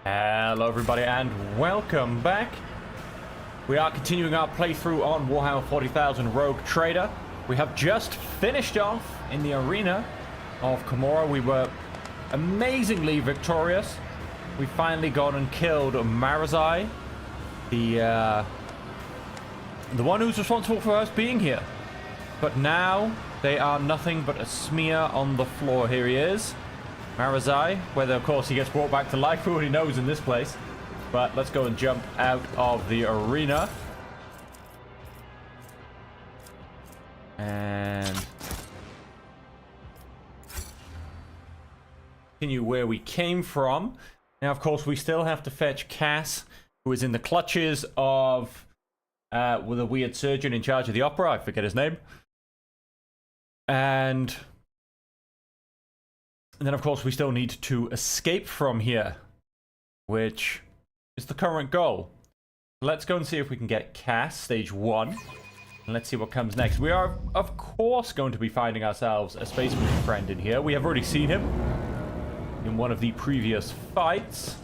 Hello everybody and welcome back. We are continuing our playthrough on Warhammer 40,000 Rogue Trader. We have just finished off in the arena of Khemora. We were amazingly victorious. We finally gone and killed Marazai, the one who's responsible for us being here. But now they are nothing but a smear on the floor. Here he is. Marazai, whether of course he gets brought back to life, who already knows in this place. But let's go and jump out of the arena. And continue where we came from. Now, of course, we still have to fetch Cass, who is in the clutches of with a weird surgeon in charge of the opera. I forget his name. And then, of course, we still need to escape from here, which is the current goal. Let's go and see if we can get Cass, stage 1. And let's see what comes next. We are, of course, going to be finding ourselves a Space Marine friend in here. We have already seen him in one of the previous fights.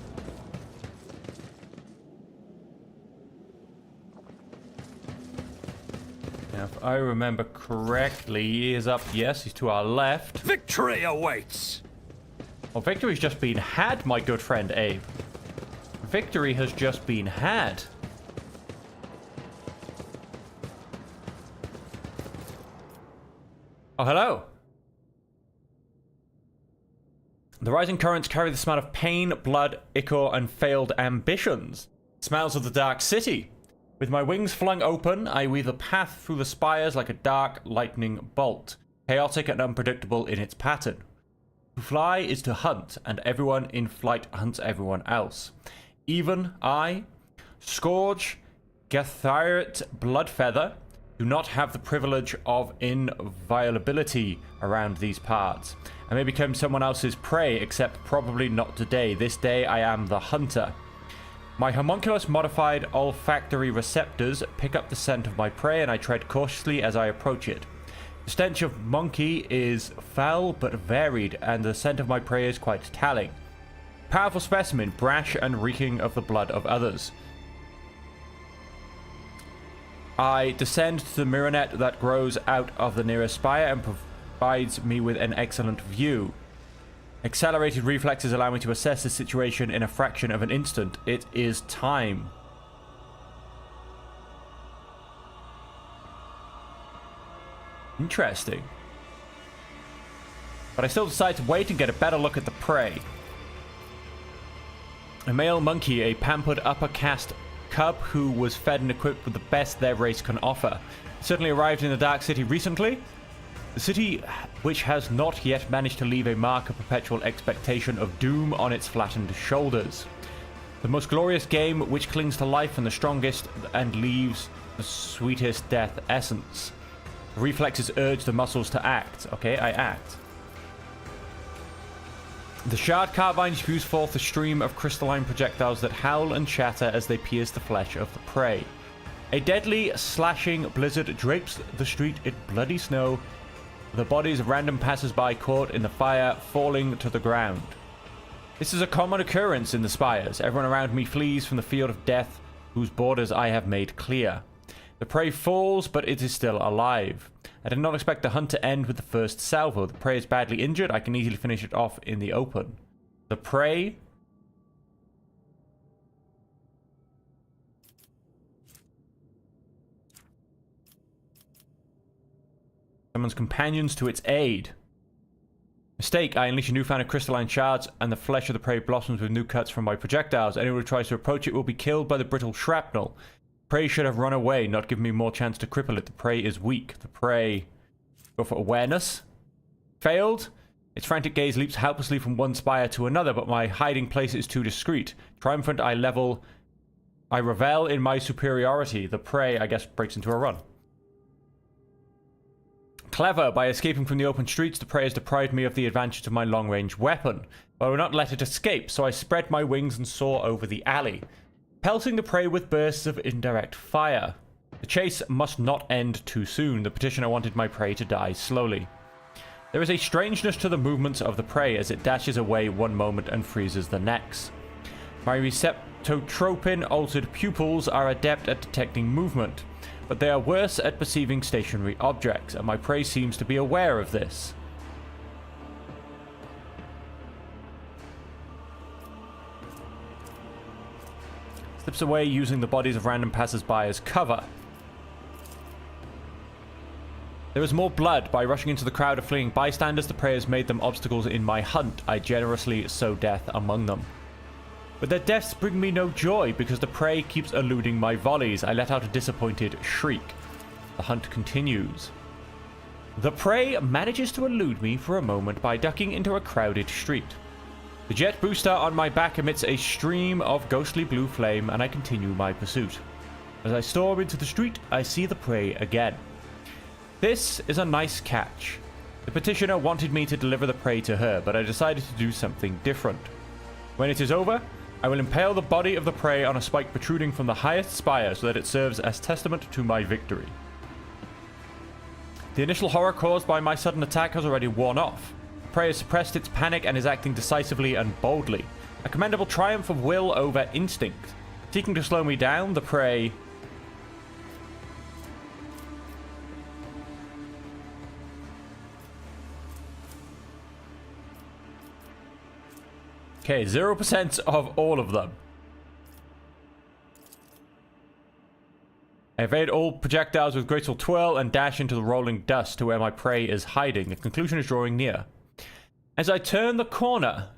Now, if I remember correctly, he is up. Yes, he's to our left. Victory awaits! Well, victory's just been had, my good friend Abe. Victory has just been had. Oh, hello. The rising currents carry the smell of pain, blood, ichor, and failed ambitions. Smells of the Dark City. With my wings flung open, I weave a path through the spires like a dark lightning bolt, chaotic and unpredictable in its pattern. To fly is to hunt, and everyone in flight hunts everyone else. Even I, Scourge, Gatharit, Bloodfeather, do not have the privilege of inviolability around these parts. I may become someone else's prey, except probably not today. This day I am the hunter. My homunculus-modified olfactory receptors pick up the scent of my prey, and I tread cautiously as I approach it. The stench of monkey is foul but varied, and the scent of my prey is quite telling. Powerful specimen, brash and reeking of the blood of others. I descend to the mirror net that grows out of the nearest spire and provides me with an excellent view. Accelerated reflexes allow me to assess the situation in a fraction of an instant. It is time. Interesting. But I still decide to wait and get a better look at the prey. A male monkey, a pampered upper caste cub who was fed and equipped with the best their race can offer. Certainly arrived in the Dark City recently. The city which has not yet managed to leave a mark of perpetual expectation of doom on its flattened shoulders. The most glorious game which clings to life and the strongest and leaves the sweetest death essence. Reflexes urge the muscles to act. Okay, I act. The shard carbine spews forth a stream of crystalline projectiles that howl and chatter as they pierce the flesh of the prey. A deadly, slashing blizzard drapes the street in bloody snow, the bodies of random passers-by caught in the fire falling to the ground. This is a common occurrence in the spires. Everyone around me flees from the field of death whose borders I have made clear. The prey falls, but it is still alive. I did not expect the hunt to end with the first salvo. The prey is badly injured. I can easily finish it off in the open. The prey... summons companions to its aid. Mistake. I unleash a newfound crystalline shards, and the flesh of the prey blossoms with new cuts from my projectiles. Anyone who tries to approach it will be killed by the brittle shrapnel. Prey should have run away, not give me more chance to cripple it. The prey is weak. The prey... go for awareness. Failed. Its frantic gaze leaps helplessly from one spire to another, but my hiding place is too discreet. Triumphant, I revel in my superiority. The prey, I guess, breaks into a run. Clever. By escaping from the open streets, the prey has deprived me of the advantage of my long-range weapon. But I will not let it escape, so I spread my wings and soar over the alley, pelting the prey with bursts of indirect fire. The chase must not end too soon. The petitioner wanted my prey to die slowly. There is a strangeness to the movements of the prey as it dashes away one moment and freezes the next. My receptotropin-altered pupils are adept at detecting movement, but they are worse at perceiving stationary objects, and my prey seems to be aware of this. Slips away using the bodies of random passers-by as cover. There is more blood. By rushing into the crowd of fleeing bystanders, the prey has made them obstacles in my hunt. I generously sow death among them. But their deaths bring me no joy, because the prey keeps eluding my volleys. I let out a disappointed shriek. The hunt continues. The prey manages to elude me for a moment by ducking into a crowded street. The jet booster on my back emits a stream of ghostly blue flame, and I continue my pursuit. As I storm into the street, I see the prey again. This is a nice catch. The petitioner wanted me to deliver the prey to her, but I decided to do something different. When it is over, I will impale the body of the prey on a spike protruding from the highest spire so that it serves as testament to my victory. The initial horror caused by my sudden attack has already worn off. The prey has suppressed its panic and is acting decisively and boldly. A commendable triumph of will over instinct. Seeking to slow me down, the prey... Okay, 0% of all of them. I evade all projectiles with graceful twirl and dash into the rolling dust to where my prey is hiding. The conclusion is drawing near. As I turn the corner,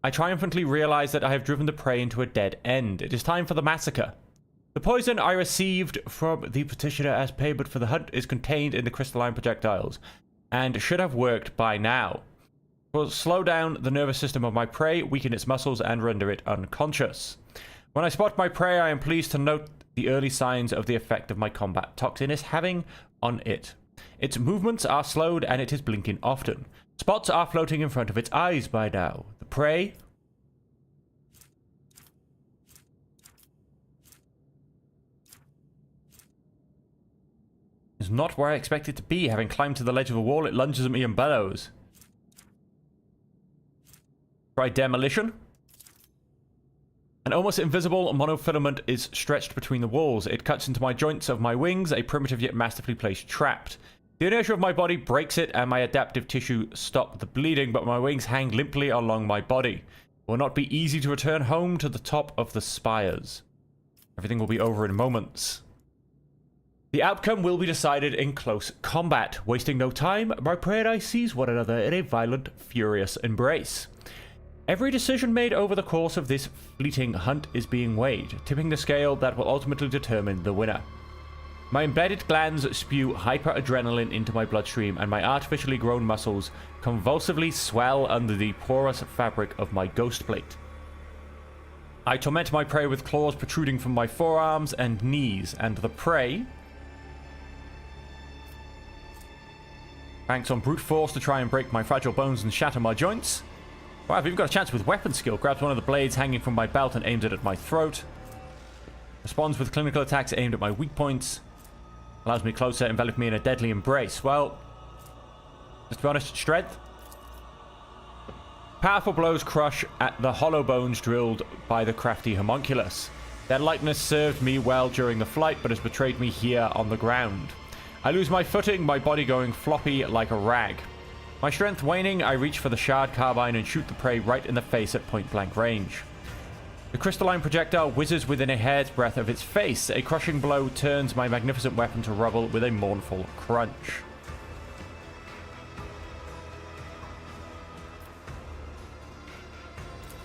I triumphantly realize that I have driven the prey into a dead end. It is time for the massacre. The poison I received from the petitioner as payment for the hunt is contained in the crystalline projectiles, and should have worked by now. It will slow down the nervous system of my prey, weaken its muscles, and render it unconscious. When I spot my prey, I am pleased to note the early signs of the effect of my combat toxin is having on it. Its movements are slowed and it is blinking often. Spots are floating in front of its eyes by now. The prey is not where I expect it to be. Having climbed to the ledge of a wall, it lunges at me and bellows. Try demolition. An almost invisible monofilament is stretched between the walls. It cuts into my joints of my wings, a primitive yet masterfully placed trap. The inertia of my body breaks it, and my adaptive tissue stop the bleeding, but my wings hang limply along my body. It will not be easy to return home to the top of the spires. Everything will be over in moments. The outcome will be decided in close combat. Wasting no time, my prey and I seize one another in a violent, furious embrace. Every decision made over the course of this fleeting hunt is being weighed, tipping the scale that will ultimately determine the winner. My embedded glands spew hyperadrenaline into my bloodstream, and my artificially grown muscles convulsively swell under the porous fabric of my ghost plate. I torment my prey with claws protruding from my forearms and knees, and the prey banks on brute force to try and break my fragile bones and shatter my joints. Wow, I've even got a chance with weapon skill. Grabs one of the blades hanging from my belt and aims it at my throat. Responds with clinical attacks aimed at my weak points. Allows me closer, envelop me in a deadly embrace. Well, just to be honest, strength. Powerful blows crush at the hollow bones drilled by the crafty homunculus. Their lightness served me well during the flight, but has betrayed me here on the ground. I lose my footing, my body going floppy like a rag. My strength waning, I reach for the shard carbine and shoot the prey right in the face at point-blank range. The crystalline projectile whizzes within a hair's breadth of its face. A crushing blow turns my magnificent weapon to rubble with a mournful crunch.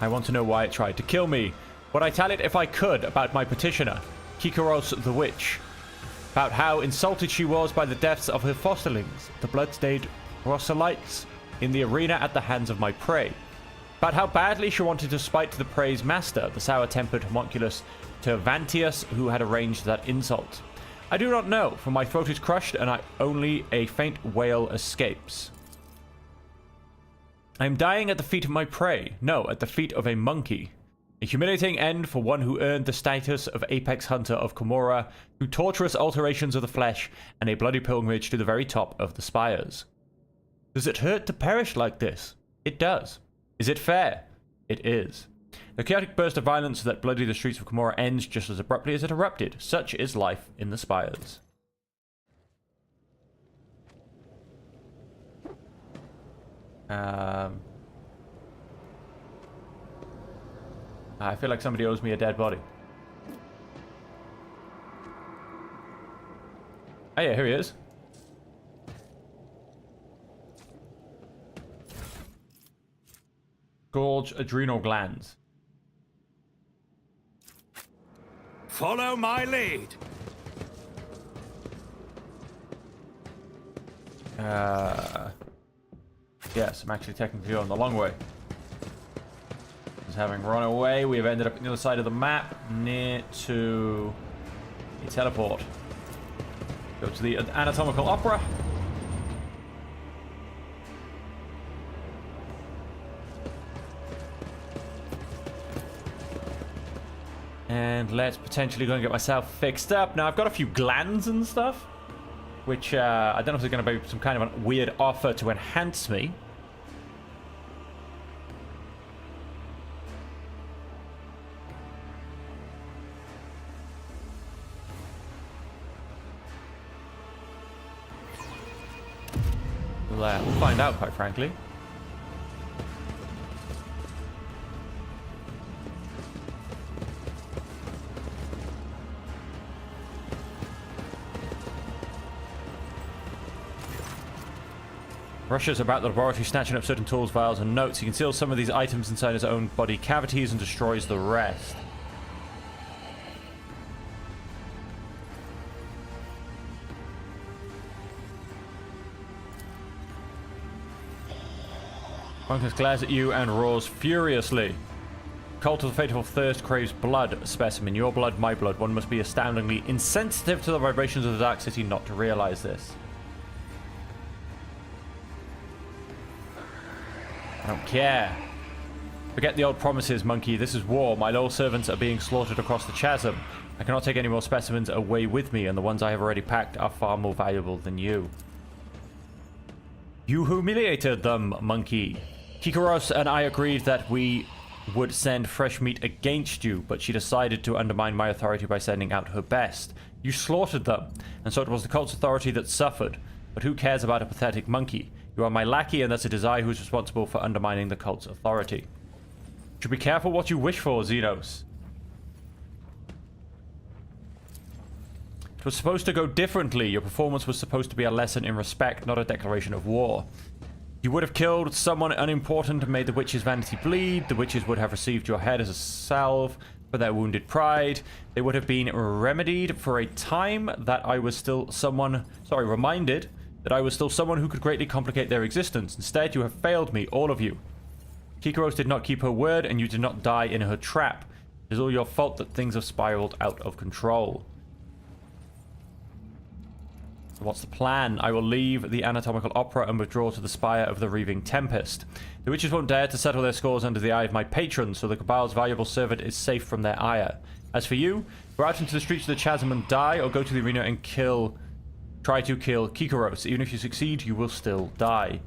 I want to know why it tried to kill me. Would I tell it if I could about my petitioner, Kikaros the Witch? About how insulted she was by the deaths of her fosterlings, the blood-stained proselytes in the arena at the hands of my prey. About how badly she wanted to spite the prey's master, the sour-tempered homunculus Tervantius, who had arranged that insult. I do not know, for my throat is crushed and only a faint wail escapes. I am dying at the feet of my prey. No, at the feet of a monkey. A humiliating end for one who earned the status of apex hunter of Komorra through torturous alterations of the flesh and a bloody pilgrimage to the very top of the spires. Does it hurt to perish like this? It does. Is it fair? It is. The chaotic burst of violence that bloodied the streets of Camorra ends just as abruptly as it erupted. Such is life in the spires. I feel like somebody owes me a dead body. Oh yeah, here he is. Gorge adrenal glands. Follow my lead. Yes, I'm actually technically on the long way. Just having run away, we have ended up on the other side of the map, near to a teleport. Go to the anatomical opera. And let's potentially go and get myself fixed up. Now, I've got a few glands and stuff, which I don't know if there's going to be some kind of a weird offer to enhance me. We'll find out, quite frankly. Rushes about the laboratory, snatching up certain tools, vials, and notes. He conceals some of these items inside his own body cavities and destroys the rest. Bunkus glares at you and roars furiously. Cult of the Fateful Thirst craves blood specimen. Your blood, my blood. One must be astoundingly insensitive to the vibrations of the Dark City not to realize this. I don't care. Forget the old promises, monkey. This is war. My loyal servants are being slaughtered across the chasm. I cannot take any more specimens away with me, and the ones I have already packed are far more valuable than you. You humiliated them, monkey. Kikaros and I agreed that we would send fresh meat against you, but she decided to undermine my authority by sending out her best. You slaughtered them, and so it was the cult's authority that suffered. But who cares about a pathetic monkey? You are my lackey, and thus it is I who is responsible for undermining the cult's authority. You should be careful what you wish for, Xenos. It was supposed to go differently. Your performance was supposed to be a lesson in respect, not a declaration of war. You would have killed someone unimportant and made the witches' vanity bleed. The witches would have received your head as a salve for their wounded pride. They would have been remedied for a time that I was still someone... reminded that I was still someone who could greatly complicate their existence. Instead, you have failed me, all of you. Kikaros did not keep her word, and you did not die in her trap. It is all your fault that things have spiraled out of control. So what's the plan? I will leave the anatomical opera and withdraw to the spire of the Reaving Tempest. The witches won't dare to settle their scores under the eye of my patrons, so the Cabal's valuable servant is safe from their ire. As for you, go out into the streets of the chasm and die, or go to the arena and try to kill Kikaros. Even if you succeed, you will still die.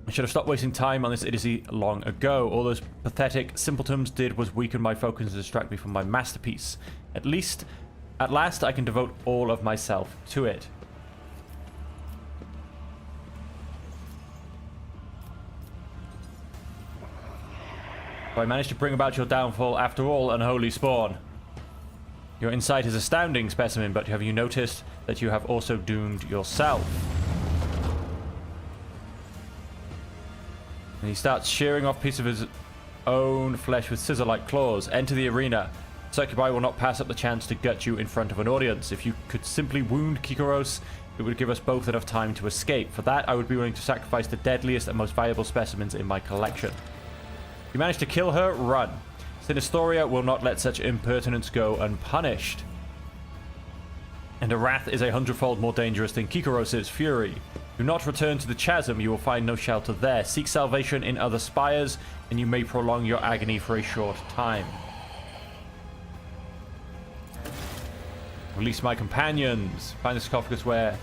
I should have stopped wasting time on this idiocy long ago. All those pathetic simpletons did was weaken my focus and distract me from my masterpiece. At last, I can devote all of myself to it. So I managed to bring about your downfall after all, unholy spawn. Your insight is astounding, specimen, but have you noticed that you have also doomed yourself? And he starts shearing off pieces of his own flesh with scissor-like claws. Enter the arena. Succubi will not pass up the chance to gut you in front of an audience. If you could simply wound Kikaros, it would give us both enough time to escape. For that, I would be willing to sacrifice the deadliest and most valuable specimens in my collection. If you manage to kill her, run. Sinistoria will not let such impertinence go unpunished. And her wrath is 100-fold more dangerous than Kikaros' fury. Do not return to the chasm, you will find no shelter there. Seek salvation in other spires, and you may prolong your agony for a short time. Release my companions. Find the sarcophagus where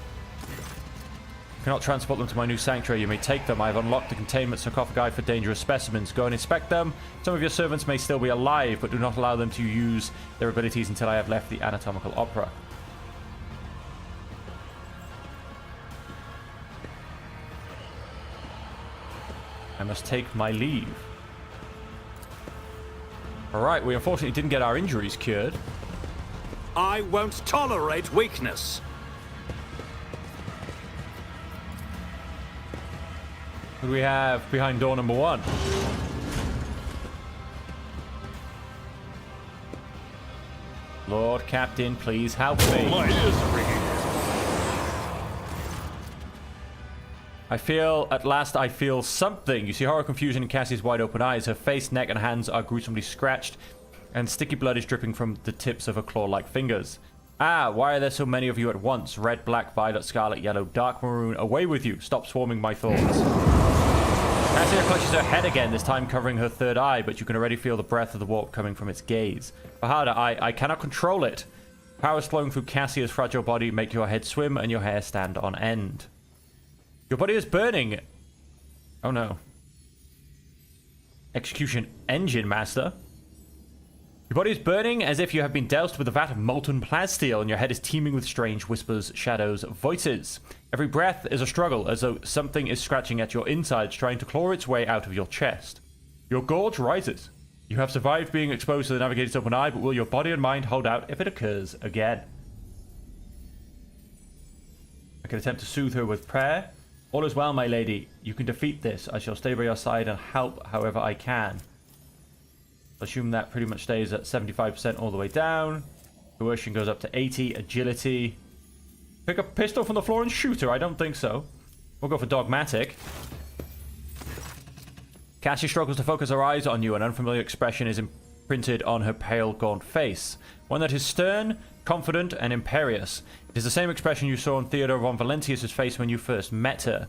Cannot transport them to my new sanctuary. You may take them. I have unlocked the containment sarcophagi for dangerous specimens. Go and inspect them. Some of your servants may still be alive, but do not allow them to use their abilities until I have left the anatomical opera. I must take my leave. Alright, we unfortunately didn't get our injuries cured. I won't tolerate weakness. What do we have behind door number 1? Lord Captain, please help me. My ears are ringing. At last I feel something. You see horror confusion in Cassie's wide open eyes. Her face, neck, and hands are gruesomely scratched, and sticky blood is dripping from the tips of her claw-like fingers. Ah, why are there so many of you at once? Red, black, violet, scarlet, yellow, dark maroon. Away with you. Stop swarming my thoughts. Cassia clutches her head again, this time covering her third eye, but you can already feel the breath of the warp coming from its gaze. Bahada, I cannot control it. Powers flowing through Cassia's fragile body make your head swim and your hair stand on end. Your body is burning. Oh no. Execution engine, master. Your body is burning as if you have been doused with a vat of molten plasteel, and your head is teeming with strange whispers, shadows, voices. Every breath is a struggle, as though something is scratching at your insides, trying to claw its way out of your chest. Your gorge rises. You have survived being exposed to the Navigator's open eye, but will your body and mind hold out if it occurs again? I can attempt to soothe her with prayer. All is well, my lady. You can defeat this. I shall stay by your side and help however I can. Assume that pretty much stays at 75% all the way down. Coercion goes up to 80. Agility. Pick up a pistol from the floor and shoot her. I don't think so. We'll go for dogmatic. Cassie struggles to focus her eyes on you. An unfamiliar expression is imprinted on her pale, gaunt face. One that is stern, confident, and imperious. It is the same expression you saw on Theodore von Valentius' face when you first met her.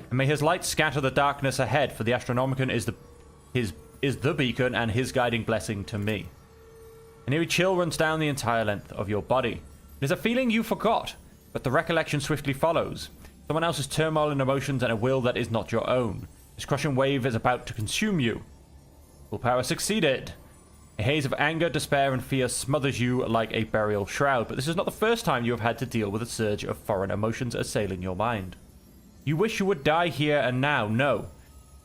And may his light scatter the darkness ahead, for the Astronomicon is the beacon and his guiding blessing to me. An eerie chill runs down the entire length of your body. It is a feeling you forgot, but the recollection swiftly follows. Someone else's turmoil and emotions and a will that is not your own. This crushing wave is about to consume you. Willpower succeeded. A haze of anger, despair, and fear smothers you like a burial shroud, but this is not the first time you have had to deal with a surge of foreign emotions assailing your mind. You wish you would die here and now. No.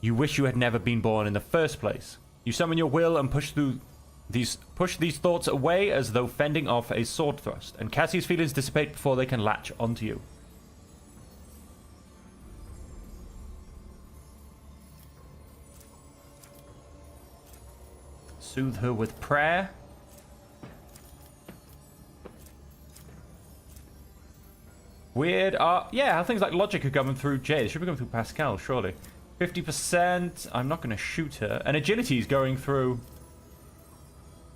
You wish you had never been born in the first place. You summon your will and push these thoughts away as though fending off a sword thrust, and Cassie's feelings dissipate before they can latch onto you. Soothe her with prayer. Weird. Yeah, how things like logic are coming through J. They should be coming through Pascal, surely. 50%. I'm not going to shoot her. And agility is going through...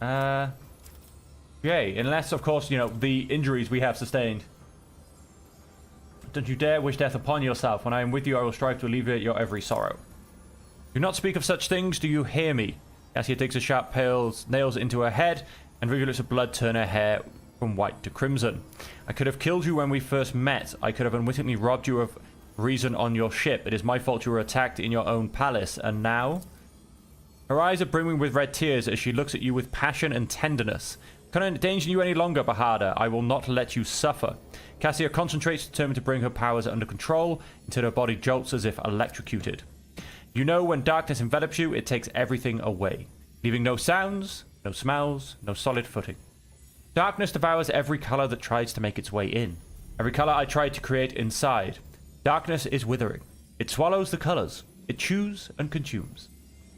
J. Unless, of course, you know, the injuries we have sustained. Don't you dare wish death upon yourself. When I am with you, I will strive to alleviate your every sorrow. Do not speak of such things. Do you hear me? Cassia digs her sharp nails into her head, and rivulets of blood turn her hair from white to crimson. I could have killed you when we first met. I could have unwittingly robbed you of reason on your ship. It is my fault you were attacked in your own palace. And now? Her eyes are brimming with red tears as she looks at you with passion and tenderness. Can I endanger you any longer, Bahada? I will not let you suffer. Cassia concentrates, determined to bring her powers under control, until her body jolts as if electrocuted. You know when darkness envelops you, it takes everything away, leaving no sounds, no smells, no solid footing. Darkness devours every color that tries to make its way in. Every color I tried to create inside. Darkness is withering. It swallows the colors. It chews and consumes.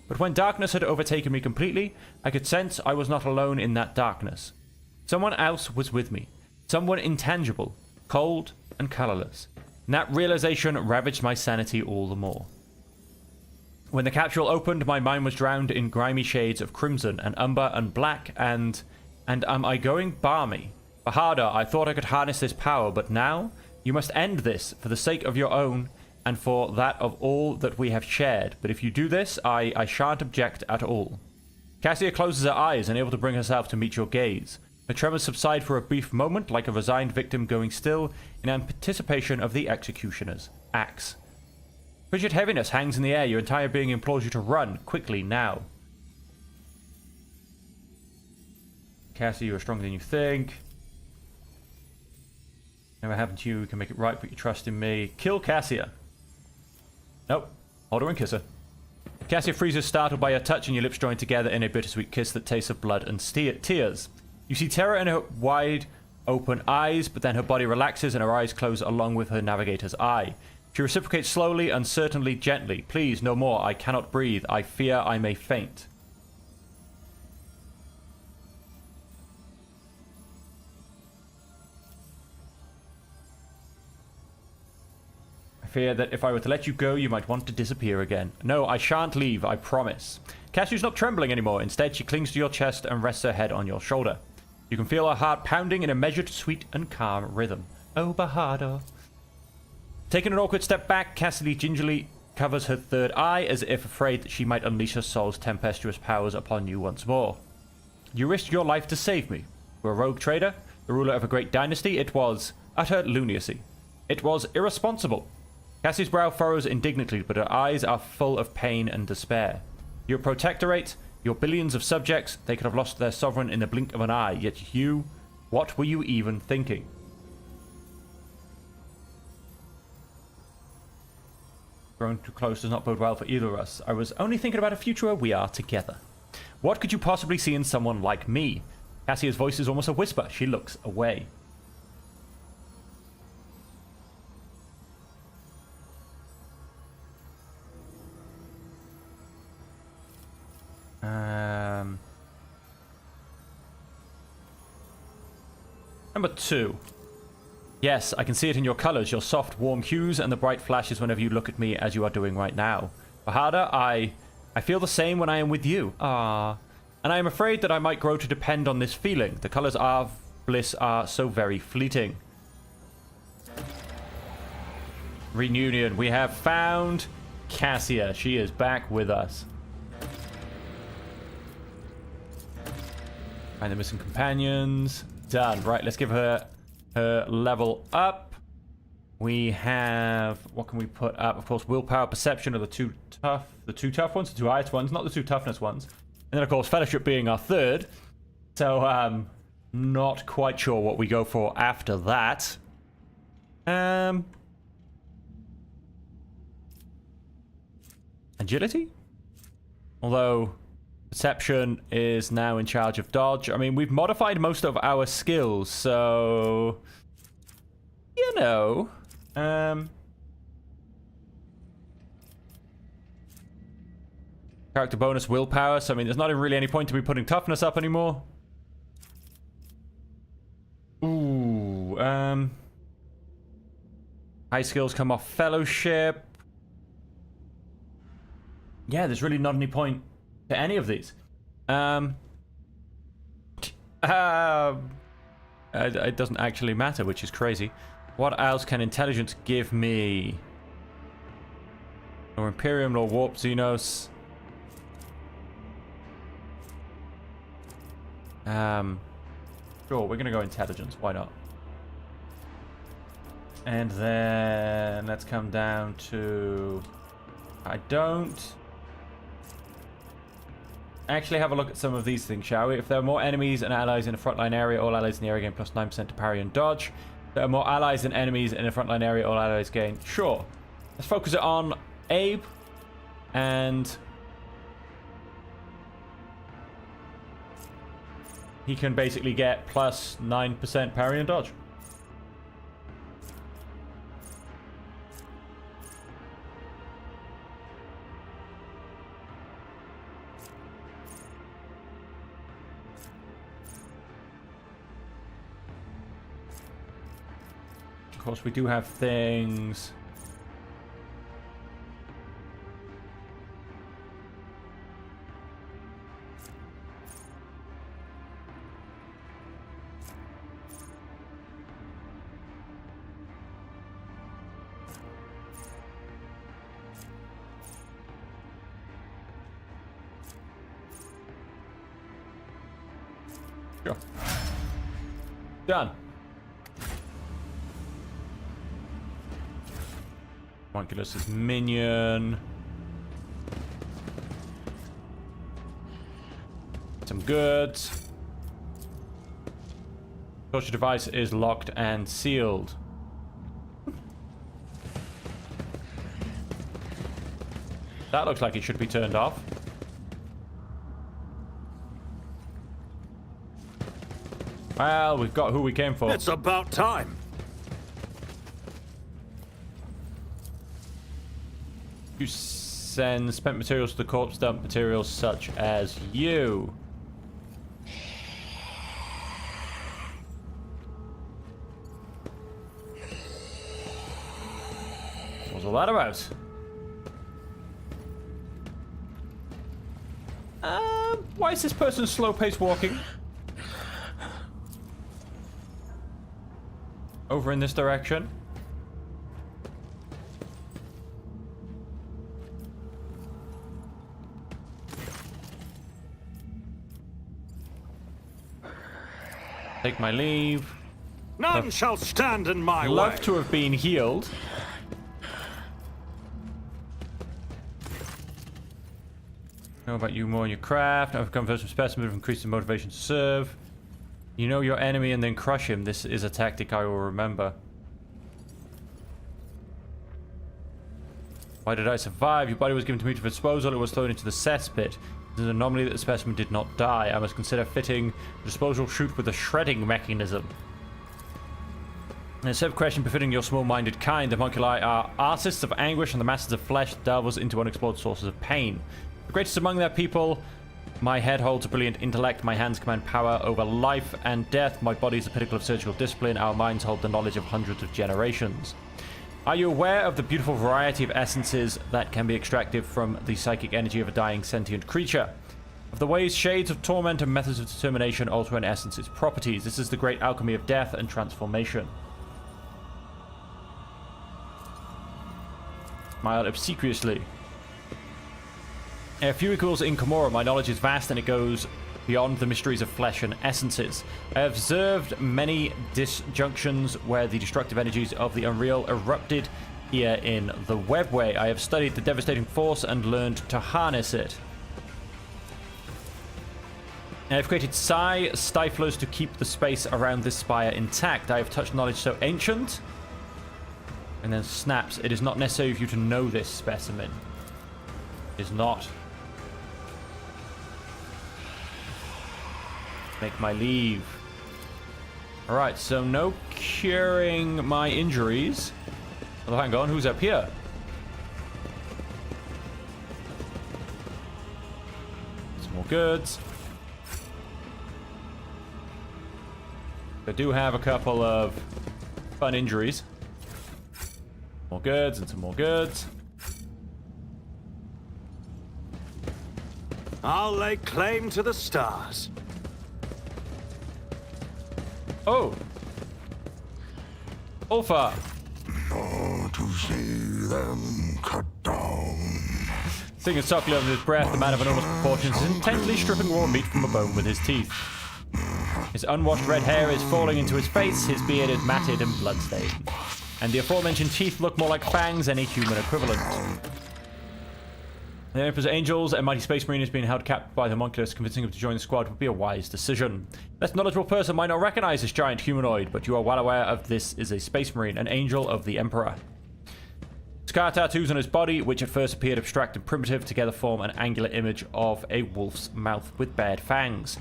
But when darkness had overtaken me completely, I could sense I was not alone in that darkness. Someone else was with me. Someone intangible, cold and colorless. And that realization ravaged my sanity all the more. When the capsule opened, my mind was drowned in grimy shades of crimson and umber and black and am I going balmy? Bahada, I thought I could harness this power, but now you must end this for the sake of your own and for that of all that we have shared. But if you do this, I shan't object at all. Cassia closes her eyes, unable to bring herself to meet your gaze. Her tremors subside for a brief moment, like a resigned victim going still in anticipation of the executioners. axe. Frigid heaviness hangs in the air. Your entire being implores you to run quickly now. Cassie, you are stronger than you think. Never happened to you. We can make it right. Put your trust in me. Kill Cassia. Nope. Hold her and kiss her. Cassia freezes, startled by your touch, and your lips join together in a bittersweet kiss that tastes of blood and tears. You see terror in her wide open eyes, but then her body relaxes and her eyes close along with her navigator's eye. She reciprocates slowly, uncertainly, gently. Please, no more. I cannot breathe. I fear I may faint. I fear that if I were to let you go, you might want to disappear again. No, I shan't leave, I promise. Cassie's not trembling anymore. Instead, she clings to your chest and rests her head on your shoulder. You can feel her heart pounding in a measured, sweet, and calm rhythm. Oh, Bahada. Taking an awkward step back, Cassidy gingerly covers her third eye as if afraid that she might unleash her soul's tempestuous powers upon you once more. You risked your life to save me. You were a rogue trader, the ruler of a great dynasty. It was utter lunacy. It was irresponsible. Cassie's brow furrows indignantly, but her eyes are full of pain and despair. Your protectorate, your billions of subjects, they could have lost their sovereign in the blink of an eye, yet you, what were you even thinking? Growing too close does not bode well for either of us. I was only thinking about a future where we are together. What could you possibly see in someone like me? Cassia's voice is almost a whisper. She looks away. Number 2. Yes, I can see it in your colors, your soft, warm hues, and the bright flashes whenever you look at me as you are doing right now. Bahada, I feel the same when I am with you. Ah. And I am afraid that I might grow to depend on this feeling. The colors of bliss are so very fleeting. Reunion. We have found Cassia. She is back with us. Find the missing companions. Done. Right, let's give her level up. We have, what can we put up? Of course, willpower, perception are the two tough ones, the two highest ones, not the two toughness ones. And then of course, fellowship being our third. So not quite sure what we go for after that. Agility? Although perception is now in charge of dodge. I mean, we've modified most of our skills, so you know. Character bonus, willpower. So I mean, there's not really any point to be putting toughness up anymore. Ooh. High skills come off fellowship. Yeah, there's really not any point to any of these. It doesn't actually matter, which is crazy. What else can intelligence give me? Nor Imperium, nor Warp Xenos. Sure, we're gonna go intelligence. Why not? And then let's come down to. I don't. Actually have a look at some of these things, shall we? If there are more enemies and allies in a frontline area, all allies in the area gain plus 9% to parry and dodge. If there are more allies than enemies in a frontline area, all allies gain. Sure. Let's focus it on Abe. And he can basically get plus 9% parry and dodge. Of course, we do have things. Sure. Done. Homunculus' minion. Some goods. Torture device is locked and sealed. That looks like it should be turned off. Well, we've got who we came for. It's about time. You send spent materials to the corpse dump, materials such as you. What's all that about? Why is this person slow-paced walking? Over in this direction. Take my leave. None shall stand in my way. Love to have been healed. Know about you more in your craft. I've come first from specimen of increasing motivation to serve. You know your enemy and then crush him. This is a tactic I will remember. Why did I survive? Your body was given to me for disposal. It was thrown into the cesspit. It is an anomaly that the specimen did not die. I must consider fitting the disposal chute with a shredding mechanism. In a safe question befitting your small-minded kind, the homunculi are artists of anguish and the masters of flesh, delvers into unexplored sources of pain. The greatest among their people, my head holds a brilliant intellect, my hands command power over life and death, my body is the pinnacle of surgical discipline, our minds hold the knowledge of hundreds of generations. Are you aware of the beautiful variety of essences that can be extracted from the psychic energy of a dying sentient creature? Of the ways, shades of torment, and methods of determination alter an essence's properties. This is the great alchemy of death and transformation. Smiled obsequiously. A few equals in Komora, my knowledge is vast and it goes beyond the mysteries of flesh and essences. I have observed many disjunctions where the destructive energies of the unreal erupted here in the webway. I have studied the devastating force and learned to harness it. I have created psi stiflers to keep the space around this spire intact. I have touched knowledge so ancient. And then snaps. It is not necessary for you to know this specimen. It is not. Make my leave. Alright, so no curing my injuries. Well, hang on, who's up here? Some more goods. I do have a couple of fun injuries. More goods and some more goods. I'll lay claim to the stars. Oh! Ulfa! Oh, to see them cut down. Singing softly under his breath, the man of enormous proportions is intently stripping raw meat from a bone with his teeth. His unwashed red hair is falling into his face, his beard is matted and bloodstained. And the aforementioned teeth look more like fangs than a human equivalent. The Emperor's Angels, a mighty space marine, is being held captive by the homunculus. Convincing him to join the squad would be a wise decision. Less knowledgeable person might not recognize this giant humanoid, but you are well aware of this is a space marine, an angel of the Emperor. Scar tattoos on his body, which at first appeared abstract and primitive, together form an angular image of a wolf's mouth with bared fangs.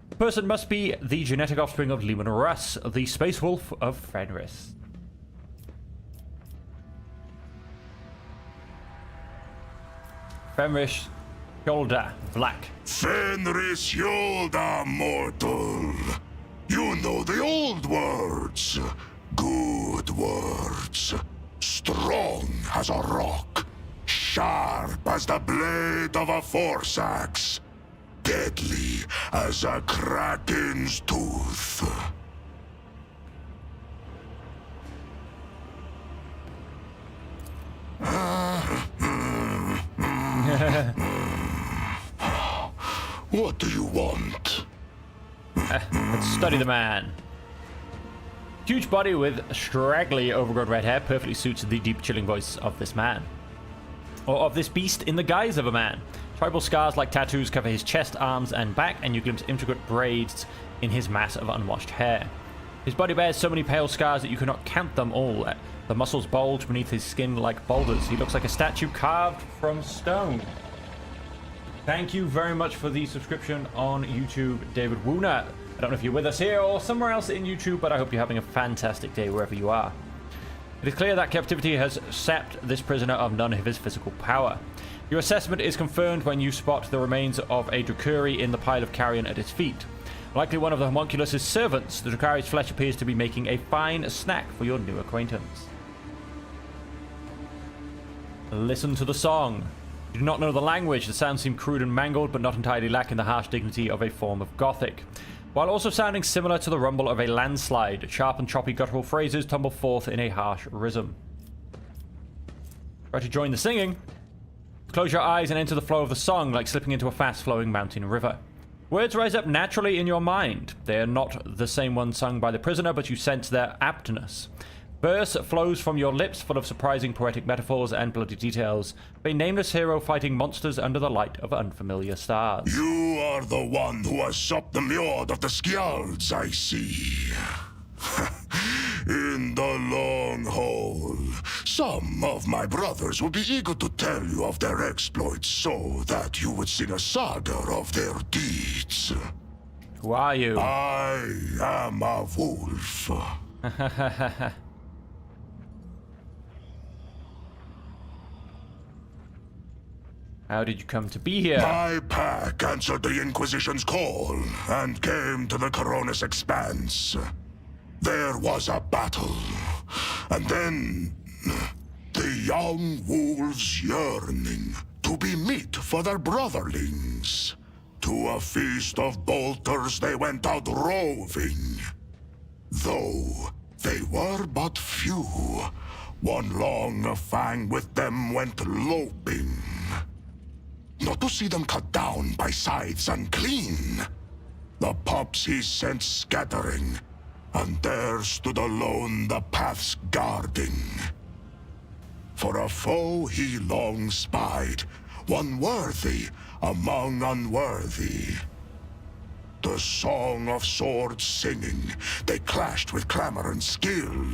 The person must be the genetic offspring of Leman Russ, the space wolf of Fenris. Fenris Yolda, black. Fenris Yolda, mortal. You know the old words. Good words. Strong as a rock. Sharp as the blade of a force axe. Deadly as a kraken's tooth. What do you want? Let's study the man. Huge body with straggly overgrown red hair perfectly suits the deep chilling voice of this man. Or of this beast in the guise of a man. Tribal scars like tattoos cover his chest, arms, and back, and you glimpse intricate braids in his mass of unwashed hair. His body bears so many pale scars that you cannot count them all. The muscles bulge beneath his skin like boulders. He looks like a statue carved from stone. Thank you very much for the subscription on YouTube, David Wooner. I don't know if you're with us here or somewhere else in YouTube, but I hope you're having a fantastic day wherever you are. It is clear that captivity has sapped this prisoner of none of his physical power. Your assessment is confirmed when you spot the remains of a Drukari in the pile of carrion at his feet. Likely one of the homunculus' servants, the Drukari's flesh appears to be making a fine snack for your new acquaintance. Listen to the song. You do not know the language. The sounds seem crude and mangled, but not entirely lacking the harsh dignity of a form of Gothic. While also sounding similar to the rumble of a landslide, sharp and choppy guttural phrases tumble forth in a harsh rhythm. Try to join the singing. Close your eyes and enter the flow of the song like slipping into a fast-flowing mountain river. Words rise up naturally in your mind. They are not the same ones sung by the prisoner, but you sense their aptness. Verse flows from your lips full of surprising poetic metaphors and bloody details of a nameless hero fighting monsters under the light of unfamiliar stars. You are the one who has supped the mead of the Skjalds, I see. In the long haul, some of my brothers will be eager to tell you of their exploits so that you would sing a saga of their deeds. Who are you? I am a wolf. How did you come to be here? My pack answered the Inquisition's call and came to the Coronis Expanse. There was a battle, and then the young wolves yearning to be meat for their brotherlings. To a feast of bolters they went out roving. Though they were but few, one long fang with them went loping. Not to see them cut down by scythes unclean. The pups he sent scattering, and there stood alone the paths guarding. For a foe he long spied, one worthy among unworthy. The song of swords singing, they clashed with clamor and skill,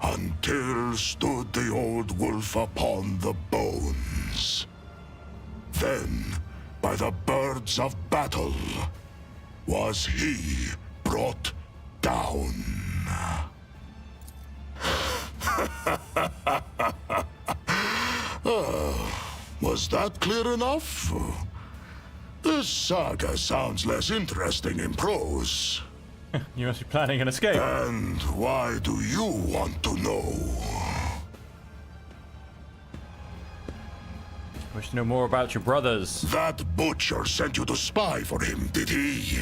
until stood the old wolf upon the bones. Then, by the birds of battle, was he brought down. Was that clear enough? This saga sounds less interesting in prose. You must be planning an escape. And why do you want to know? I wish to know more about your brothers. That butcher sent you to spy for him, did he?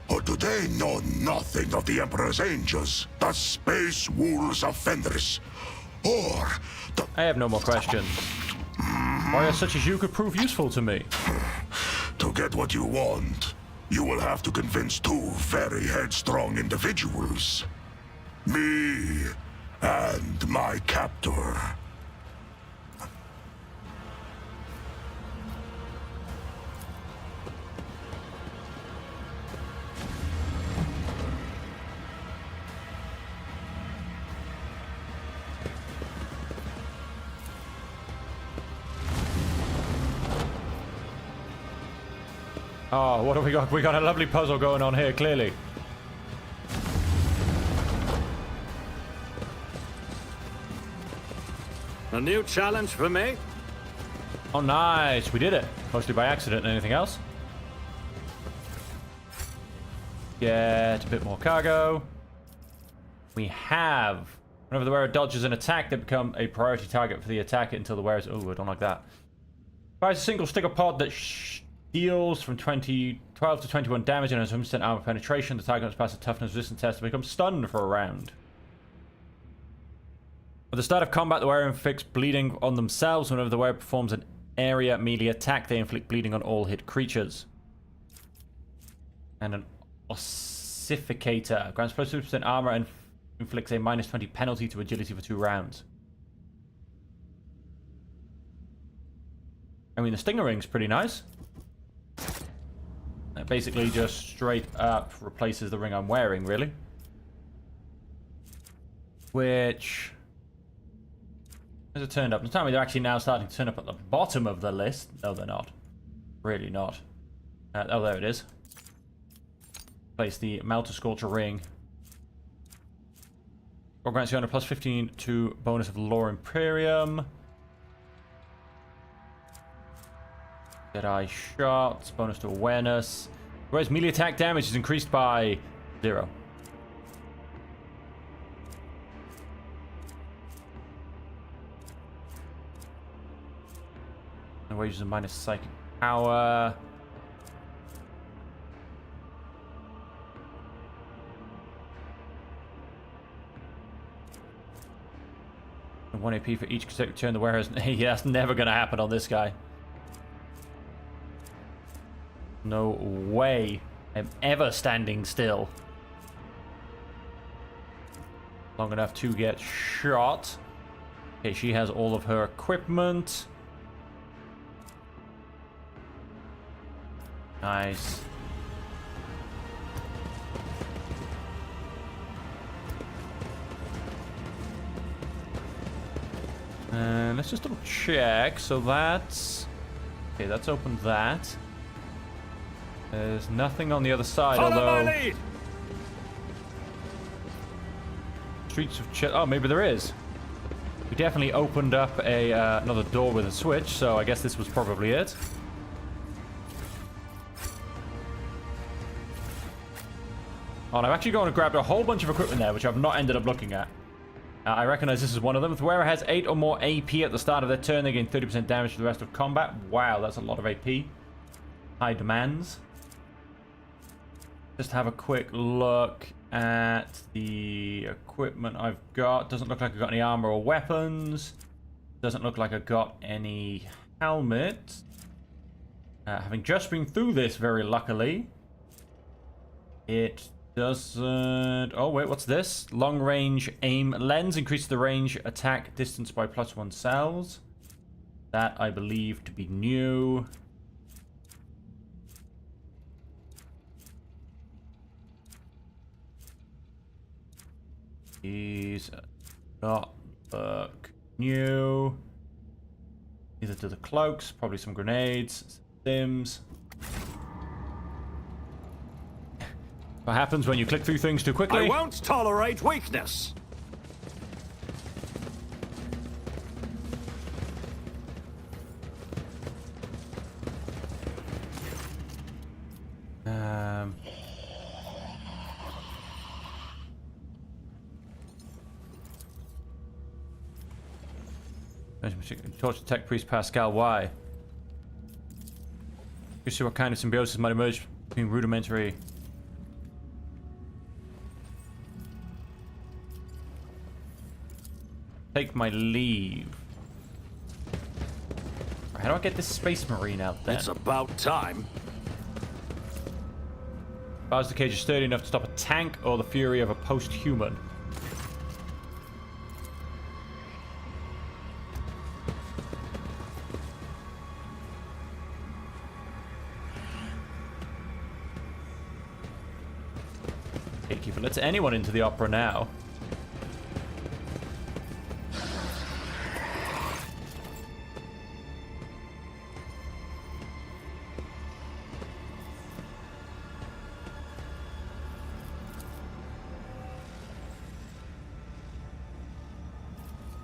Or do they know nothing of the Emperor's angels, the space wolves of Fenris, or the... I have no more questions. Warriors such as you could prove useful to me. To get what you want, you will have to convince two very headstrong individuals. Me and my captor. Oh, what have we got? We got a lovely puzzle going on here, clearly. A new challenge for me? Oh, nice. We did it. Mostly by accident. Anything else? Get a bit more cargo. We have... Whenever the wearer dodges an attack, they become a priority target for the attacker until the wearer's... Oh, I don't like that. Fires a single sticker pod that deals from 12 to 21 damage and has 100% armor penetration. The target must pass a toughness resistance test to become stunned for a round. At the start of combat, the wearer inflicts bleeding on themselves. Whenever the wearer performs an area melee attack, they inflict bleeding on all hit creatures. And an Pacificator. Grants plus 2% armor and inflicts a minus 20 penalty to agility for 2 rounds. I mean, the Stinger Ring's pretty nice. That basically just straight up replaces the ring I'm wearing, really. Which... has it turned up? Tell me they're actually now starting to turn up at the bottom of the list. No, they're not. Really not. Oh, there it is. Place the Melter Scorcher Ring. Or grants you on a plus 15 to bonus of Lore Imperium. Deadeye Shots, bonus to awareness. Whereas melee attack damage is increased by 0. And wages a minus psychic power. And 1 AP for each consecutive turn the wearer has... yeah, that's never going to happen on this guy. No way I'm ever standing still long enough to get shot. Okay, she has all of her equipment. Nice. And let's just double check. So that's... okay, that's opened that. There's nothing on the other side, Follow although... my lead. Streets of oh, maybe there is. We definitely opened up a another door with a switch, so I guess this was probably it. Oh, and I've actually gone and grabbed a whole bunch of equipment there, which I've not ended up looking at. I recognize this is one of them. If the wearer has 8 or more AP at the start of their turn, they gain 30% damage to the rest of combat. Wow, that's a lot of AP. High demands. Just have a quick look at the equipment I've got. Doesn't look like I've got any armor or weapons. Doesn't look like I've got any helmet. Having just been through this very luckily, it doesn't... oh wait, what's this? Long range aim lens increases the range attack distance by +1 cells. That I believe to be new. These not look new. Either to the cloaks, probably some grenades, stims. What happens when you click through things too quickly? I won't tolerate weakness. Torch Tech Priest Pascal, why? You see what kind of symbiosis might emerge between rudimentary... take my leave. How do I get this Space Marine out then? It's about time. Bowser Cage is sturdy enough to stop a tank or the fury of a post-human. Gatekeeper lets anyone into the opera now.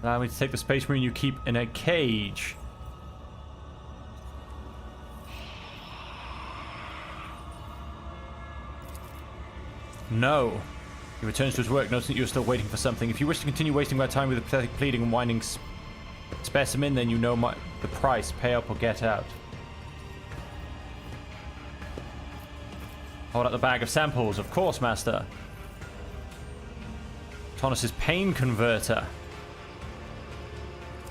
Allow me to take the Space Marine you keep in a cage. No. He returns to his work, noticing that you're still waiting for something. If you wish to continue wasting my time with a pathetic pleading and whining specimen, then you know the price. Pay up or get out. Hold out the bag of samples. Of course, Master. Tonus's pain converter.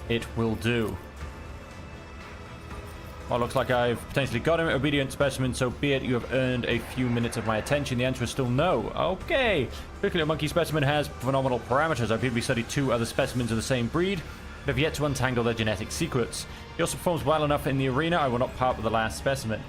It will do. Well, looks like I've potentially got him. Obedient specimen, so be it. You have earned a few minutes of my attention. The answer is still no. Okay. Particularly a monkey specimen has phenomenal parameters. I've previously studied 2 other specimens of the same breed, but have yet to untangle their genetic secrets. He also performs well enough in the arena. I will not part with the last specimen.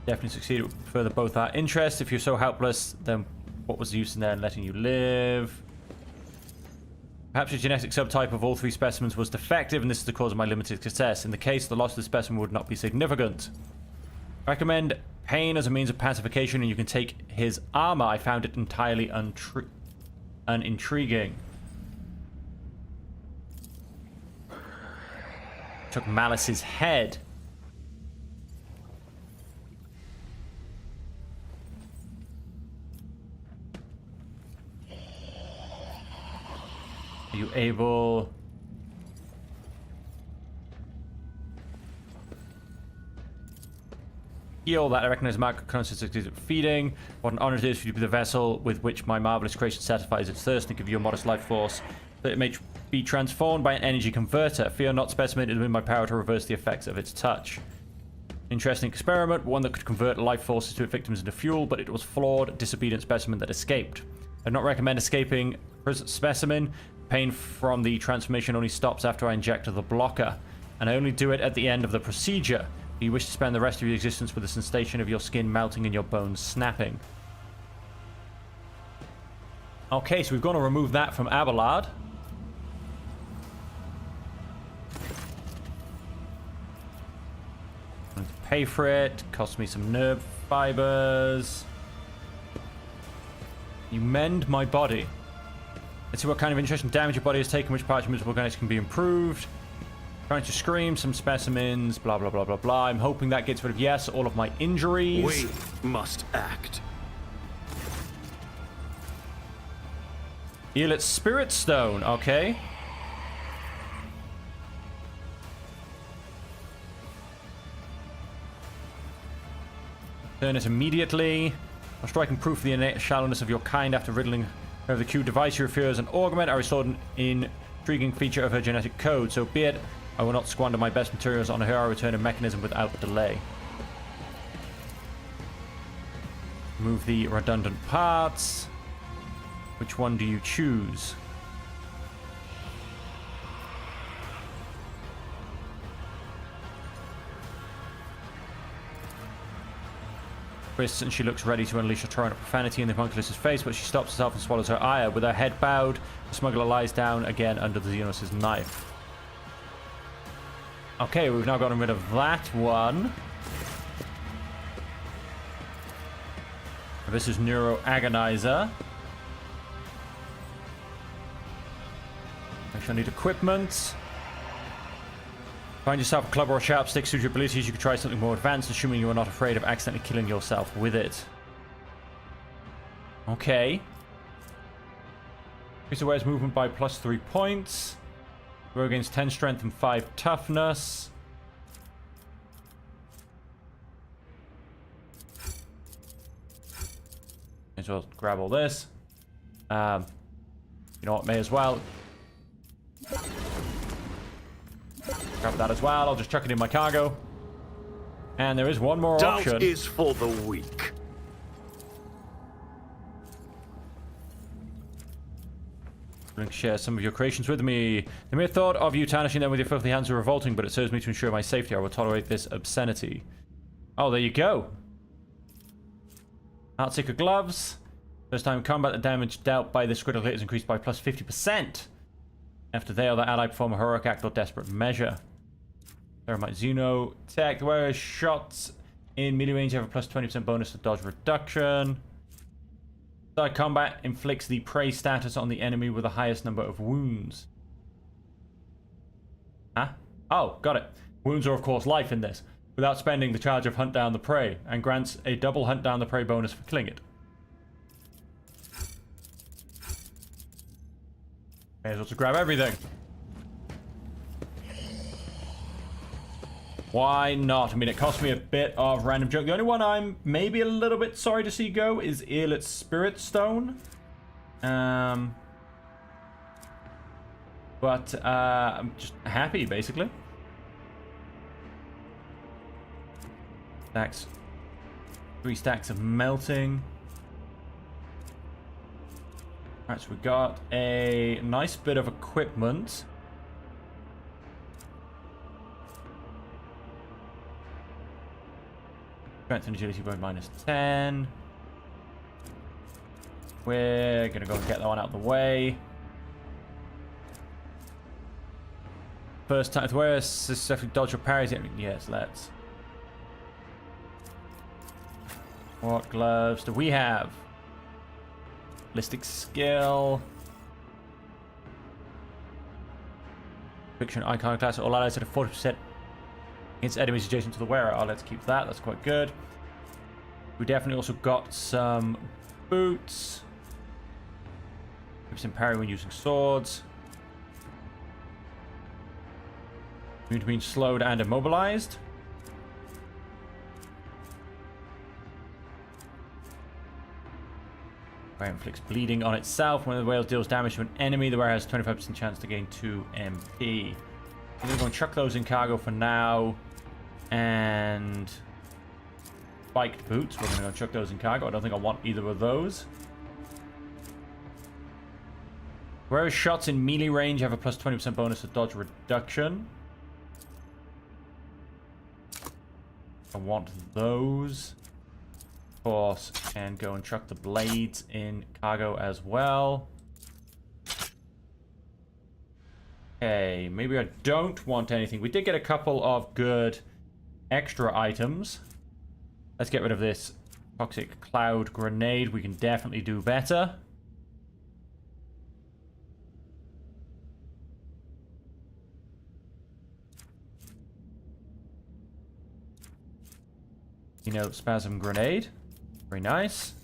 Definitely succeeded with further both our interests. If you're so helpless, then what was the use in there in letting you live? Perhaps your genetic subtype of all 3 specimens was defective, and this is the cause of my limited success. In the case, the loss of the specimen would not be significant. I recommend pain as a means of pacification, and you can take his armor. I found it entirely unintriguing. Took Malice's head. Are you able... heal that? I recognize mark consistency of feeding. What an honor it is for you to be the vessel with which my marvelous creation satisfies its thirst and give you a modest life force, that it may be transformed by an energy converter. Fear not, specimen, it is within my power to reverse the effects of its touch. Interesting experiment, one that could convert life forces to its victims into fuel, but it was flawed, disobedient specimen that escaped. I do not recommend escaping specimen. Pain from the transformation only stops after I inject the blocker, and I only do it at the end of the procedure. If you wish to spend the rest of your existence with the sensation of your skin melting and your bones snapping. Okay, so we've got to remove that from Abelard. I'm going to pay for it. Cost me some nerve fibers. You mend my body. Let's see what kind of interesting damage your body has taken, which parts of your organics can be improved. Trying to scream, some specimens, blah, blah, blah, blah, blah. I'm hoping that gets rid of, yes, all of my injuries. We must act. Heal its Spirit Stone, okay. Turn it immediately. A striking proof of the innate shallowness of your kind after riddling her of the Q device. Your fears and augment are restored an intriguing feature of her genetic code. So be it. I will not squander my best materials on her. I return a mechanism without delay. Remove the redundant parts. Which one do you choose? And she looks ready to unleash a torrent of profanity in the homunculus's face, but she stops herself and swallows her ire. With her head bowed, the smuggler lies down again under the Xenos' knife. Okay, we've now gotten rid of that one. This is Neuro Agonizer. Actually, I need equipment. Find yourself a club or a sharp stick suit your abilities. You could try something more advanced, assuming you are not afraid of accidentally killing yourself with it. Okay. Increase awareness movement by +3 points. Row gains 10 strength and 5 toughness. May as well grab all this. You know what? May as well. Grab that as well. I'll just chuck it in my cargo. And there is one more option. Doubt is for the weak. Share some of your creations with me. The mere thought of you tarnishing them with your filthy hands are revolting, but it serves me to ensure my safety. I will tolerate this obscenity. Oh, there you go. Heartseeker gloves. First time in combat, the damage dealt by this critical hit is increased by +50%. After they or the ally perform a heroic act or desperate measure. Thermite Xeno tech. Where shots in melee range have a +20% bonus to dodge reduction. Side combat inflicts the prey status on the enemy with the highest number of wounds. Huh? Oh, got it. Wounds are of course life in this, without spending the charge of hunt down the prey, and grants a double hunt down the prey bonus for killing it. May as well just grab everything. Why not? I mean, it cost me a bit of random junk. The only one I'm maybe a little bit sorry to see go is Earlet's Spirit Stone. But I'm just happy, basically. Stacks. 3 stacks of melting. Alright, so we got a nice bit of equipment. Strength and agility by -10. We're gonna go and get that one out of the way. First time, where is this dodge or parries? Yes, let's. What gloves do we have? Ballistic skill. Fiction icon class. All allies at a 40% against enemies adjacent to the wearer. Oh, let's keep that. That's quite good. We definitely also got some boots. Some parry when using swords. Immune to being slowed and immobilized. Wear inflicts bleeding on itself. When the whale deals damage to an enemy, the wearer has 25% chance to gain 2 MP. I'm going to chuck those in cargo for now. And spiked boots. We're going to go chuck those in cargo. I don't think I want either of those. Whereas shots in melee range have a plus 20% bonus to dodge reduction. I want those. Of course, and go and chuck the blades in cargo as well. Okay, maybe I don't want anything. We did get a couple of good extra items. Let's get rid of this toxic cloud grenade. We can definitely do better. You know, spasm grenade. Very nice.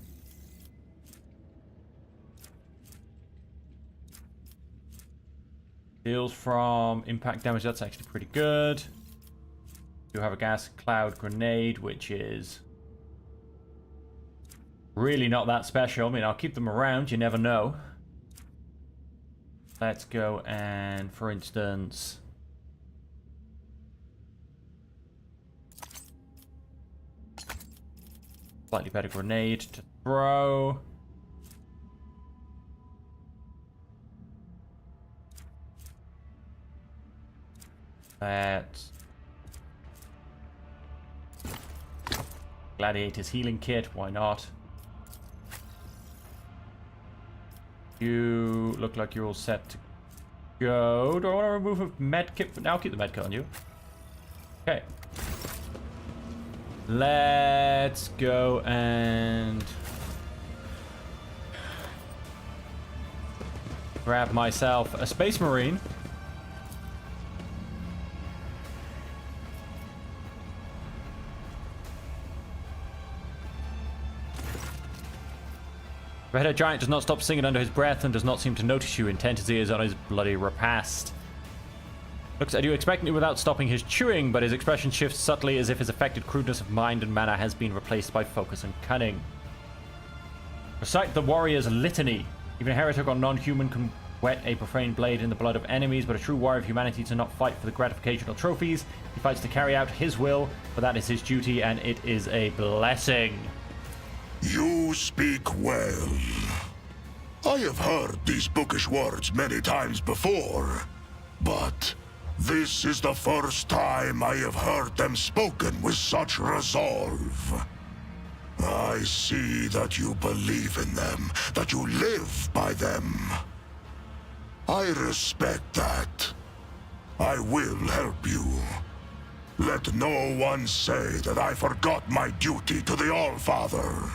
Deals from impact damage. That's actually pretty good. You have a gas cloud grenade, which is really not that special. I mean, I'll keep them around. You never know. Let's go and, for instance, slightly better grenade to throw. That's Gladiator's healing kit. Why not? You look like you're all set to go. Do I want to remove a med kit? But now I'll keep the med kit on you. Okay. Let's go and grab myself a Space Marine. The red-haired giant does not stop singing under his breath and does not seem to notice you, intent as he is on his bloody repast. Looks at you expectantly without stopping his chewing, but his expression shifts subtly as if his affected crudeness of mind and manner has been replaced by focus and cunning. Recite the warrior's litany. Even a heretic or non-human can wet a profane blade in the blood of enemies, but a true warrior of humanity does not fight for the gratification or trophies. He fights to carry out his will, for that is his duty, and it is a blessing. You speak well. I have heard these bookish words many times before, but this is the first time I have heard them spoken with such resolve. I see that you believe in them, that you live by them. I respect that. I will help you. Let no one say that I forgot my duty to the All-Father.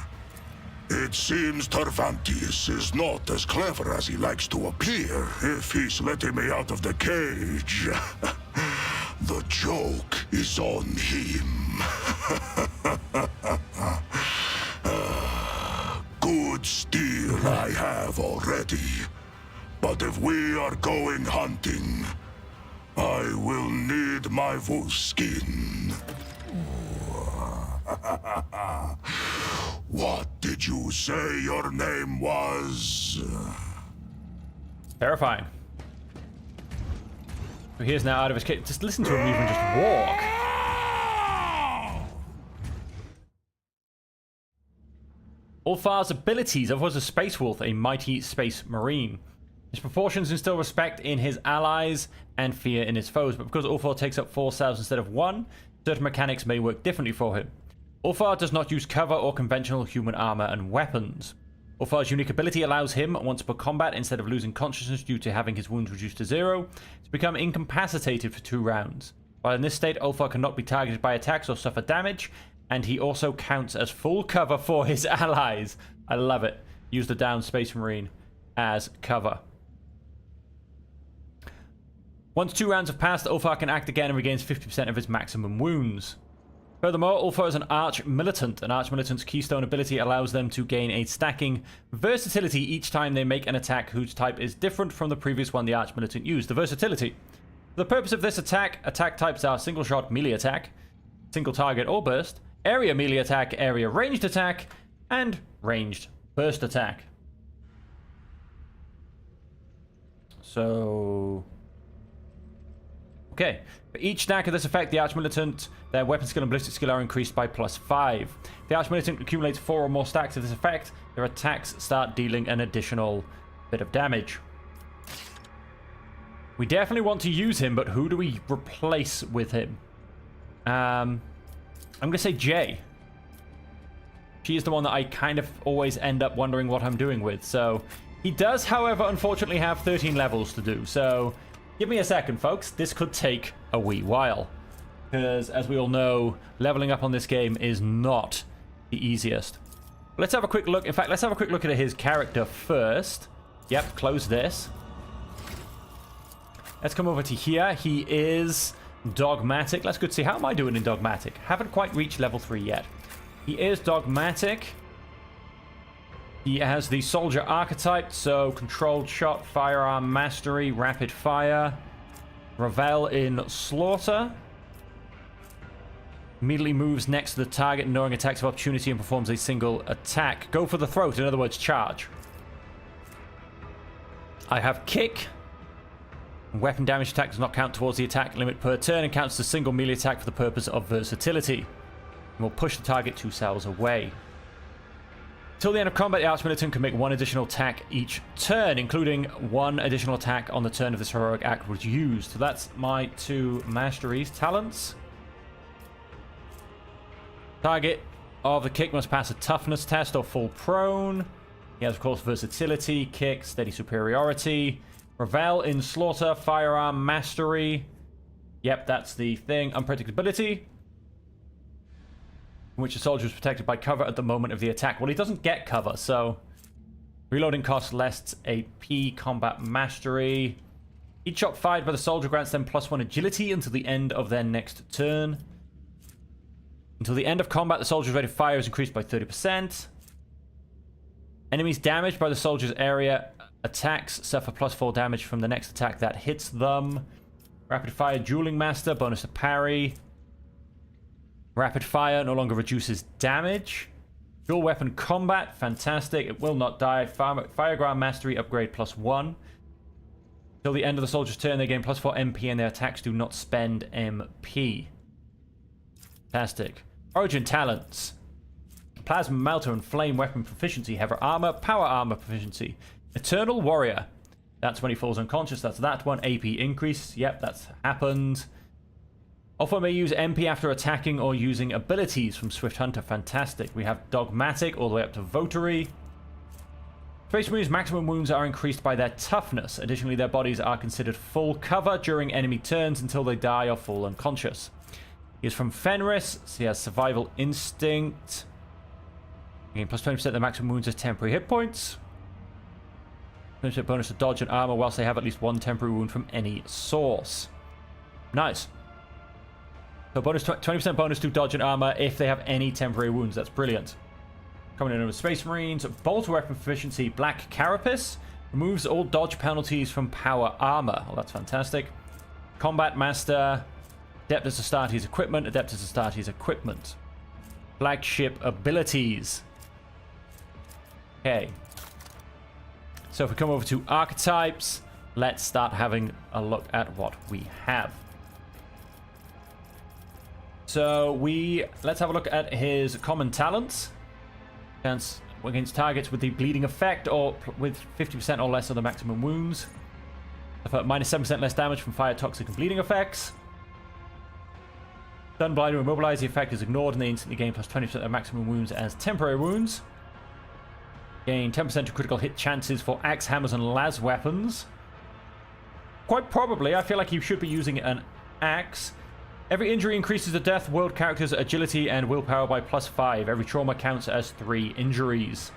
It seems Tervantius is not as clever as he likes to appear if he's letting me out of the cage. The joke is on him. Good steel I have already. But if we are going hunting, I will need my wolf skin. What did you say your name was? Terrifying. So he is now out of his cage. Just listen to him even just walk. Ulfar's abilities. Ulfar's a space wolf, a mighty space marine. His proportions instill respect in his allies and fear in his foes, but because Ulfar takes up 4 cells instead of 1, certain mechanics may work differently for him. Ulfar does not use cover or conventional human armor and weapons. Ulfar's unique ability allows him, once per combat, instead of losing consciousness due to having his wounds reduced to 0, to become incapacitated for 2 rounds. While in this state, Ulfar cannot be targeted by attacks or suffer damage, and he also counts as full cover for his allies. I love it. Use the downed Space Marine as cover. Once 2 rounds have passed, Ulfar can act again and regains 50% of his maximum wounds. Furthermore, Ulfar is an Arch Militant. An Arch Militant's keystone ability allows them to gain a stacking versatility each time they make an attack whose type is different from the previous one the Arch Militant used. The versatility. For the purpose of this attack types are single shot melee attack, single target or burst, area melee attack, area ranged attack, and ranged burst attack. So... okay. For each stack of this effect, the Arch Militant, their weapon skill and ballistic skill are increased by +5. If the Arch Militant accumulates 4 or more stacks of this effect, their attacks start dealing an additional bit of damage. We definitely want to use him, but who do we replace with him? I'm going to say Jay. She is the one that I kind of always end up wondering what I'm doing with. So he does, however, unfortunately have 13 levels to do. So give me a second, folks. This could take a wee while. Because, as we all know, leveling up on this game is not the easiest. Let's have a quick look. In fact, let's have a quick look at his character first. Yep, close this. Let's come over to here. He is dogmatic. Let's go see. How am I doing in dogmatic? Haven't quite reached level 3 yet. He is dogmatic. He has the soldier archetype, so controlled shot, firearm mastery, rapid fire, revel in slaughter. Immediately moves next to the target, knowing attacks of opportunity, and performs a single attack. Go for the throat, in other words, charge. I have kick. Weapon damage attack does not count towards the attack limit per turn and counts as a single melee attack for the purpose of versatility. And will push the target 2 cells away. Till the end of combat, the Arch Militant can make 1 additional attack each turn, including 1 additional attack on the turn of this heroic act was used. So that's my 2 masteries. Talents. Target of the kick must pass a toughness test or fall prone. He has, of course, versatility, kick, steady superiority, revel in slaughter, firearm mastery. Yep, that's the thing. Unpredictability, in which the soldier is protected by cover at the moment of the attack. Well, he doesn't get cover, so reloading costs less AP, combat mastery. Each shot fired by the soldier grants them +1 agility until the end of their next turn. Until the end of combat, the soldier's rate of fire is increased by 30%. Enemies damaged by the soldier's area attacks suffer +4 damage from the next attack that hits them. Rapid fire, dueling master, bonus to parry. Rapid fire no longer reduces damage. Dual weapon combat, fantastic. It will not die. Fireground mastery upgrade +1. Till the end of the soldier's turn, they gain +4 MP and their attacks do not spend MP. Fantastic. Origin talents. Plasma melter and flame weapon proficiency. Heavy armor, power armor proficiency. Eternal warrior. That's when he falls unconscious. That's that one. AP increase. Yep, that's happened. Ulfar may use MP after attacking or using abilities from Swift Hunter. Fantastic. We have dogmatic all the way up to votary. Space Marines' maximum wounds are increased by their toughness. Additionally, their bodies are considered full cover during enemy turns until they die or fall unconscious. He is from Fenris, so he has survival instinct. Gain +20% of the maximum wounds as temporary hit points. 20% bonus to dodge and armor whilst they have at least 1 temporary wound from any source. Nice. So bonus 20% bonus to dodge and armor if they have any temporary wounds. That's brilliant. Coming in with Space Marines. Bolt weapon proficiency. Black Carapace. Removes all dodge penalties from power armor. Well, that's fantastic. Combat Master. Adeptus Astartes equipment. Adeptus Astartes equipment. Flagship abilities. Okay. So if we come over to archetypes, let's start having a look at what we have. So let's have a look at his common talents. Against targets with the bleeding effect or with 50% or less of the maximum wounds. Minus 7% less damage from fire, toxic, and bleeding effects. Stun, blind, or immobilize. The effect is ignored and they instantly gain plus 20% of maximum wounds as temporary wounds. Gain 10% to critical hit chances for axe, hammers, and las weapons. Quite probably, I feel like he should be using an axe. Every injury increases the death world character's agility and willpower by plus 5. Every trauma counts as 3 injuries.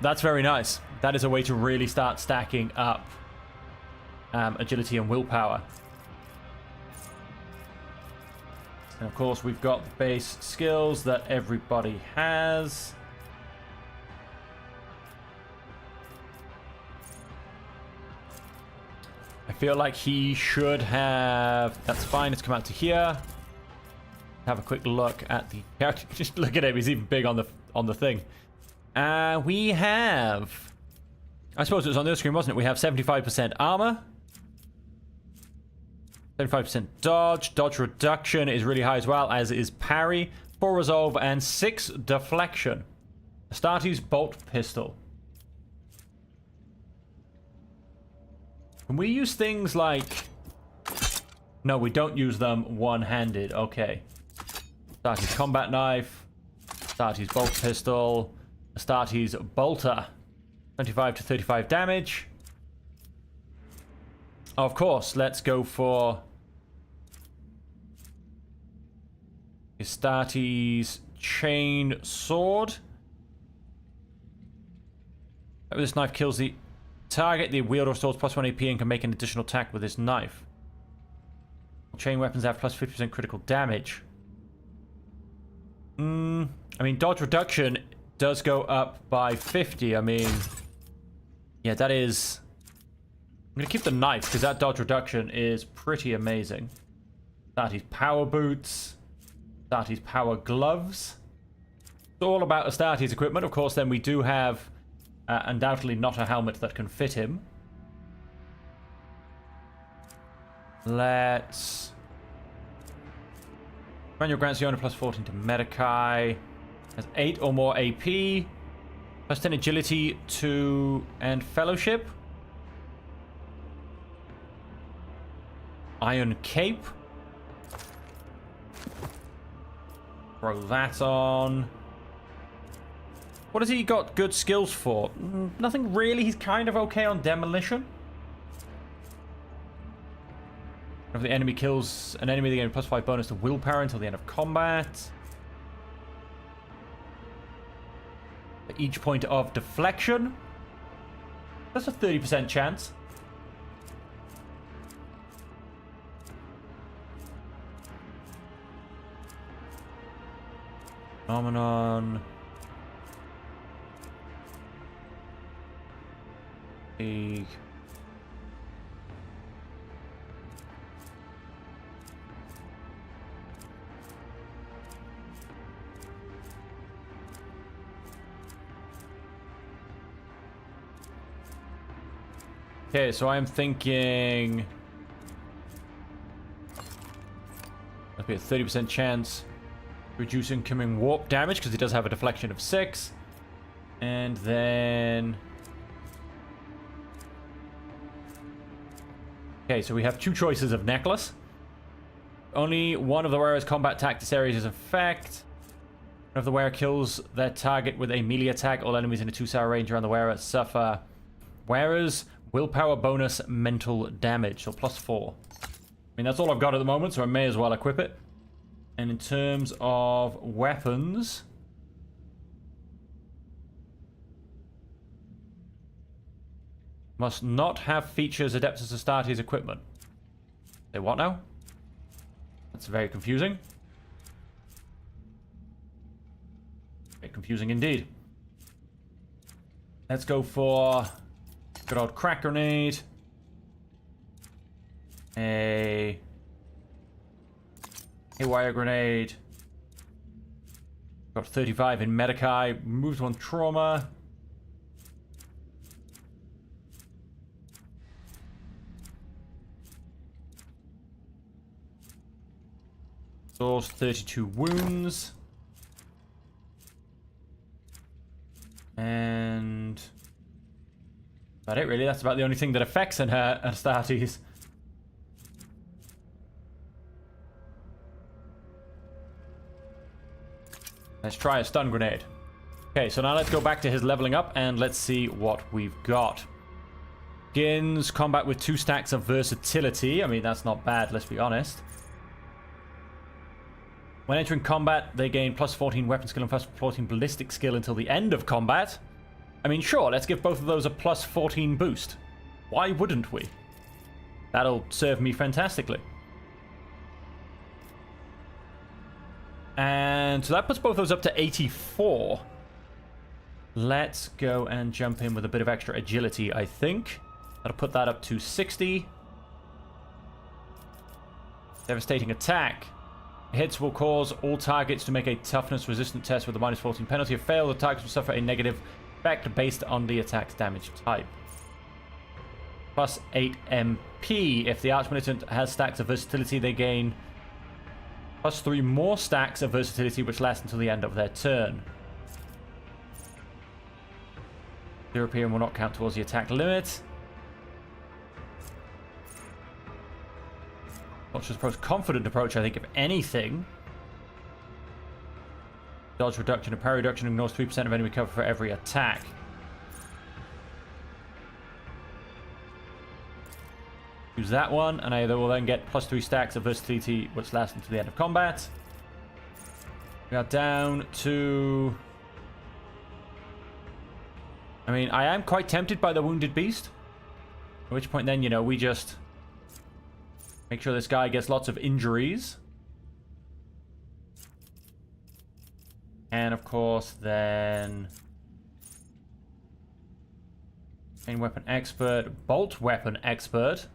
That's very nice. That is a way to really start stacking up agility and willpower. And of course, we've got the base skills that everybody has. I feel like he should have... That's fine, let's come out to here. Have a quick look at the character. Just look at him, he's even big on the thing. We have... I suppose it was on the screen, wasn't it? We have 75% armor. 75% dodge. Dodge reduction is really high as well, as is parry. 4 resolve and 6 deflection. Astartes bolt pistol. Can we use things like... No, we don't use them one-handed. Okay. Astartes combat knife. Astartes bolt pistol. Astartes bolter. 25 to 35 damage. Of course, let's go for... Astartes chain sword. This knife kills the target. The wielder restores plus 1 AP and can make an additional attack with this knife. Chain weapons have plus 50% critical damage. I mean, dodge reduction does go up by 50. I mean, yeah, that is... I'm going to keep the knife because that dodge reduction is pretty amazing. Astartes power boots. Astartes power gloves. It's all about Astartes equipment. Of course, then we do have undoubtedly not a helmet that can fit him. Let's... Manual grants the owner plus 14 to Medicae. Has 8 or more AP. Plus 10 agility to... and fellowship. Iron cape. Throw that on. What has he got good skills for? Nothing really. He's kind of okay on demolition. If the enemy kills an enemy, they gain a plus 5 bonus to willpower until the end of combat. For each point of deflection. That's a 30% chance. Phenomenon. League. Okay, so I'm thinking... That'd be a 30% chance. Reduce incoming warp damage, because he does have a deflection of 6. And then... Okay, so we have 2 choices of necklace. Only one of the wearer's combat tactics areas is effect. One of the wearer kills their target with a melee attack. All enemies in a 2-star range around the wearer suffer wearer's willpower bonus mental damage. So plus 4. I mean, that's all I've got at the moment, so I may as well equip it. And in terms of weapons... Must not have features Adeptus Astartes equipment. Say what now? That's very confusing. Very confusing indeed. Let's go for good old crack grenade. A wire grenade. Got 35 in Medicae. Removes 1 trauma. Stores 32 wounds. And about it, really. That's about the only thing that affects in her Astartes. Let's try a stun grenade. Okay, so now let's go back to his leveling up and let's see what we've got. Begins combat with 2 stacks of versatility. I mean, that's not bad, let's be honest. When entering combat, they gain plus 14 weapon skill and plus 14 ballistic skill until the end of combat. I mean, sure, let's give both of those a plus 14 boost. Why wouldn't we? That'll serve me fantastically. And so that puts both those up to 84. Let's go and jump in with a bit of extra agility, I think. That'll put that up to 60. Devastating attack. Hits will cause all targets to make a toughness resistant test with a minus 14 penalty. If failed, the targets will suffer a negative effect based on the attack's damage type. Plus 8 MP. If the Archmilitant has stacks of versatility, they gain plus 3 more stacks of versatility, which last until the end of their turn. The European will not count towards the attack limit. Cautious approach, confident approach, I think, if anything. Dodge reduction and parry reduction ignores 3% of enemy cover for every attack. Use that one, and I will then get plus 3 stacks of versatility, which lasts until the end of combat. We are down to... I mean, I am quite tempted by the Wounded Beast. At which point then, you know, we just... make sure this guy gets lots of injuries. And of course, then... main weapon expert, bolt weapon expert.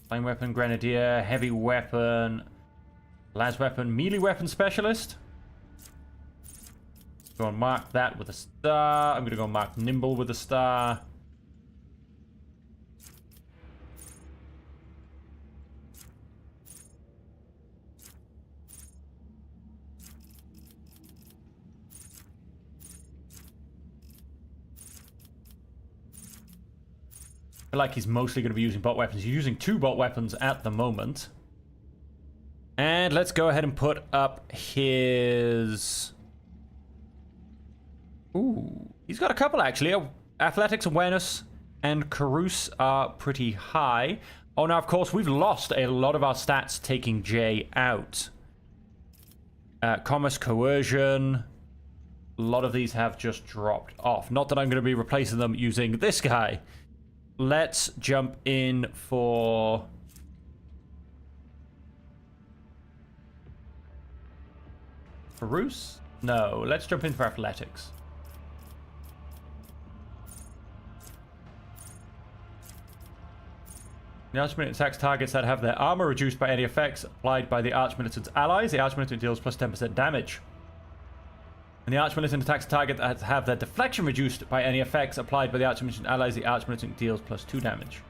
Flame weapon, grenadier, heavy weapon, las weapon, melee weapon specialist. Go and mark that with a star. I'm going to go mark nimble with a star. I feel like he's mostly going to be using bolt weapons. He's using 2 bolt weapons at the moment. And let's go ahead and put up his... Ooh, he's got a couple actually. Athletics, awareness, and Carouse are pretty high. Oh, now of course we've lost a lot of our stats taking J out. Commerce, coercion. A lot of these have just dropped off. Not that I'm going to be replacing them using this guy. Let's jump in for... Carouse? No, let's jump in for athletics. The Archmilitant attacks targets that have their armor reduced by any effects applied by the Archmilitant's allies. The Archmilitant deals plus 10% damage. And the Archmilitant attacks target that have their deflection reduced by any effects applied by the Archmilitant allies. The Archmilitant deals plus 2 damage.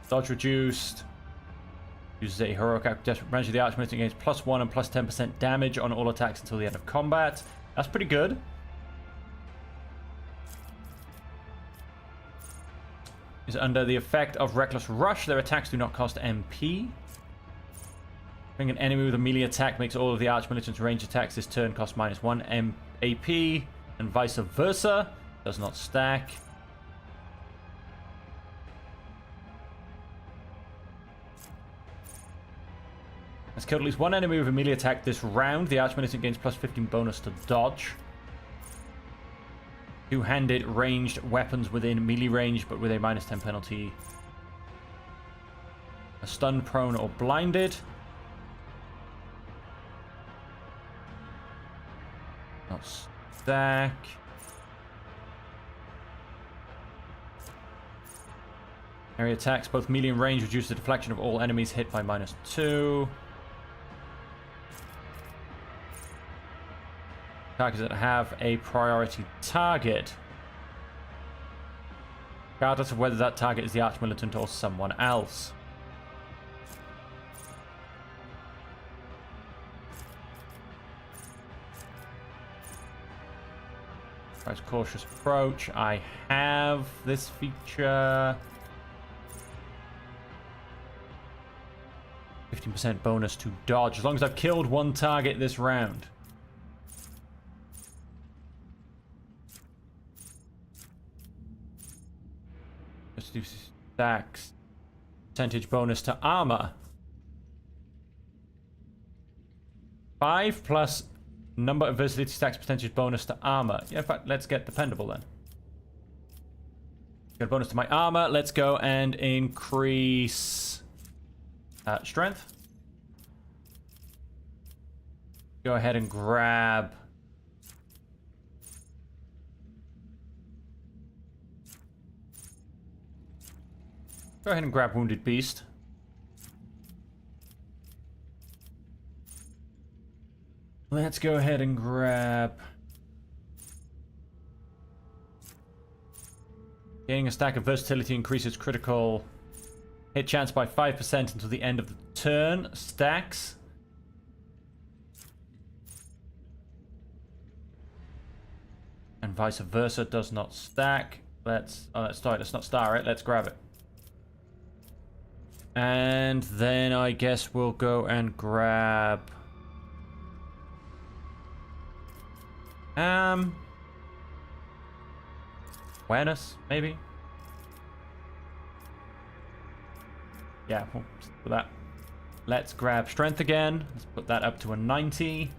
Dodge reduced. Uses a heroic act of desperate branch of the Archmilitant gains plus 1 and plus 10% damage on all attacks until the end of combat. That's pretty good. Is under the effect of Reckless Rush. Their attacks do not cost MP. Bring an enemy with a melee attack makes all of the Archmilitant's range attacks this turn cost minus 1 AP, and vice versa. Does not stack. Has killed at least 1 enemy with a melee attack this round. The Archmilitant gains plus 15 bonus to dodge. 2-handed ranged weapons within melee range, but with a minus 10 penalty. A stunned, prone, or blinded. stack. Area attacks, both melee and range, reduce the deflection of all enemies hit by -2. Targets that have a priority target, regardless of whether that target is the Arch-Militant or someone else. Price cautious approach. I have this feature. 15% bonus to dodge, as long as I've killed one target this round. Let's do stacks. Percentage bonus to armor. 5 plus number of versatility stacks percentage bonus to armor. Yeah, in fact, let's get dependable then. Got a bonus to my armor. Let's go and increase strength. Go ahead and grab Wounded Beast. Let's go ahead and grab... Gaining a stack of versatility increases critical hit chance by 5% until the end of the turn. Stacks. And vice versa, does not stack. Let's not star it. Let's grab it. And then I guess we'll go and grab... awareness, maybe? Yeah, we'll stick with that. Let's grab strength again. Let's put that up to a 90.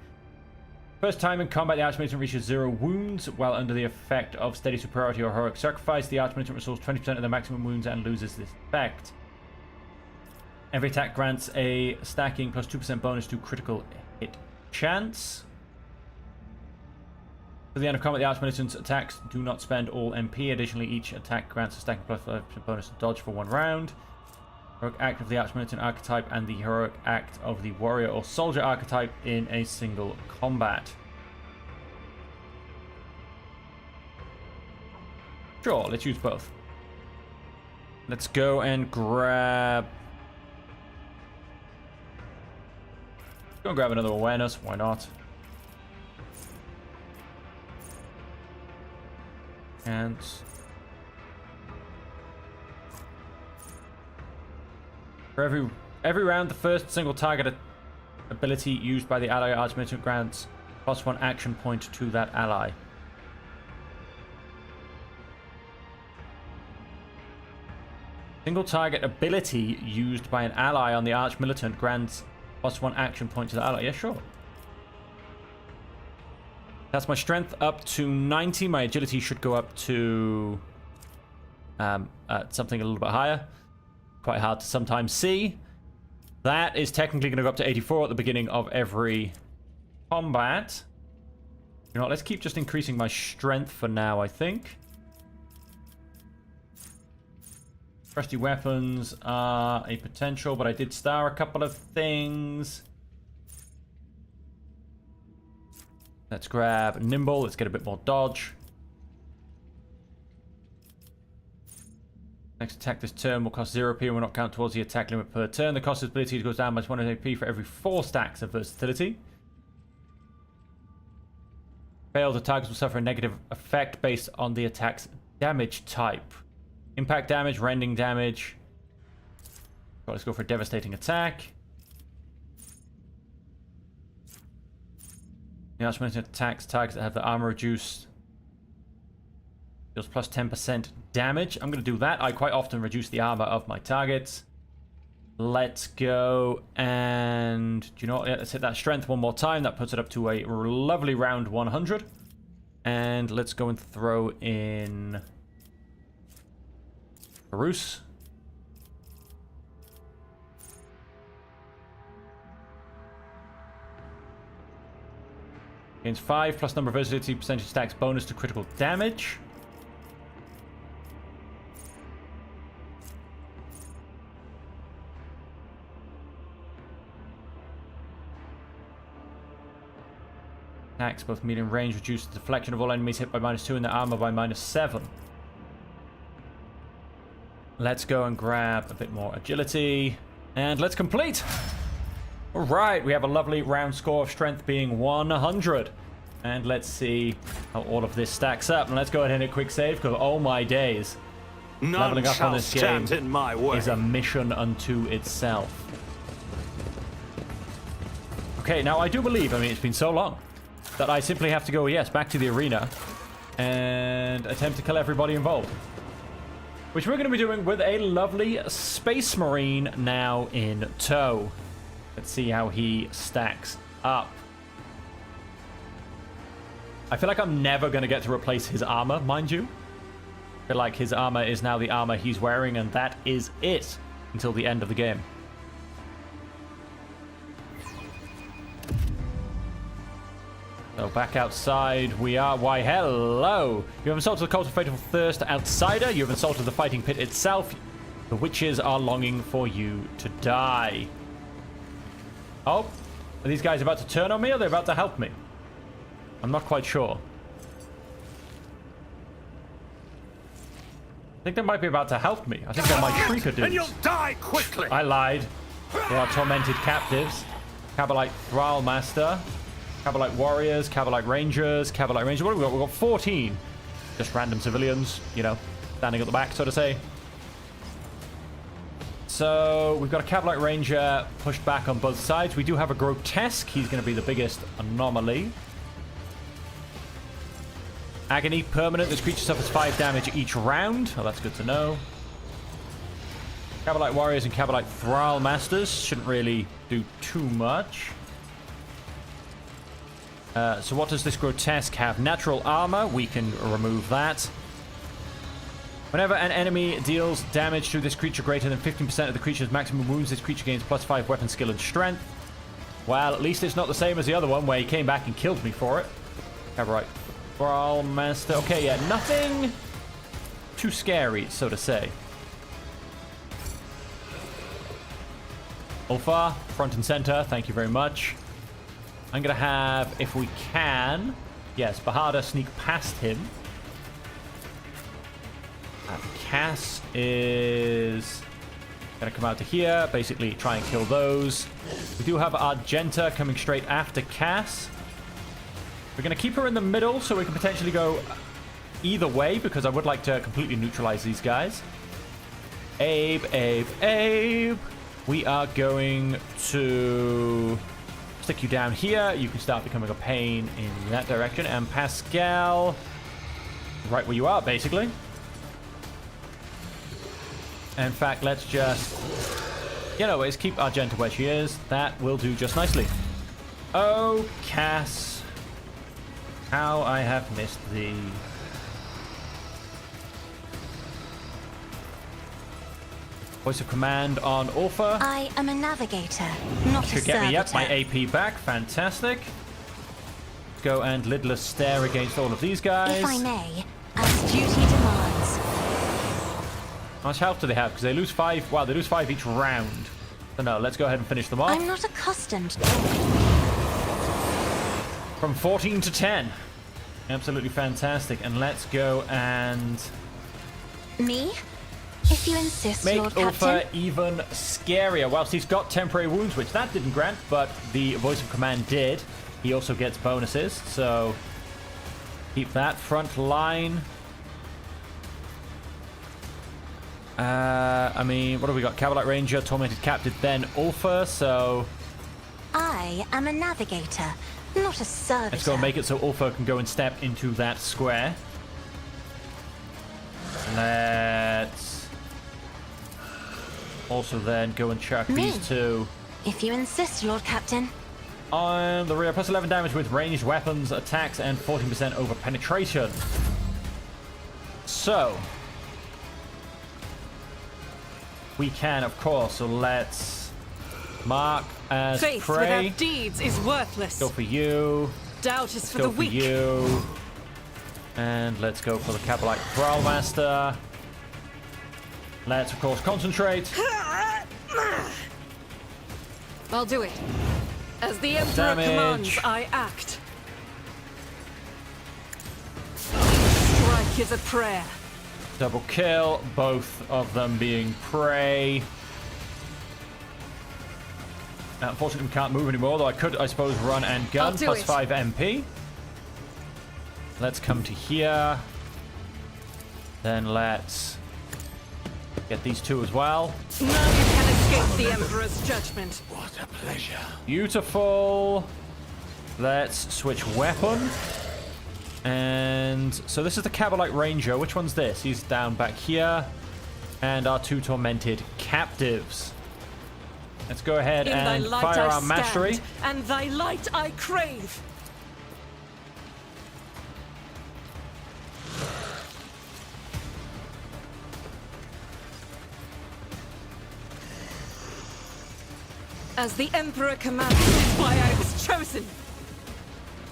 First time in combat, the Arch-Militant reaches 0 wounds. While under the effect of steady superiority or heroic sacrifice, the Arch-Militant restores 20% of the maximum wounds and loses this effect. Every attack grants a stacking plus 2% bonus to critical hit chance. For the end of combat, the Arch-Militant's attacks do not spend all MP. Additionally, each attack grants a stacking plus 5% bonus to dodge for 1 round. Heroic act of the Arch-Militant archetype and the heroic act of the warrior or soldier archetype in a single combat. Sure, let's use both. Let's go and grab... Go and grab another awareness, why not? And... For every round, the first single target ability used by the ally Arch-Militant grants +1 action point to that ally. Single target ability used by an ally on the Arch-Militant grants +1 action point to the ally. Yeah, sure. That's my strength up to 90. My agility should go up to something a little bit higher. Quite hard to sometimes see. That is technically going to go up to 84 at the beginning of every combat. You know what, let's keep just increasing my strength for now, I think. Trusty weapons are a potential, but I did star a couple of things. Let's grab nimble. Let's get a bit more dodge. Next attack this turn will cost 0 P and will not count towards the attack limit per turn. The cost of ability goes down by 1 AP for every 4 stacks of versatility. Failed, the targets will suffer a negative effect based on the attack's damage type. Impact damage, rending damage. So let's go for a devastating attack. The Arch-Militant attacks targets that have the armor reduced. Deals plus 10% damage. I'm going to do that. I quite often reduce the armor of my targets. Let's go and... Do you know what? Yeah, let's hit that strength one more time. That puts it up to a lovely round 100. And let's go and throw in... Barus. Gains 5 plus number of versatility percentage stacks bonus to critical damage. Attacks both medium range, reduces the deflection of all enemies hit by -2 and their armor by -7. Let's go and grab a bit more agility. And let's complete! Alright, we have a lovely round score of strength being 100. And let's see how all of this stacks up. And let's go ahead and hit a quick save, because oh my days. Leveling up on this game is a mission unto itself. Okay, now I do believe, I mean, it's been so long, that I simply have to go, yes, back to the arena and attempt to kill everybody involved. Which we're going to be doing with a lovely Space Marine now in tow. Let's see how he stacks up. I feel like I'm never going to get to replace his armor, mind you. I feel like his armor is now the armor he's wearing, and that is it until the end of the game. So back outside we are. Why, hello! You have insulted the cult of Fatal Thirst outsider. You have insulted the fighting pit itself. The witches are longing for you to die. Oh, are these guys about to turn on me, or are they about to help me? I'm not quite sure. I think they might be about to help me. I think they're my shrieker dudes. And you'll die quickly. I lied. They are tormented captives. Cabalite Thrall Master. Cabalite Warriors, Cabalite Rangers, Cabalite Rangers. What have we got? We've got 14. Just random civilians, you know, standing at the back, so to say. So, we've got a Cabalite Ranger pushed back on both sides. We do have a Grotesque. He's going to be the biggest anomaly. Agony, permanent. This creature suffers 5 damage each round. Oh, that's good to know. Cabalite Warriors and Cabalite Thrall Masters shouldn't really do too much. So what does this Grotesque have? Natural armor. We can remove that. Whenever an enemy deals damage to this creature greater than 15% of the creature's maximum wounds, this creature gains +5 weapon skill and strength. Well, at least it's not the same as the other one where he came back and killed me for it. Cabalite Thrall Master. Okay, yeah, nothing too scary, so to say. Ulfa, front and center. Thank you very much. I'm going to have, if we can, yes, Bahada sneak past him. Cass is going to come out to here, basically try and kill those. We do have Argenta coming straight after Cass. We're going to keep her in the middle so we can potentially go either way, because I would like to completely neutralize these guys. Abe. We are going to stick you down here. You can start becoming a pain in that direction. And Pascal, right where you are, basically. In fact, let's just, let's keep Argenta where she is. That will do just nicely. Oh, Cass. How I have missed thee. Voice of command on Ulfa. I am a navigator, not a servitor. Should get me up, my AP back. Fantastic. Go and lidless stare against all of these guys. If I may, as duty demands. How much health do they have? Because they lose 5. Wow, they lose 5 each round. So no, let's go ahead and finish them off. I'm not accustomed to From 14 to 10. Absolutely fantastic. And let's go and me? If you insist, make Lord Ulfa Captain. even scarier. Whilst he's got temporary wounds, which that didn't grant, but the voice of command did. He also gets bonuses, so keep that front line. I mean, what have we got? Cavalite Ranger, Tormented Captive, then Ulfa, so I am a navigator, not a servitor. let's go and make it so Ulfa can go and step into that square. Let's also then go and chuck these two If you insist, Lord Captain. on the rear. Plus 11 damage with ranged weapons, attacks, and 14% over penetration. So we can, of course, so let's mark as Faith prey. without deeds is worthless. Go for you. Doubt is for Go the for weak. you. And let's go for the Cabalite Thrallmaster. Let's, of course, concentrate. I'll do it. As the Emperor Damage. commands, I act. Strike is a prayer. Double kill, both of them being prey. Unfortunately, we can't move anymore, though I could, I suppose, run and gun. I'll do Plus it. 5 MP. Let's come to here. Then let's get these two as well. Now you can escape the Emperor's judgment. What a pleasure. Beautiful. Let's switch weapon. And so this is the Cabalite Ranger. Which one's this? He's down back here. And our two tormented captives. Let's go ahead In thy and light fire I our stand, mastery. and thy light I crave. As the Emperor commands, is why I was chosen.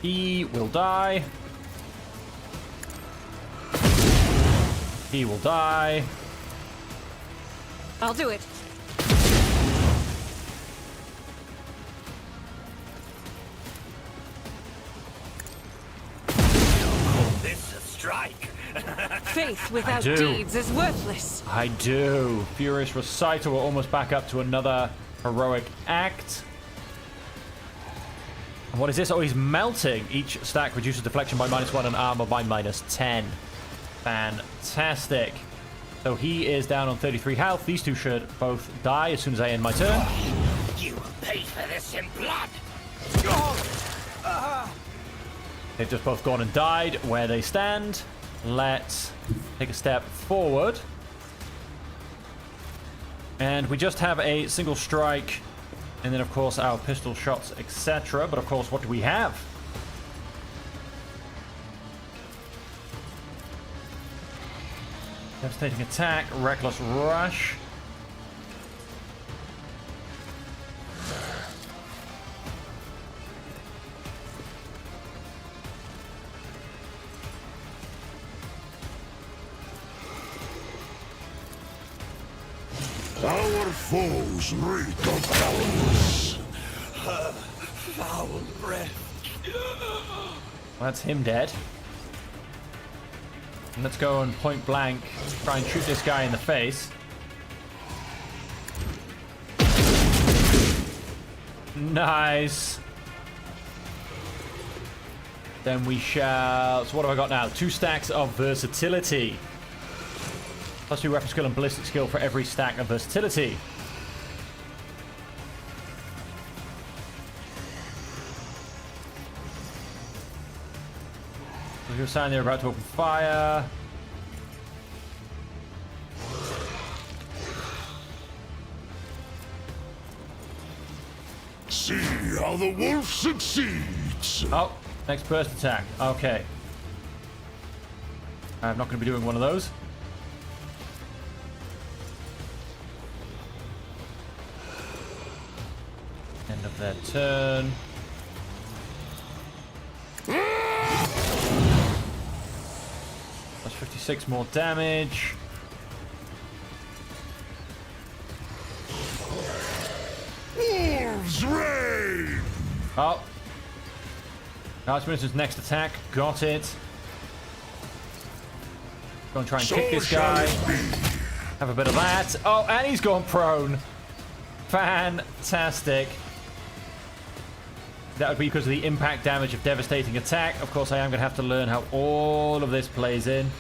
He will die. He will die. I'll do it. This a strike. Faith without do. deeds is worthless. I do. Furious Reciter. We're almost back up to another heroic act. And what is this? Oh, he's melting. Each stack reduces deflection by -1 and armor by -10. Fantastic. So he is down on 33 health. These two should both die as soon as I end my turn. You will pay for this in blood. They've just both gone and died where they stand. Let's take a step forward. And we just have a single strike. And then, of course, our pistol shots, etc. But, of course, what do we have? Devastating attack, reckless rush. Our foes reek of cowardice. Foul breath. That's him dead. And let's go and point blank try and shoot this guy in the face. Nice. Then we shall... So what have I got now? 2 stacks of versatility. Plus 2 weapon skill and ballistic skill for every stack of versatility. So you're saying they're about to open fire. See how the wolf succeeds. Oh, next burst attack. Okay. I'm not going to be doing one of those. End of their turn. That's 56 more damage. Wolves reign. Oh. Archminister's next attack. Got it. Go and try and kick this shall guy. it be. Have a bit of that. Oh, and he's gone prone. Fantastic. That would be because of the impact damage of devastating attack. Of course, I am going to have to learn how all of this plays in.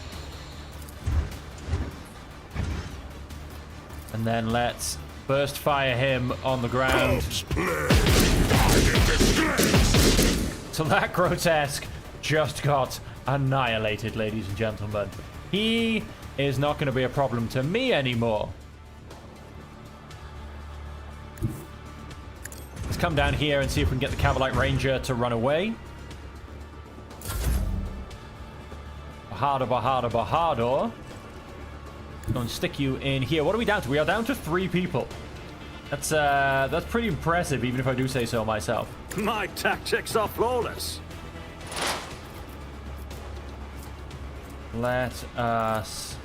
And then let's burst fire him on the ground. Corpse play. I in disgrace. So that grotesque just got annihilated, ladies and gentlemen. He is not going to be a problem to me anymore. Let's come down here and see if we can get the Cavalite Ranger to run away. Bahador. Go and stick you in here. What are we down to? We are down to 3 people. That's pretty impressive, even if I do say so myself. My tactics are flawless. Let us...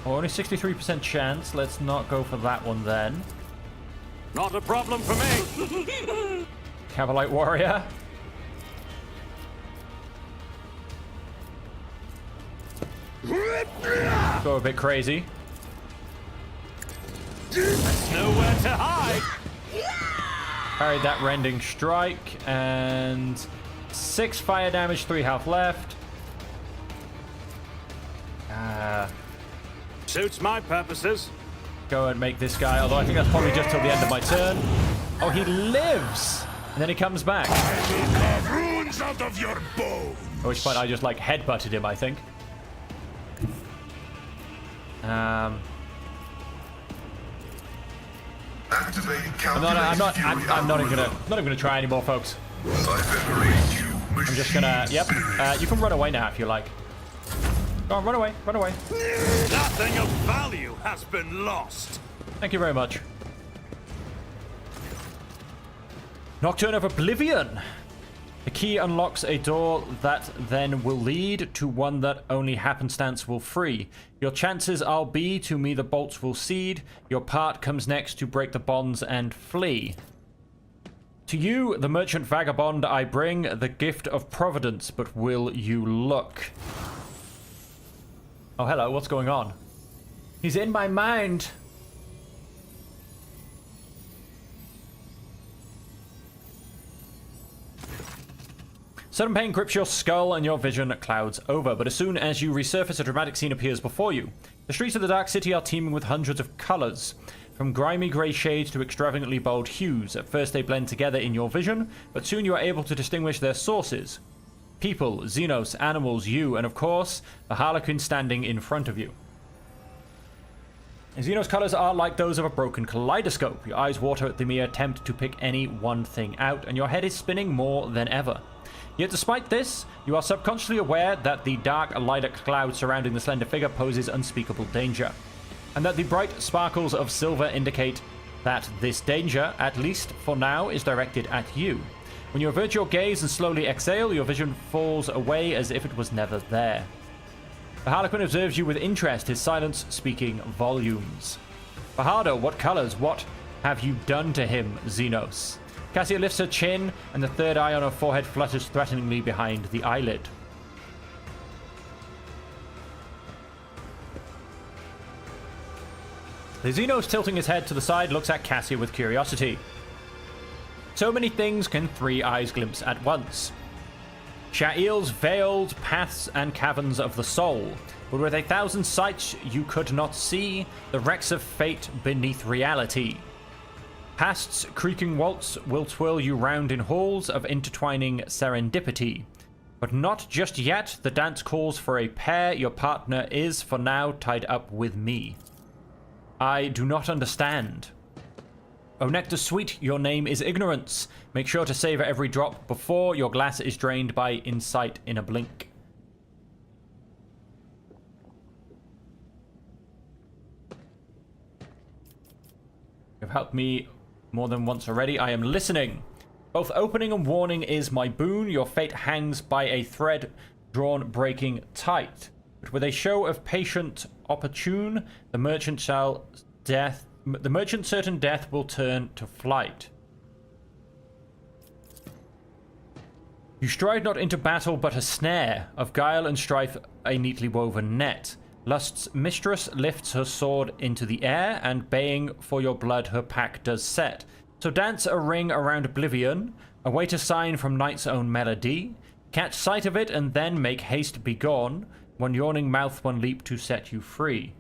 Oh, only 63% chance. Let's not go for that one then. Not a problem for me. Cavalite Warrior. Go a bit crazy. There's nowhere to hide. Parried that rending strike, and 6 fire damage, 3 health left. Suits my purposes. Go and make this guy, although I think that's probably just till the end of my turn. Oh, he lives! And then he comes back. Runes out of your bone. At which point I just like headbutted him, I think. I'm not even gonna try anymore, folks. I'm just gonna, yep. You can run away now if you like. Go on, run away, run away. Nothing of value has been lost. Thank you very much. Nocturne of Oblivion. The key unlocks a door that then will lead to one that only happenstance will free. Your chances I'll be, to me the bolts will cede. Your part comes next to break the bonds and flee. To you, the merchant vagabond, I bring the gift of providence, but will you look? Oh, hello, what's going on? He's in my mind. Sudden pain grips your skull and your vision clouds over, but as soon as you resurface, a dramatic scene appears before you. The streets of the Dark City are teeming with hundreds of colors, from grimy grey shades to extravagantly bold hues. At first they blend together in your vision, but soon you are able to distinguish their sources. People, Xenos, animals, you, and of course, the Harlequin standing in front of you. Xenos colors are like those of a broken kaleidoscope. Your eyes water at the mere attempt to pick any one thing out, and your head is spinning more than ever. Yet despite this, you are subconsciously aware that the dark lilac cloud surrounding the slender figure poses unspeakable danger, and that the bright sparkles of silver indicate that this danger, at least for now, is directed at you. When you avert your gaze and slowly exhale, your vision falls away as if it was never there. The Harlequin observes you with interest, his silence speaking volumes. Fajardo, what colors? What have you done to him, Xenos? Cassia lifts her chin, and the third eye on her forehead flutters threateningly behind the eyelid. The Xenos, tilting his head to the side, looks at Cassia with curiosity. So many things can 3 eyes glimpse at once. Sha'il's veiled paths and caverns of the soul, but with 1,000 sights you could not see the wrecks of fate beneath reality. Past's creaking waltz will twirl you round in halls of intertwining serendipity. But not just yet. The dance calls for a pair. Your partner is, for now, tied up with me. I do not understand. O nectar sweet, your name is ignorance. Make sure to savor every drop before your glass is drained by insight in a blink. You've helped me more than once already. I am listening. Both opening and warning is my boon. Your fate hangs by a thread drawn breaking tight. But with a show of patient opportune, the merchant certain death will turn to flight. You stride not into battle, but a snare of guile and strife, a neatly woven net. Lust's mistress lifts her sword into the air, and baying for your blood her pack does set. So dance a ring around oblivion, await a sign from night's own melody, catch sight of it, and then make haste be gone, one yawning mouth, one leap to set you free.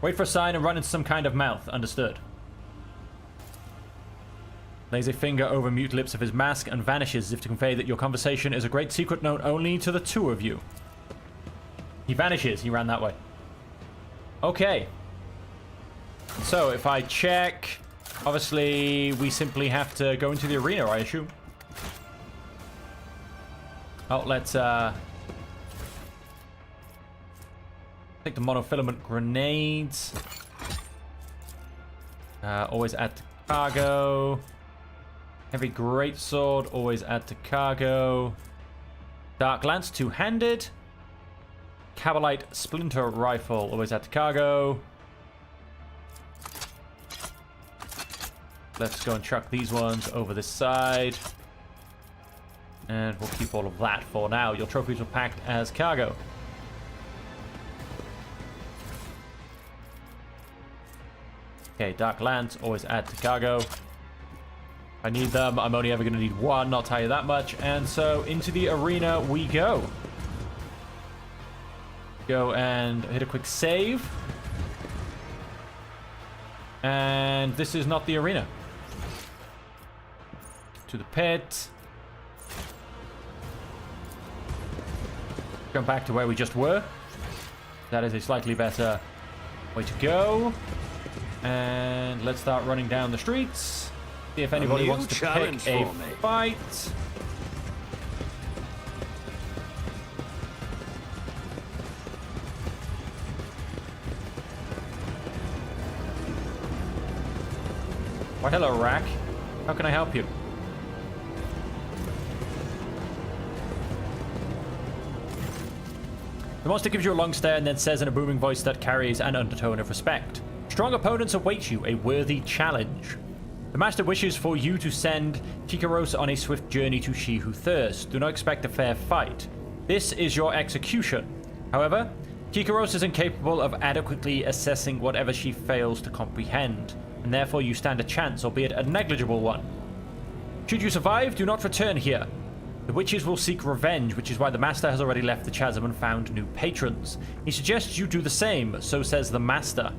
Wait for a sign and run into some kind of mouth. Understood. Lays a finger over mute lips of his mask and vanishes as if to convey that your conversation is a great secret known only to the 2 of you. He vanishes. He ran that way. Okay. So, if I check... Obviously, we simply have to go into the arena, I assume. Oh, let's, take the monofilament grenades. Always add to cargo. Heavy greatsword, always add to cargo. Dark lance, two-handed. Cabalite splinter rifle, always add to cargo. Let's go and chuck these ones over this side. And we'll keep all of that for now. Your trophies are packed as cargo. Okay, Dark Lance, always add to cargo. I need them. I'm only ever going to need one, I'll tell you that much. And so into the arena we go. Go and hit a quick save. And this is not the arena. To the pit. Jump back to where we just were. That is a slightly better way to go. And let's start running down the streets. See if anybody wants to pick a fight. Why, hello, Rack. How can I help you? The monster gives you a long stare and then says in a booming voice that carries an undertone of respect. Strong opponents await you, a worthy challenge. The master wishes for you to send Kikaros on a swift journey to She Who Thirsts. Do not expect a fair fight. This is your execution. However, Kikaros is incapable of adequately assessing whatever she fails to comprehend, and therefore you stand a chance, albeit a negligible one. Should you survive, do not return here. The witches will seek revenge, which is why the master has already left the chasm and found new patrons. He suggests you do the same, so says the master.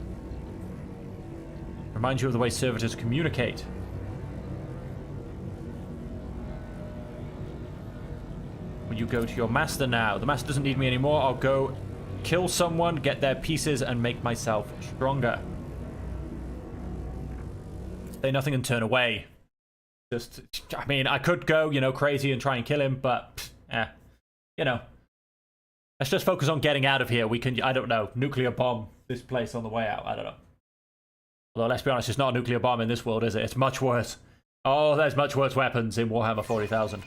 Reminds you of the way servitors communicate. Will you go to your master now? The master doesn't need me anymore. I'll go kill someone, get their pieces, and make myself stronger. Say nothing and turn away. Just, I mean, I could go, you know, crazy and try and kill him, but, you know. Let's just focus on getting out of here. We can, I don't know, nuclear bomb this place on the way out. I don't know. Although, let's be honest, it's not a nuclear bomb in this world, is it? It's much worse. Oh, there's much worse weapons in Warhammer 40,000.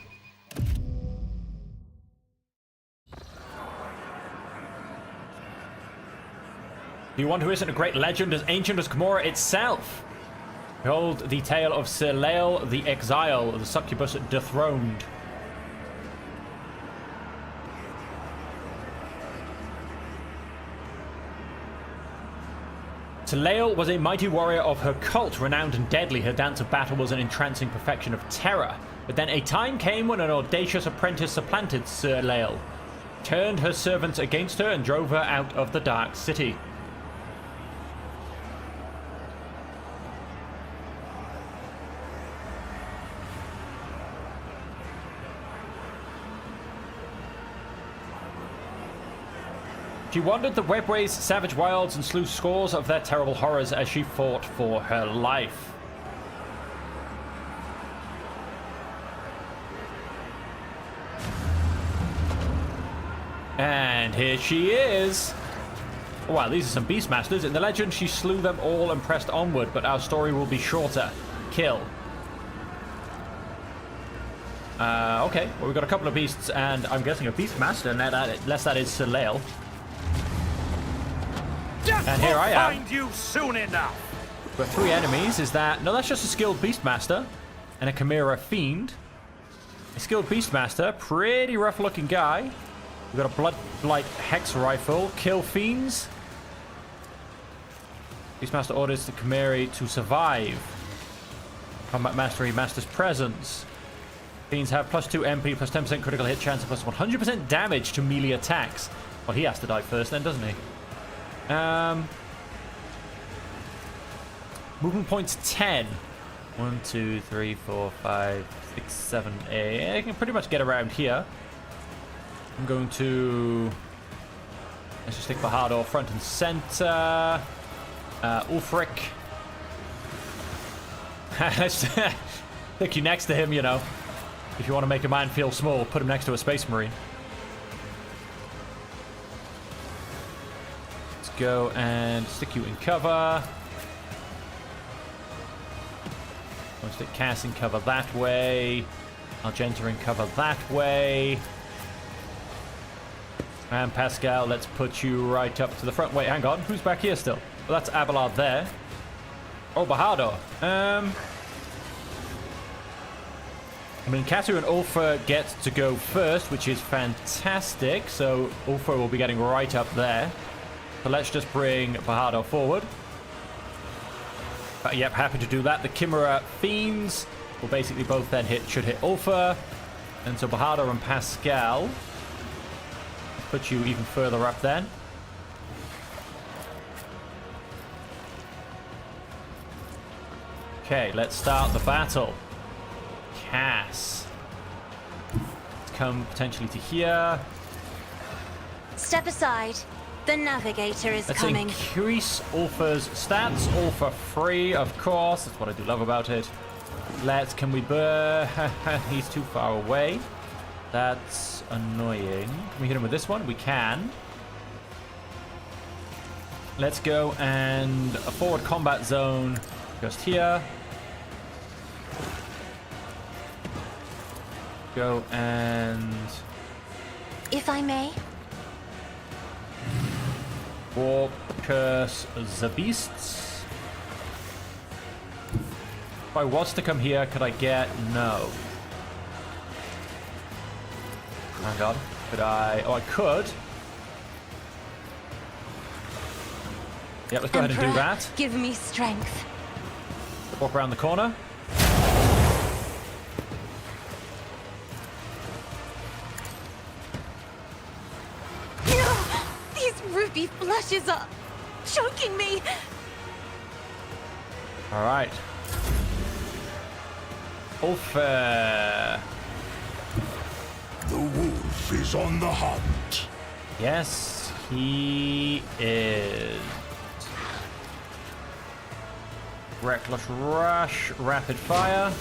The one who isn't a great legend as ancient as Gamora itself. Behold the tale of Sir Lael the Exile, the succubus dethroned. Sir Lael was a mighty warrior of her cult, renowned and deadly. Her dance of battle was an entrancing perfection of terror. But then a time came when an audacious apprentice supplanted Sir Lael, turned her servants against her, and drove her out of the Dark City. She wandered the webways, savage wilds, and slew scores of their terrible horrors as she fought for her life. And here she is. Wow, these are some Beastmasters. In the legend, she slew them all and pressed onward, but our story will be shorter. Kill. Okay, well, we've got a couple of beasts, and I'm guessing a Beastmaster, unless that is Sir Lael. And here I am. Find you soon enough. We've got 3 enemies. Is that... No, that's just a skilled Beastmaster. And a Chimera Fiend. A skilled Beastmaster. Pretty rough-looking guy. We've got a Bloodblight Hex Rifle. Kill Fiends. Beastmaster orders the Chimera to survive. Combat Mastery, Master's Presence. Fiends have +2 MP, +10% critical hit chance, and +100% damage to melee attacks. Well, he has to die first then, doesn't he? Movement points 10. 1, 2, 3, 4, 5, 6, 7, 8. I can pretty much get around here. I'm going to... Let's just stick Bahador front and center. Ulfric. Let's stick you next to him, you know. If you want to make a man feel small, put him next to a Space Marine. Go and stick you in cover. I'll stick Cass in cover that way. Argenta in cover that way. And Pascal, let's put you right up to the front. Wait, hang on. Who's back here still? Well, that's Abelard there. Oh, Bahadur. I mean, Katu and Ulfa get to go first, which is fantastic. So Ulfa will be getting right up there. So let's just bring Bahadur forward. Yep, happy to do that. The Chimera Fiends will basically both then should hit Ulfa. And so Bahadur and Pascal put you even further up then. Okay, let's start the battle. Cass. Let's come potentially to here. Step aside. The navigator is coming. Let's increase Ulfa's stats. Ulfa free, of course. That's what I do love about it. Can we burn? He's too far away. That's annoying. Can we hit him with this one? We can. Let's go and a forward combat zone just here. Go and... If I may. Warp curse the beasts. If I was to come here, could I get... No. Hang on. Could I... Oh, I could. Yeah, let's go ahead and do that. Give me strength. Walk around the corner. These ruby flushes are choking me. All right. Ulfa. The wolf is on the hunt. Yes, he is. Reckless rush, rapid fire.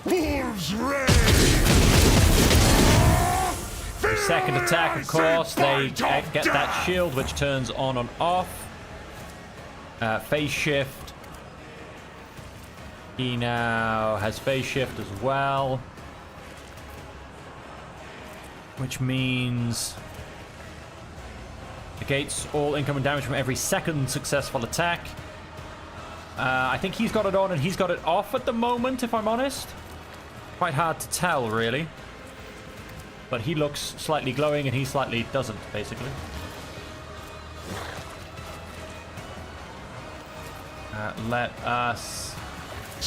Wolves rage. The second attack, of course, they get that shield which turns on and off. Phase shift. He now has phase shift as well. Which means negates all incoming damage from every second successful attack. I think he's got it on and he's got it off at the moment, if I'm honest. Quite hard to tell, really. But he looks slightly glowing and he slightly doesn't, basically. Let us...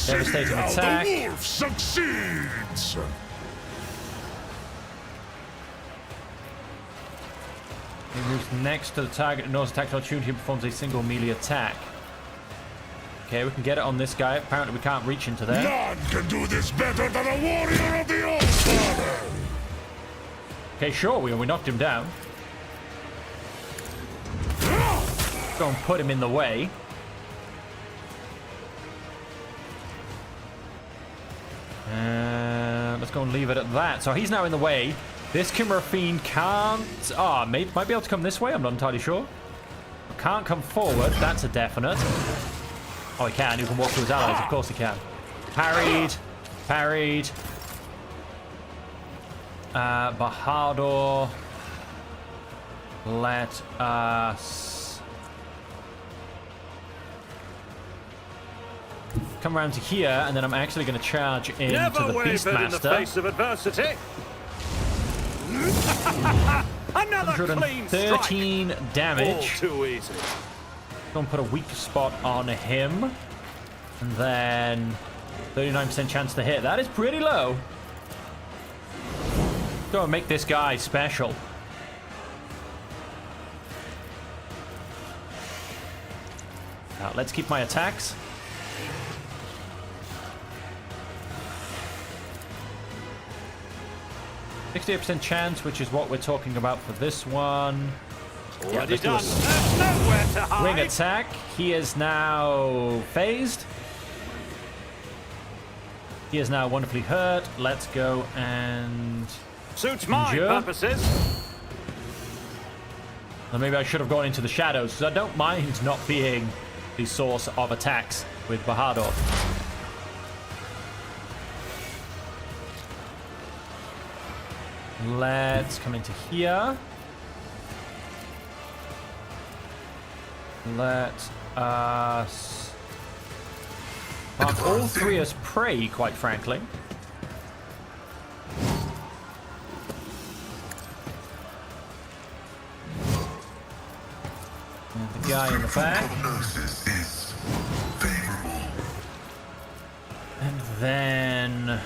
Devastating attack. The wolf succeeds. He moves next to the target and knows attack opportunity and performs a single melee attack. Okay, we can get it on this guy. Apparently we can't reach into there. None can do this better than a warrior of the All-Father. Okay, sure, we knocked him down. Go and put him in the way. Let's go and leave it at that. So he's now in the way. This Chimera Fiend can't... might be able to come this way. I'm not entirely sure. Can't come forward. That's a definite. Oh, he can. He can walk to his allies. Of course he can. Parried. Parried. Bahadur. Let us... come around to here, and then I'm actually going to charge into the Beastmaster. In the face of adversity. Another 113 damage. All too easy. Go and put a weak spot on him. And then 39% chance to hit. That is pretty low. Go and make this guy special. Now, let's keep my attacks. 68% chance, which is what we're talking about for this one. Already done. There's nowhere to hide. Wing attack. He is now phased. He is now wonderfully hurt. Let's go and suits my endure. purposes. Or maybe I should have gone into the shadows, because I don't mind not being the source of attacks with Bahadur. Let's come into here. Let us mark all three as prey, quite frankly. And the guy in the back. And then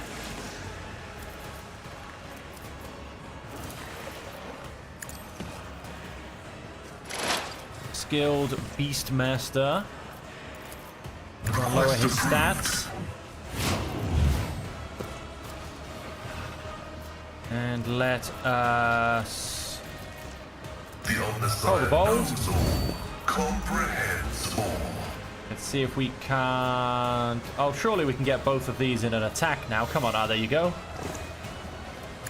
skilled Beastmaster. We're gonna lower his stats. And let us hold the bolt. Let's see if we can't. Oh, surely we can get both of these in an attack now. Come on, there you go.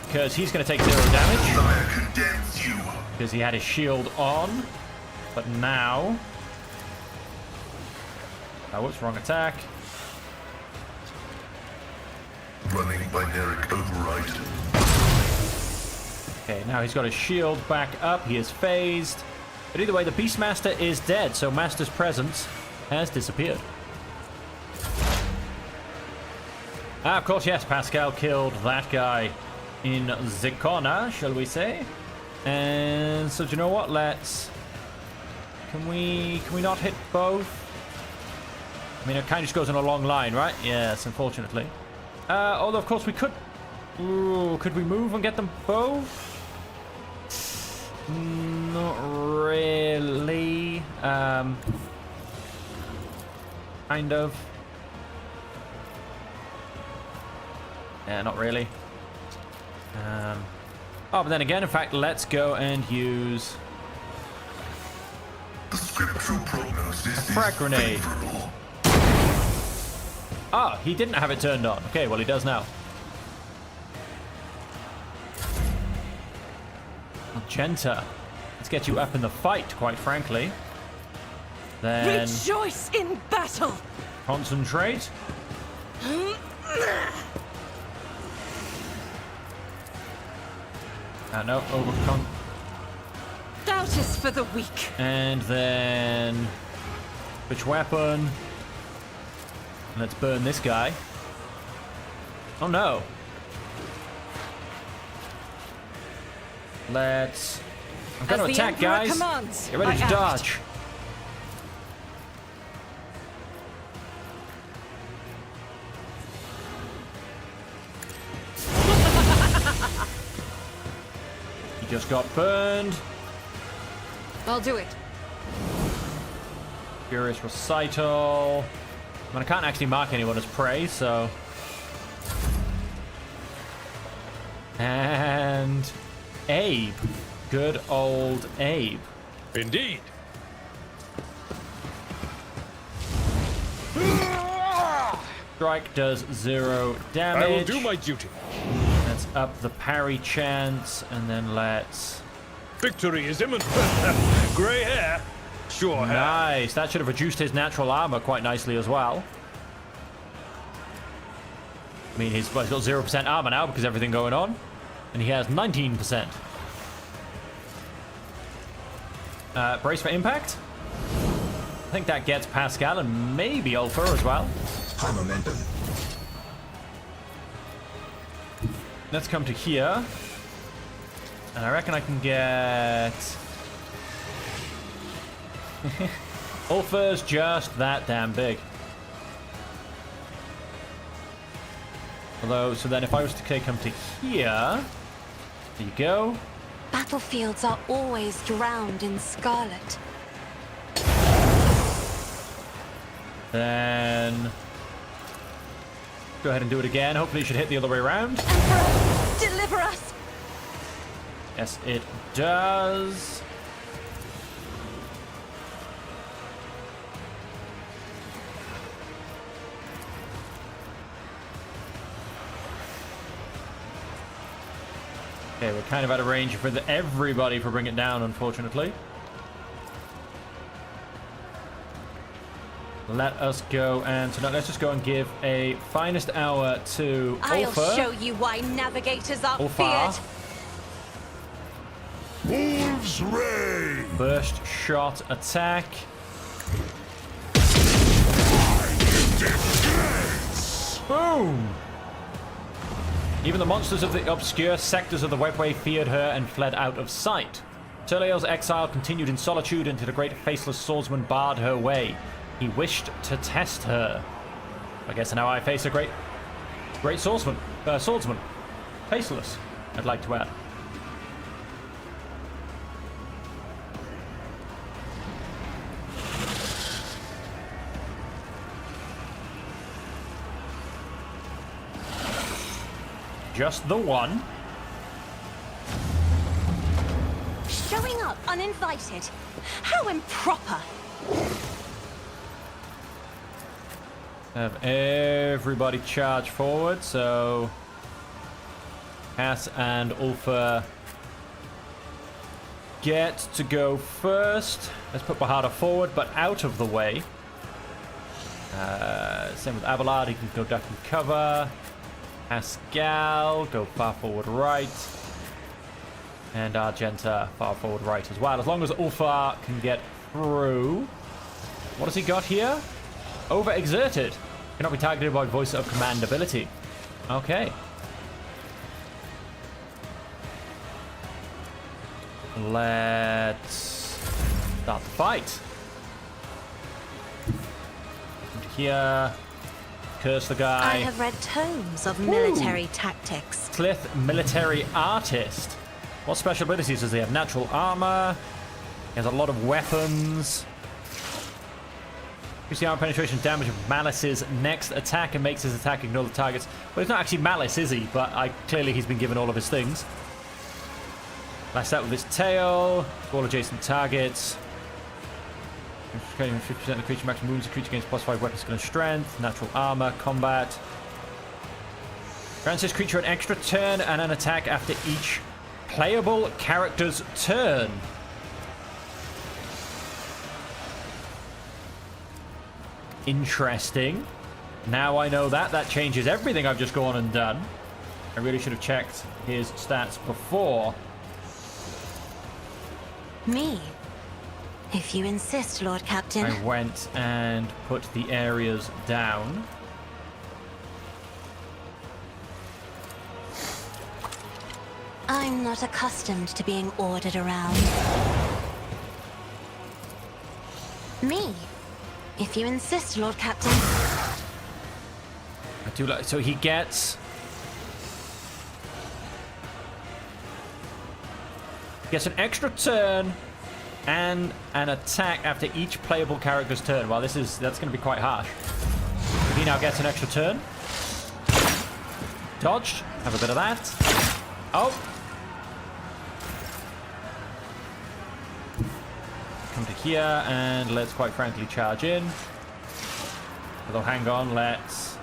Because he's going to take 0 damage. Because he had his shield on. But now. Oh, whoops, wrong attack. Running binary override. Okay, now he's got his shield back up. He is phased. But either way, the Beastmaster is dead, so Master's presence has disappeared. Ah, of course, yes, Pascal killed that guy in the corner, shall we say. And so, do you know what? Let's... Can we not hit both? I mean, it kind of just goes in a long line, right? Yes, unfortunately. Although, of course, we could... Ooh, could we move and get them both? Not really. Kind of. Yeah, not really. Oh, but then again, in fact, let's go and use The scriptural prognosis a frag grenade. Ah, he didn't have it turned on. Okay, well, he does now. Magenta. Let's get you up in the fight, quite frankly. Then Rejoice in battle! concentrate. No, overcome. Doubt is for the weak. And then switch weapon. Let's burn this guy. Oh no. Let's... I'm going to attack, guys. Commands, Get ready to dodge. He just got burned. I'll do it. Furious Recital. I mean, I can't actually mark anyone as prey, so... And... Abe. Good old Abe. Indeed. Strike does 0 damage. I will do my duty. Let's up the parry chance, and then let's... Victory is imminent. Grey hair. Sure hair. Nice. That should have reduced his natural armor quite nicely as well. I mean, he's got 0% armor now because everything going on. And he has 19%. Brace for impact. I think that gets Pascal and maybe Ulfer as well. High momentum. Let's come to here. And I reckon I can get... Ulfer's just that damn big. Although, so then if I was to come to here... There you go. Battlefields are always drowned in scarlet. Then... Go ahead and do it again. Hopefully it should hit the other way around. Emperor, deliver us! Yes, it does. Okay, we're kind of out of range for everybody for bring it down, unfortunately. Let us go and tonight, let's just go and give a finest hour to I'll Ulfa. show you why navigators are Ulfa. feared. Wolves reign. Burst shot attack. Boom! Even the monsters of the obscure sectors of the webway feared her and fled out of sight. Turleo's exile continued in solitude until the great faceless swordsman barred her way. He wished to test her. I guess now I face a great swordsman. Faceless, I'd like to add. Just the one. Showing up uninvited. How improper. Have everybody charge forward, so Cass and Ulfa get to go first. Let's put Bahada forward, but out of the way. Same with Abelard, he can go duck and cover. Pascal, go far forward right. And Argenta, far forward right as well. As long as Ulfa can get through. What has he got here? Overexerted. Cannot be targeted by voice of command ability. Okay. Let's start the fight. And here. Curse the guy. I have read tomes of military tactics. Clith, military artist. What special abilities does he have? Natural armor. He has a lot of weapons. You see armor penetration damage of Malice's next attack and makes his attack ignore the targets. Well, he's not actually Malice, is he? But clearly he's been given all of his things. Lash out with his tail. All adjacent targets. 50% of the creature maximum wounds. The creature gains +5 weapon skill and strength. Natural armor. Combat. Grants this creature an extra turn and an attack after each playable character's turn. Interesting. Now I know that. That changes everything I've just gone and done. I really should have checked his stats before. Me? If you insist, Lord Captain. I went and put the areas down. I'm not accustomed to being ordered around. Me? If you insist, Lord Captain. I do like. So he gets an extra turn and an attack after each playable character's turn. Well, that's going to be quite harsh. He now gets an extra turn. Dodged. Have a bit of that. Oh. Come to here and let's quite frankly charge in. Although hang on, let's.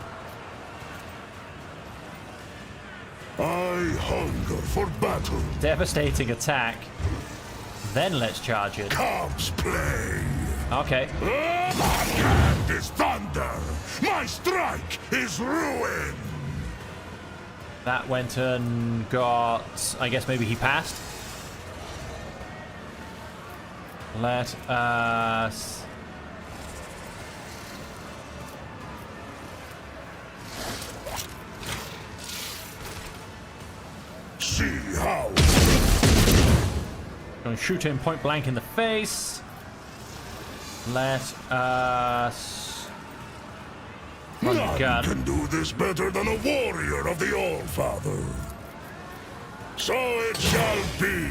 I hunger for battle. Devastating attack. Then let's charge in. Cops play. Okay. My hand is thunder. My strike is ruin. That went and got. I guess maybe he passed. Let us. See how. Going to shoot him point blank in the face. Let us. Run the None gun. can do this better than a warrior of the All-Father. So it shall be.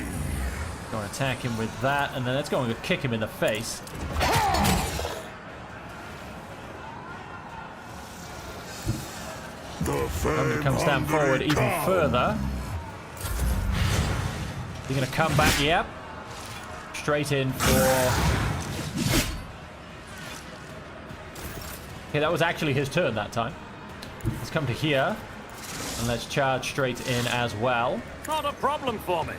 Going to attack him with that, and then let's go and kick him in the face. The Come stand forward even further. You're going to come back, yep. Straight in for... Okay, that was actually his turn that time. Let's come to here. And let's charge straight in as well. Not a problem for me.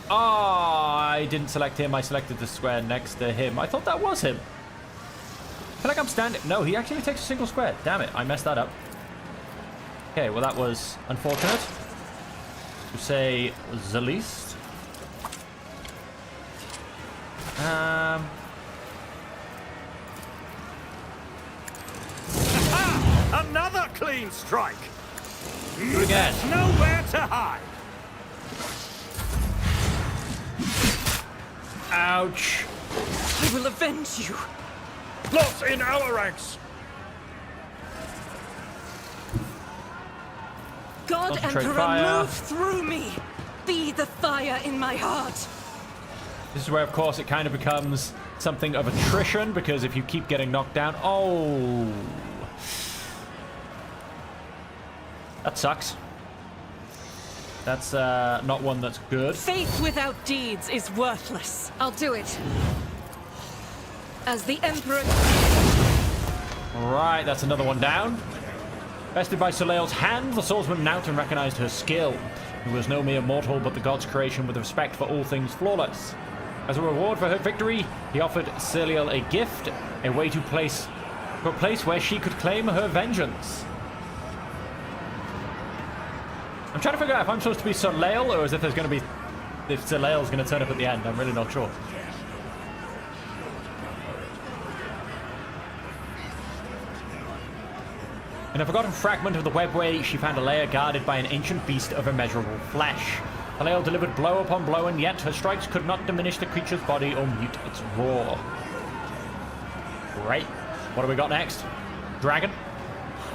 Oh, I didn't select him. I selected the square next to him. I thought that was him. I feel like I'm standing... No, he actually takes a single square. Damn it, I messed that up. Okay, well, that was unfortunate. To say the least. Another clean strike. Do it again. There's nowhere to hide. Ouch. I will avenge you. Lost in our ranks. God Concentrate Emperor, fire. move through me. Be the fire in my heart. This is where, of course, it kind of becomes something of attrition, because if you keep getting knocked down... Oh. That sucks. That's not one that's good. Faith without deeds is worthless. I'll do it. As the Emperor... Right, that's another one down. Bested by Soleil's hand, the swordsman Naughton recognized her skill. He was no mere mortal, but the god's creation with respect for all things flawless. As a reward for her victory, he offered Soleil a gift, a way to a place where she could claim her vengeance. I'm trying to figure out if I'm supposed to be Soleil, or as if there's going to be... if Soleil's going to turn up at the end. I'm really not sure. In a forgotten fragment of the webway, she found a lair guarded by an ancient beast of immeasurable flesh. Soleil delivered blow upon blow, and yet her strikes could not diminish the creature's body or mute its roar. Great. What do we got next? Dragon?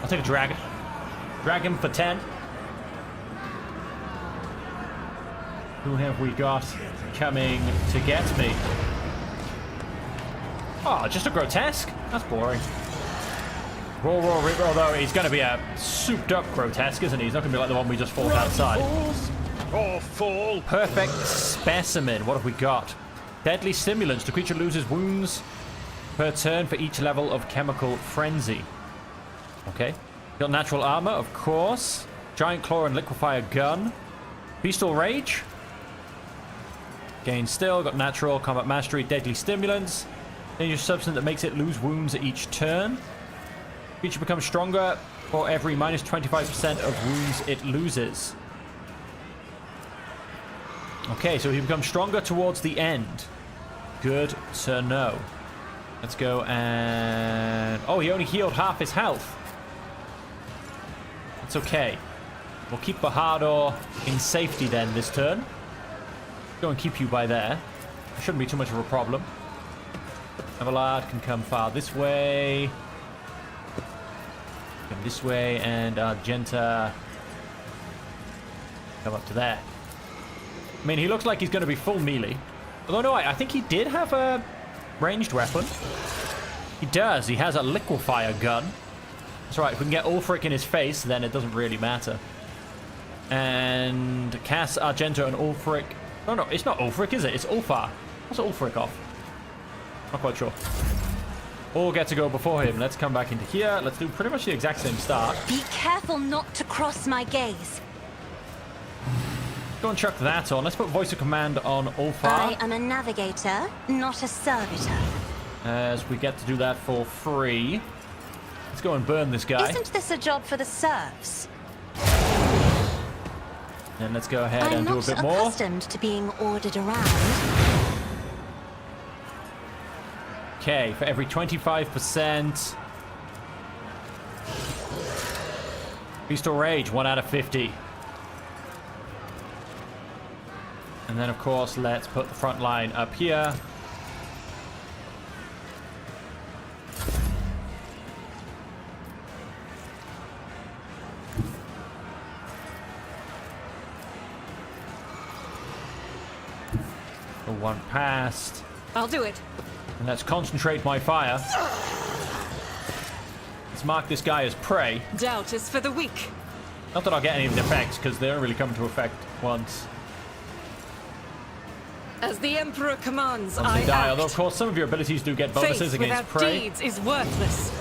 I'll take a dragon. Dragon for 10. Who have we got coming to get me? Oh, just a grotesque? That's boring. Roar, River, although he's going to be a souped-up grotesque, isn't he? He's not going to be like the one we just fought outside. Or fall. Perfect specimen. What have we got? Deadly stimulants. The creature loses wounds per turn for each level of chemical frenzy. Okay. Got natural armor, of course. Giant claw and liquefier gun. Beastal rage. Gain still. Got natural combat mastery. Deadly stimulants. Dangerous substance that makes it lose wounds at each turn. Creature becomes stronger for every minus 25% of wounds it loses. Okay, so he becomes stronger towards the end. Good to know. Let's go and... Oh, he only healed half his health. That's okay. We'll keep Bahador in safety then this turn. Go and keep you by there. Shouldn't be too much of a problem. Everlard can come far this way. Come this way, and Argenta come up to there. I mean, he looks like he's going to be full melee. Although, no, I think he did have a ranged weapon. He does. He has a liquefier gun. That's right. If we can get Ulfric in his face, then it doesn't really matter. And Cass, Argenta, and Ulfric. Oh, no, it's not Ulfric, is it? It's Ulfar. What's Ulfric off? Not quite sure. All get to go before him. Let's come back into here. Let's do pretty much the exact same start. Be careful not to cross my gaze. Go and chuck that on. Let's put voice of command on Ulfar. I am a navigator, not a servitor. As we get to do that for free. Let's go and burn this guy. Isn't this a job for the serfs? And let's go ahead and do a bit I'm more. not accustomed to being ordered around. Okay, for every 25%. Beastal Rage, 1 out of 50. And then, of course, let's put the front line up here. One past. I'll do it. And let's concentrate my fire. Let's mark this guy as prey. Doubt is for the weak. Not that I'll get any of the effects, because they don't really come into effect once As the Emperor commands, they I die. act. Although, of course, some of your abilities do get bonuses Faith against without prey. deeds is worthless.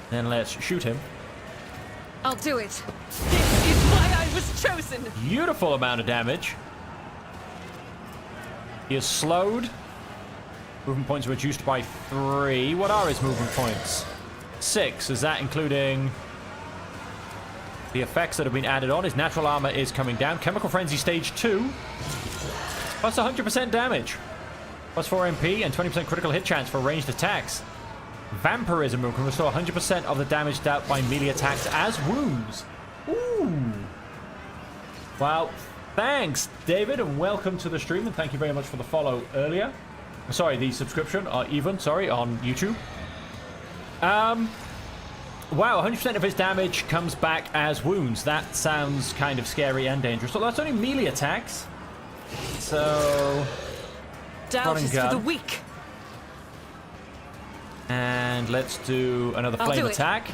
Then let's shoot him. I'll do it. This is why I was chosen. Beautiful amount of damage. He is slowed. Movement points reduced by 3. What are his movement points? 6. Is that including the effects that have been added on? His natural armor is coming down. Chemical Frenzy Stage 2. Plus 100% damage. Plus 4 MP and 20% critical hit chance for ranged attacks. Vampirism can restore 100% of the damage dealt by melee attacks as wounds. Ooh. Well, thanks, David, and welcome to the stream, and thank you very much for the follow earlier. Sorry, the subscription, or even, sorry, on YouTube. Wow, 100% of his damage comes back as wounds. That sounds kind of scary and dangerous. So that's only melee attacks. So... Doubt is for the weak. And let's do another flame attack.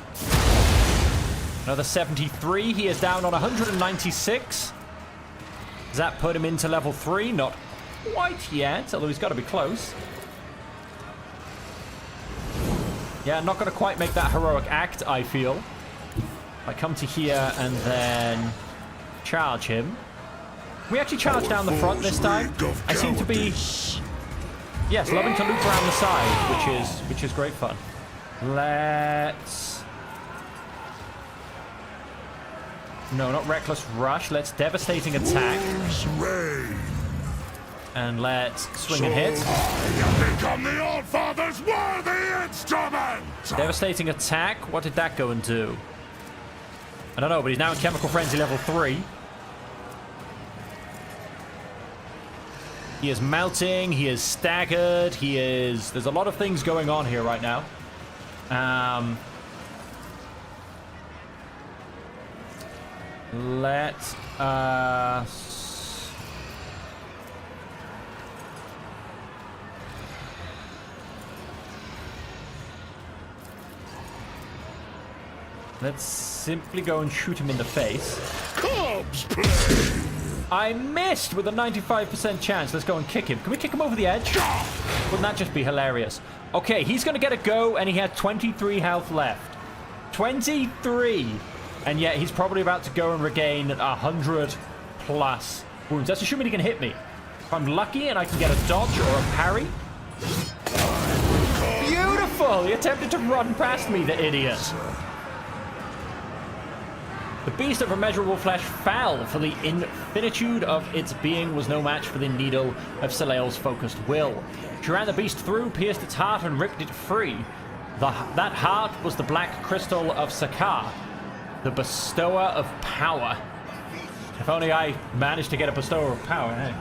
Another 73. He is down on 196. Does that put him into level 3? Not quite yet, although he's got to be close. Yeah, not going to quite make that heroic act, I feel. I come to here and then charge him. We actually charge down the front this time. I seem to be... Yes, loving to loop around the side, which is great fun. Let's... No, not Reckless Rush. Let's Devastating Attack. And let's swing and hit. Become the Old Father's worthy instrument! Devastating Attack. What did that go and do? I don't know, but he's now in Chemical Frenzy level 3. He is melting, he is staggered, he is... There's a lot of things going on here right now. Let us... Let's simply go and shoot him in the face. Cubs play! I missed with a 95% chance. Let's go and kick him. Can we kick him over the edge? Wouldn't that just be hilarious? Okay, he's going to get a go, and he had 23 health left. 23! And yet he's probably about to go and regain 100 plus wounds. That's assuming he can hit me. If I'm lucky and I can get a dodge or a parry. Beautiful! He attempted to run past me, the idiot. The beast of immeasurable flesh fell, for the infinitude of its being was no match for the needle of Soleil's focused will. She ran the beast through, pierced its heart, and ripped it free. That heart was the black crystal of Sakar, the bestower of power. If only I managed to get a bestower of power, hey?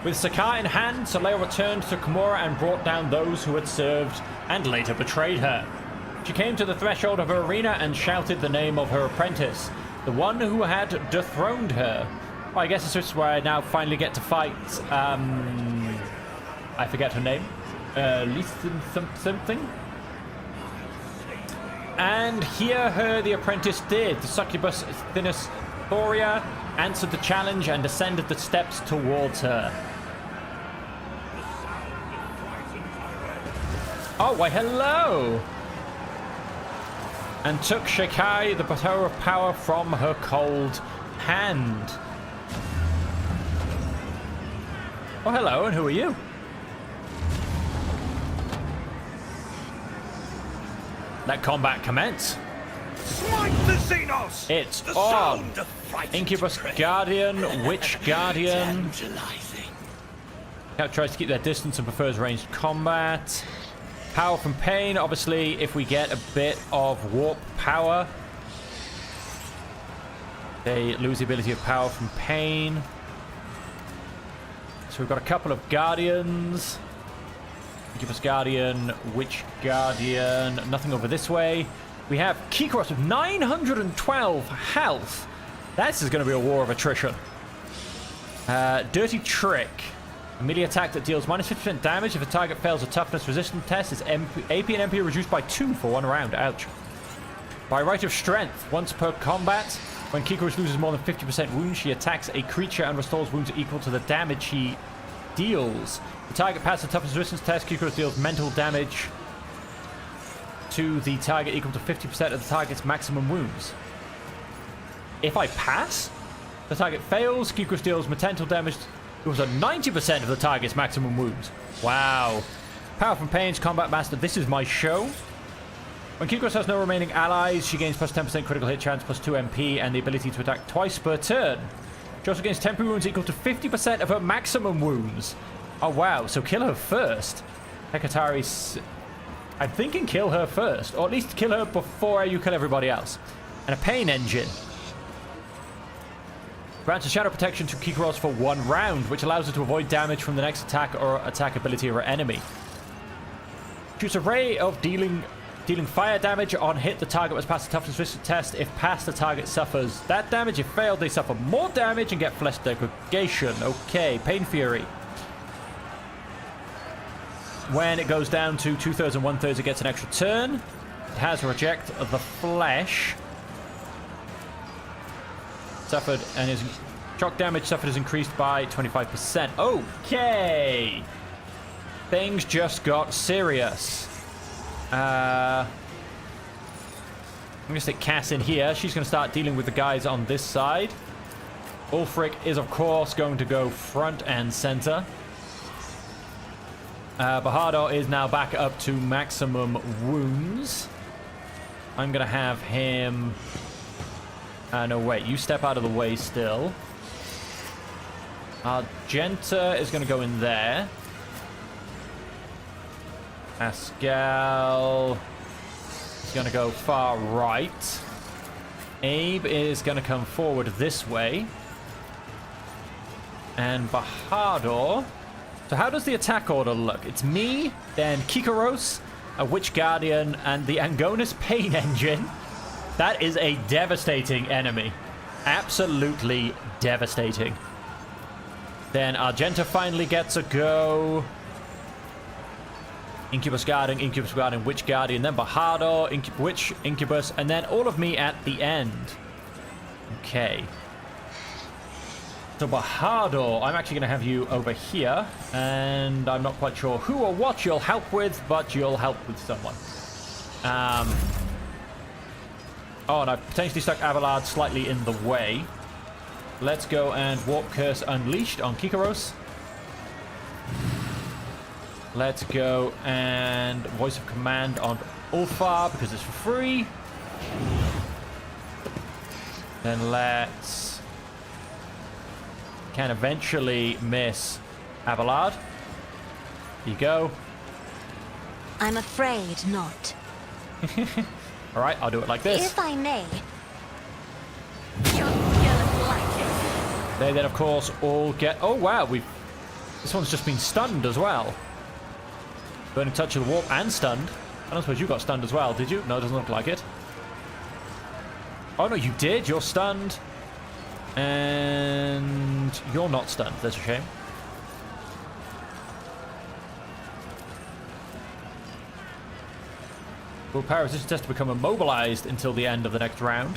With Sakar in hand, Soleil returned to Kimura and brought down those who had served and later betrayed her. She came to the threshold of her arena and shouted the name of her apprentice, the one who had dethroned her. Well, I guess this is where I now finally get to fight, I forget her name. Listen something? And hear her the apprentice did. The succubus Thinus Thoria answered the challenge and descended the steps towards her. Oh, why hello! And took Shekai, the bestower of power, from her cold hand. Oh, hello, and who are you? Let combat commence. Smite the Xenos! It's the on. Sound of fright Incubus Guardian, Witch Guardian. Cat tries to keep their distance and prefers ranged combat. Power from pain. Obviously, if we get a bit of warp power, they lose the ability of power from pain. So we've got a couple of Guardians. Incubus Guardian, Witch Guardian. Nothing over this way. We have Kikros with 912 health. This is going to be a war of attrition. Dirty Trick. A melee attack that deals minus 50% damage if a target fails a toughness resistance test. Its AP and MP are reduced by 2 for 1 round. Ouch. By right of strength, once per combat, when Kikros loses more than 50% wounds, she attacks a creature and restores wounds equal to the damage she deals. The target passes a toughness resistance test. Kikros deals mental damage to the target equal to 50% of the target's maximum wounds. If I pass, the target fails. Kikros deals potential damage equals to 90% of the target's maximum wounds. Wow. Power from Pain's Combat Master. This is my show. When Kikros has no remaining allies, she gains plus 10% critical hit chance, plus 2 MP, and the ability to attack twice per turn. She also gains temporary wounds equal to 50% of her maximum wounds. Oh, wow. So kill her first. Hekatari's... I'm thinking kill her first, or at least kill her before you kill everybody else. And a Pain Engine. Grants a shadow protection to Kikros for 1 round, which allows her to avoid damage from the next attack or attack ability of her enemy. Shoots a ray of dealing fire damage. On hit, the target must pass the toughness resistance test. If passed, the target suffers that damage. If failed, they suffer more damage and get flesh degradation. Okay, Pain Fury. When it goes down to 2/3 and 1/3, it gets an extra turn. It has Reject the Flesh. Suffered and his shock damage suffered is increased by 25%. Okay. Things just got serious. I'm going to stick Cass in here. She's going to start dealing with the guys on this side. Ulfric is, of course, going to go front and center. Bahardo is now back up to maximum wounds. I'm going to have him... no, wait. You step out of the way still. Argenta is going to go in there. Pascal is going to go far right. Abe is going to come forward this way. And Bahardo... So how does the attack order look? It's me, then Kikaros, a Witch Guardian, and the Angonis Pain Engine. That is a devastating enemy. Absolutely devastating. Then Argenta finally gets a go. Incubus Guardian, Witch Guardian, then Bahardo, Witch, Incubus, and then all of me at the end. Okay. So Bahardo, I'm actually going to have you over here, and I'm not quite sure who or what you'll help with, but you'll help with someone. Oh, and I've potentially stuck Abelard slightly in the way. Let's go and Warp Curse Unleashed on Kikaros. Let's go and Voice of Command on Ulfar because it's for free. Then let's... Can eventually miss Abelard. Here you go. I'm afraid not. Alright, I'll do it like this. If I may. They then, of course, all get... Oh, wow, this one's just been stunned as well. Burning Touch of the Warp and stunned. I don't suppose you got stunned as well, did you? No, it doesn't look like it. Oh, no, you did. You're stunned. And you're not stunned. That's a shame. Will power resistance test to become immobilized until the end of the next round.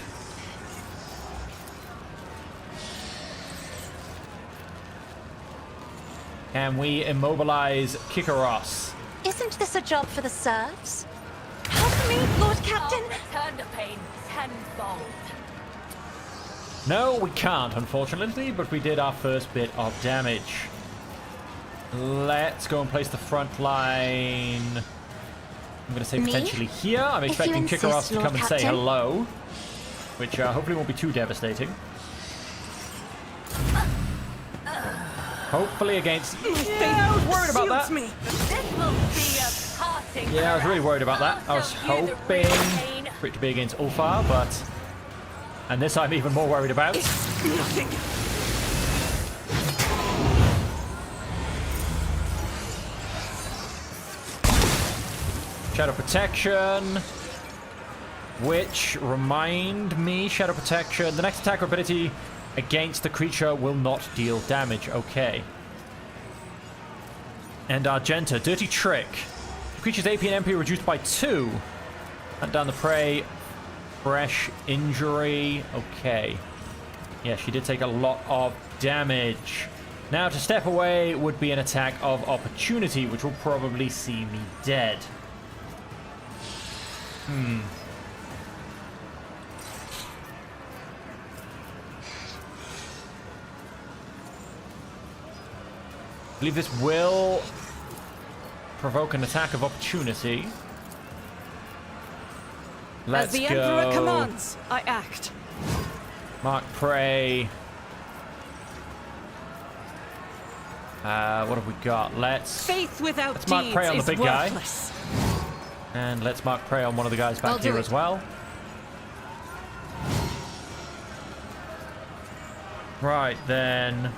Can we immobilize Kikaros? Isn't this a job for the serfs? Help me, Lord Captain! Return the pain tenfold. No, we can't, unfortunately, but we did our first bit of damage. Let's go and place the front line. I'm going to say potentially here. I'm expecting Kikaros to come and say hello, which hopefully won't be too devastating. Hopefully against... Yeah, I was worried about that. This will be a parting. Yeah, I was really worried about that. I was hoping for it to be against Ulfar, but... And this I'm even more worried about. Shadow Protection. Which, remind me, Shadow Protection. The next attack or ability against the creature will not deal damage. Okay. And Argenta, Dirty Trick. The creature's AP and MP are reduced by 2. Hunt down the prey. Fresh injury. Okay. Yeah, she did take a lot of damage. Now, to step away would be an attack of opportunity, which will probably see me dead. I believe this will provoke an attack of opportunity. Let's As the go. Emperor commands, I act. Mark Prey. What have we got? Faith without let's mark deeds prey on the is big guy. worthless. And let's mark prey on one of the guys back I'll do here it. as well. Right, then.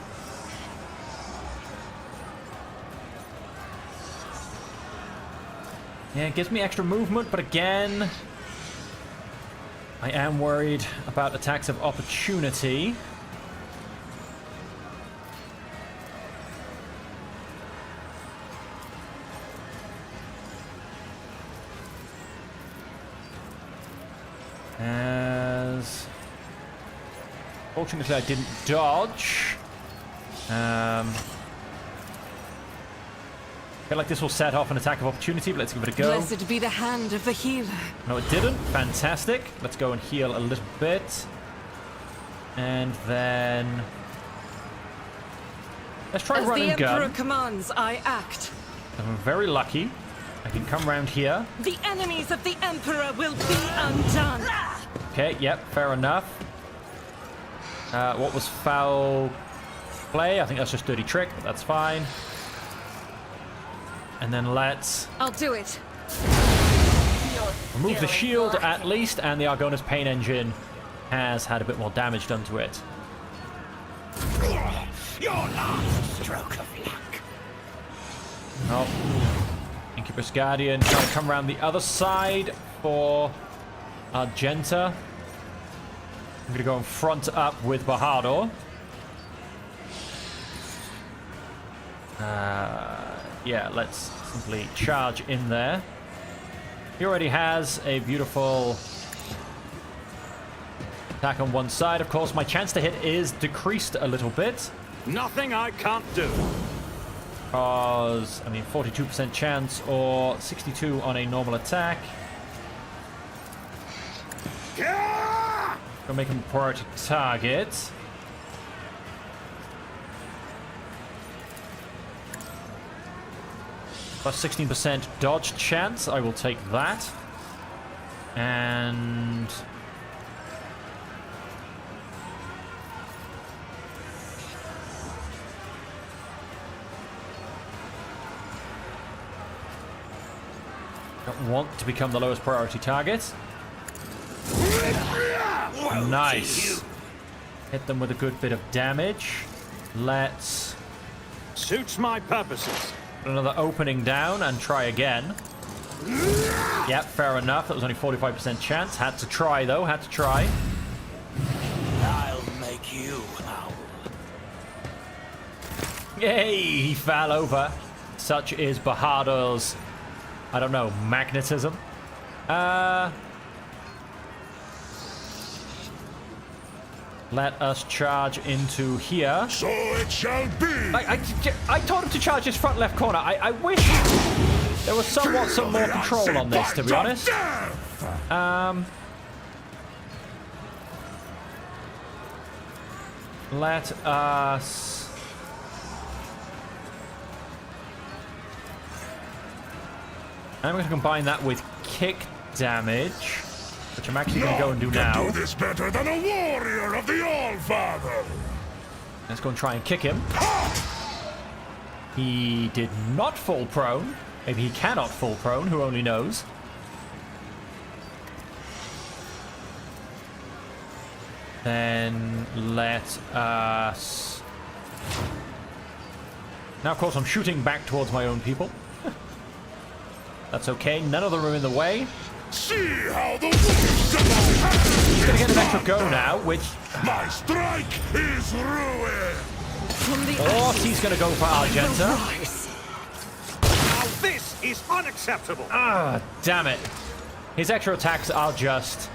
Yeah, it gives me extra movement, but again, I am worried about attacks of opportunity. As fortunately I didn't dodge. Feel like this will set off an attack of opportunity, but let's give it a go. Blessed be the hand of the healer. No, it didn't. Fantastic. Let's go and heal a little bit. And then let's try As run the and Emperor gun. commands, I act. I'm very lucky. I can come round here. The enemies of the Emperor will be undone. Okay, yep, fair enough. What was foul play? I think that's just dirty trick, but that's fine. And then let's I'll do it. remove the shield at least, and the Argona's Pain Engine has had a bit more damage done to it. Your last stroke of luck. Oh. Incubus Guardian trying to come around the other side for Argenta. I'm going to go in front up with Bahadur. Yeah, let's simply charge in there. He already has a beautiful attack on one side. Of course, my chance to hit is decreased a little bit. Nothing I can't do. Because, I mean, 42% chance or 62 on a normal attack. Gonna make him a priority target. Plus 16% dodge chance. I will take that. And don't want to become the lowest priority target. Nice. Hit them with a good bit of damage. Let's Suits my purposes. put another opening down and try again. Yep, fair enough. That was only 45% chance. Had to try, though. Had to try. I'll make you howl. Yay! He fell over. Such is Bahadur's, I don't know, magnetism. Let us charge into here. So it shall be. I told him to charge his front left corner. I wish there was somewhat some more control on this, to be honest. Let us... I'm going to combine that with kick damage, which I'm actually going to go and do now. Do this better than a warrior of the All-Father. Let's go and try and kick him. He did not fall prone. Maybe he cannot fall prone, who only knows. Then let us... Now, of course, I'm shooting back towards my own people. That's okay. None of them are in the way. See how the wolves He's going to get an extra go now, which... My strike is ruin. From the Or ashes, he's going to go for I will Argenta. rise. Now this is unacceptable. Ah, damn it. His extra attacks are just...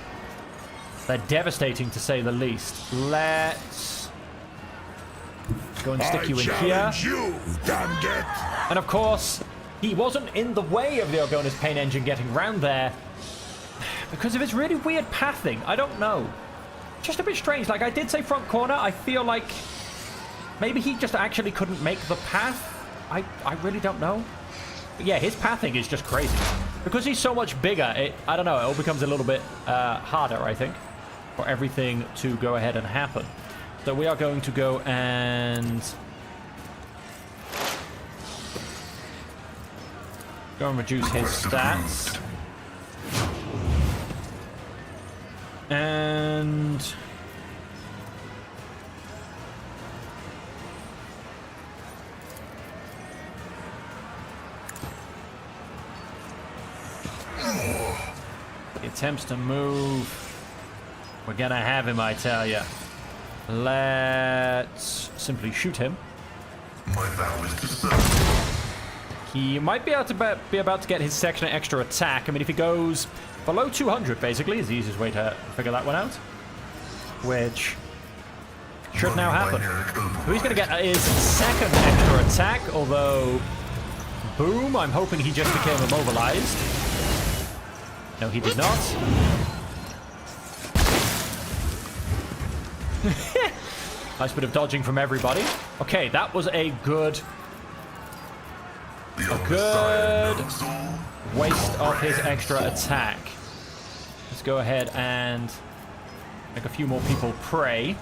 They're devastating, to say the least. Let's... go and stick you in here. challenge you, damn it. And of course, he wasn't in the way of the Argona's Pain Engine getting round there. because of his really weird pathing. I don't know. Just a bit strange. Like, I did say front corner. I feel like maybe he just actually couldn't make the path. I really don't know. But yeah, his pathing is just crazy. Because he's so much bigger, I don't know, it all becomes a little bit harder, I think, for everything to go ahead and happen. So we are going to go and reduce his stats. And he attempts to move. We're gonna have him, I tell ya. Let's simply shoot him. My vow is to serve. He might be about to get his section extra attack. I mean, if he goes below 200, basically, is the easiest way to figure that one out. Which should now happen. So he's going to get his second extra attack, although... Boom, I'm hoping he just became immobilized. No, he did not. Nice bit of dodging from everybody. Okay, that was a good waste of his extra attack. Let's go ahead and make a few more people pray.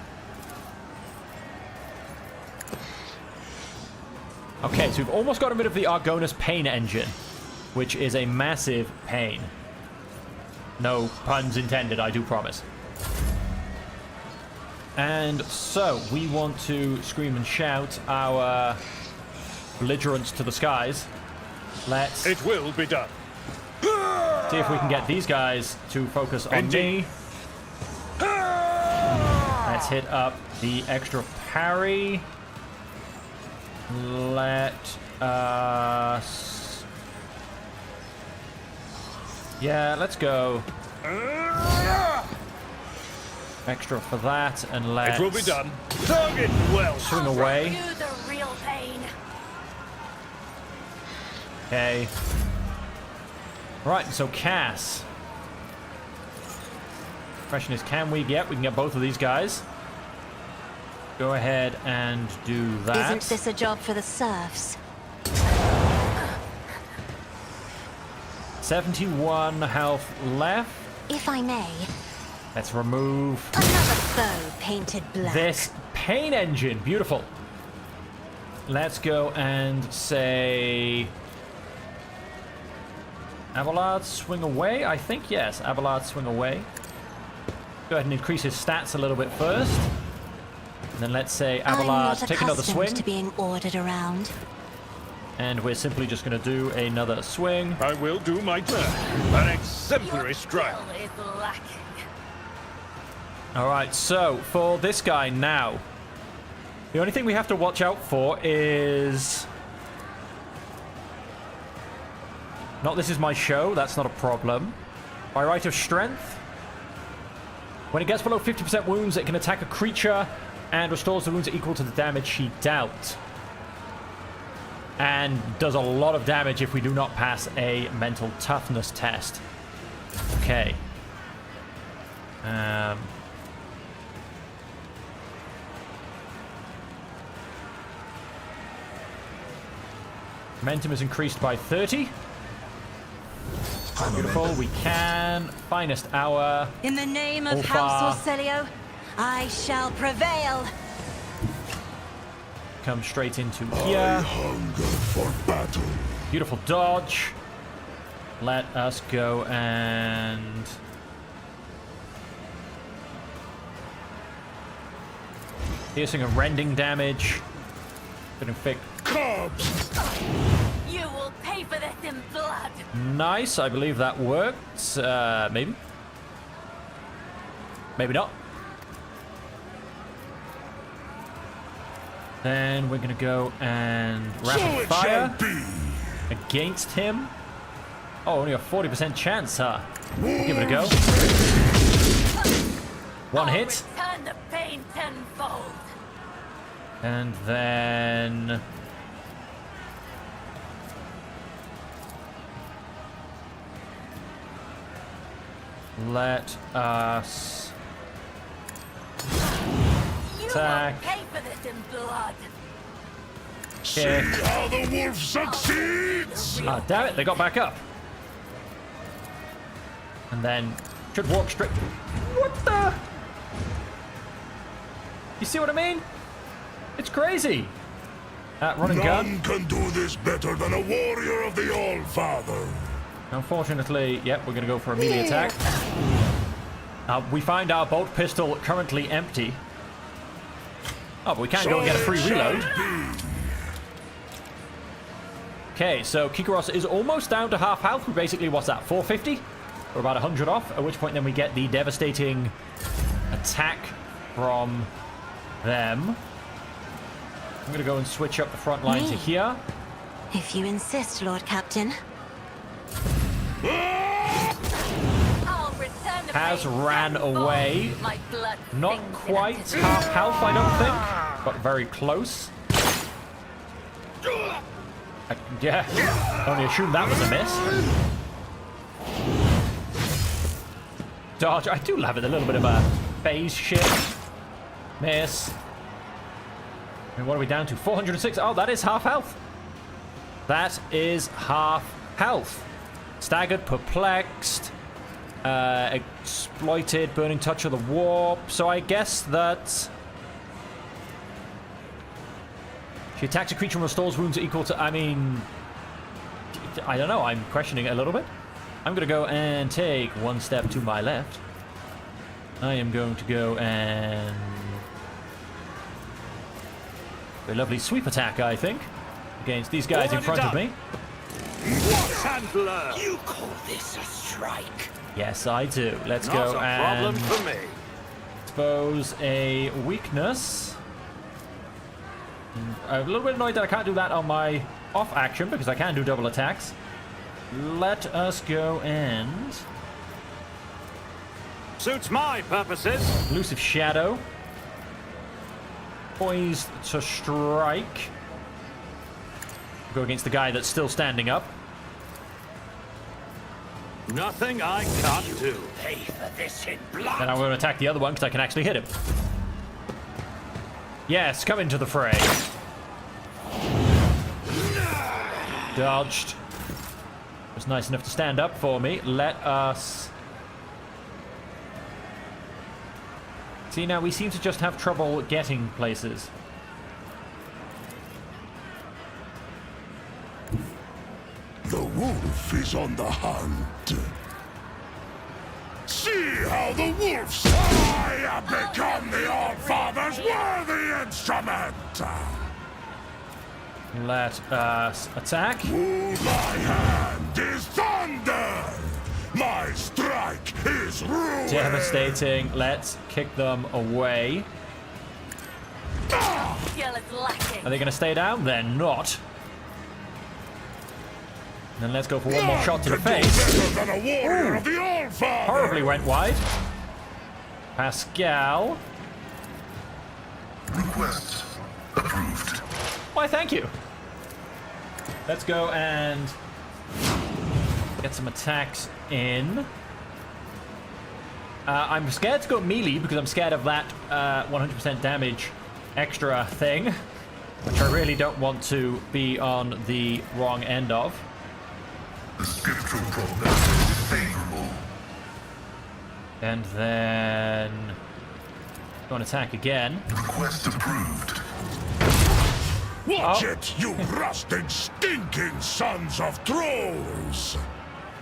Okay, so we've almost gotten rid of the Argonis pain engine, which is a massive pain. No puns intended, I do promise. And so, we want to scream and shout our belligerence to the skies. Let's... It will be done. see if we can get these guys to focus on me. Let's hit up the extra parry. Let us... yeah, let's go. Extra for that, and let's... It will be done. Target well. Swing away. You the real pain. Okay. Right, so Cass. Question is, can we get... we can get both of these guys. Go ahead and do that. Isn't this a job for the serfs? 71 health left. If I may, Let's remove another foe painted black. this pain engine. Beautiful. Let's go and say... Abelard, swing away, I think. Yes, Abelard, swing away. Go ahead and increase his stats a little bit first. And then let's say Abelard, take another swing. To being ordered around. And we're simply just going to do another swing. I will do my turn. An exemplary strike. Is lacking. Alright, so for this guy now, the only thing we have to watch out for is... not this is my show, that's not a problem. By right of strength, when it gets below 50% wounds, it can attack a creature and restores the wounds equal to the damage she dealt. And does a lot of damage if we do not pass a mental toughness test. Okay. Momentum is increased by 30. Beautiful. We can finest our... In the name of Ulfar. House Orcelio, I shall prevail. Come straight into I here. hunger for battle. Beautiful dodge. Let us go and... piercing and rending damage. Getting thick. You will pay for this in blood. Nice. I believe that worked. Maybe. Maybe not. Then we're going to go and rapid fire against him. Oh, only a 40% chance, huh? We'll give it a go. One hit. Return the pain tenfold. And then... Let us attack. Pay for this in blood. See how the wolf succeeds! Ah, damn it, they got back up. And then should walk straight. What the? You see what I mean? It's crazy. Run and gun. None can do this better than a warrior of the All-Father. Unfortunately, yep, we're going to go for a melee attack. We find our bolt pistol currently empty. Oh, but we can go and get a free reload. Okay, so Kikaros is almost down to half health. We're basically, what's that, 450? We're about 100 off, at which point then we get the devastating attack from them. I'm going to go and switch up the front line to here. If you insist, Lord Captain. I'll return the Has favor ran tenfold. away. My blood Not sings in quite anticipation. half health, I don't think, but very close. Yeah, only assumed that was a miss. Dodge, I do love it, a little bit of a phase shift. Miss. And what are we down to? 406. Oh, that is half health. That is half health. Staggered, perplexed, exploited, burning touch of the warp. So I guess that she attacks a creature and restores wounds equal to. I mean, I don't know. I'm questioning it a little bit. I'm going to go and take one step to my left. I am going to go and a lovely sweep attack, I think, against these guys in front of me. Handler! You call this a strike? Yes, I do. Let's Not go a and problem for me. expose a weakness. I'm a little bit annoyed that I can't do that on my off action because I can do double attacks. Let us go and Suits my purposes. elusive shadow. Poised to strike. Go against the guy that's still standing up. Nothing I can't do. Pay for this in blood. Then I'm going to attack the other one because I can actually hit him. Yes, come into the fray. Dodged. Was nice enough to stand up for me. Let us... See, now we seem to just have trouble getting places. The wolf is on the hunt. See how the wolf's I have become the All-Father's worthy instrument! Let us attack. My hand is thunder! My strike is ruin! Devastating. Let's kick them away. Skill is lacking. Are they going to stay down? They're not. Then let's go for one more shot to the face. Better than a warrior of the All-Father! Horribly went wide. Pascal. Request approved. Why, thank you. Let's go and get some attacks in. I'm scared to go melee because I'm scared of that 100% damage extra thing, which I really don't want to be on the wrong end of. The scriptural prognosis is favorable. And then go and attack again. Request approved. Watch it, you rusting, stinking sons of trolls!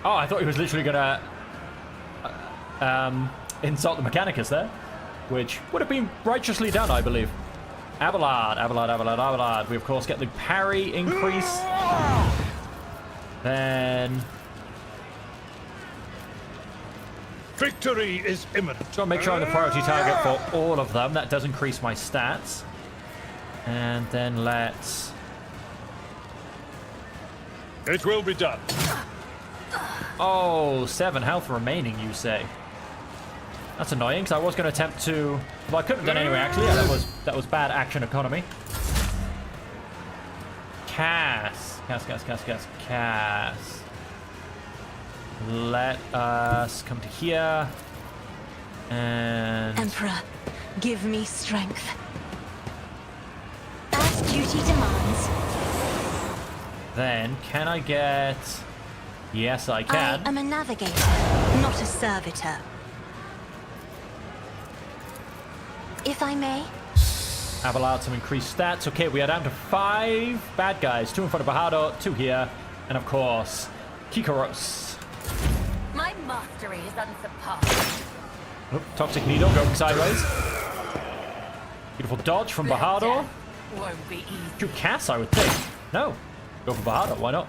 Oh, I thought he was literally gonna insult the Mechanicus there, which would have been righteously done, I believe. Abelard, Abelard, Abelard, Abelard. We of course get the parry increase. Then Victory is imminent. so I'll make sure I'm the priority target for all of them. That does increase my stats. And then let's... It will be done. Oh, 7 health remaining, you say? That's annoying, because I was going to attempt to... Well, I could have done anyway, actually. Yeah, that was bad action economy. Cast. Let us come to here. And Emperor, give me strength. As duty demands. then, can I get... Yes, I can. I am a navigator, not a servitor. If I may. Have allowed some increased stats. Okay, we are down to 5 bad guys. 2 in front of Bajado, 2 here. And of course, Kikaros. My mastery is unsurpassed. Oop, Toxic Needle going sideways. Beautiful dodge from Bajado. Won't be easy. Shoot Cass, I would think. No. Go for Bajado, why not?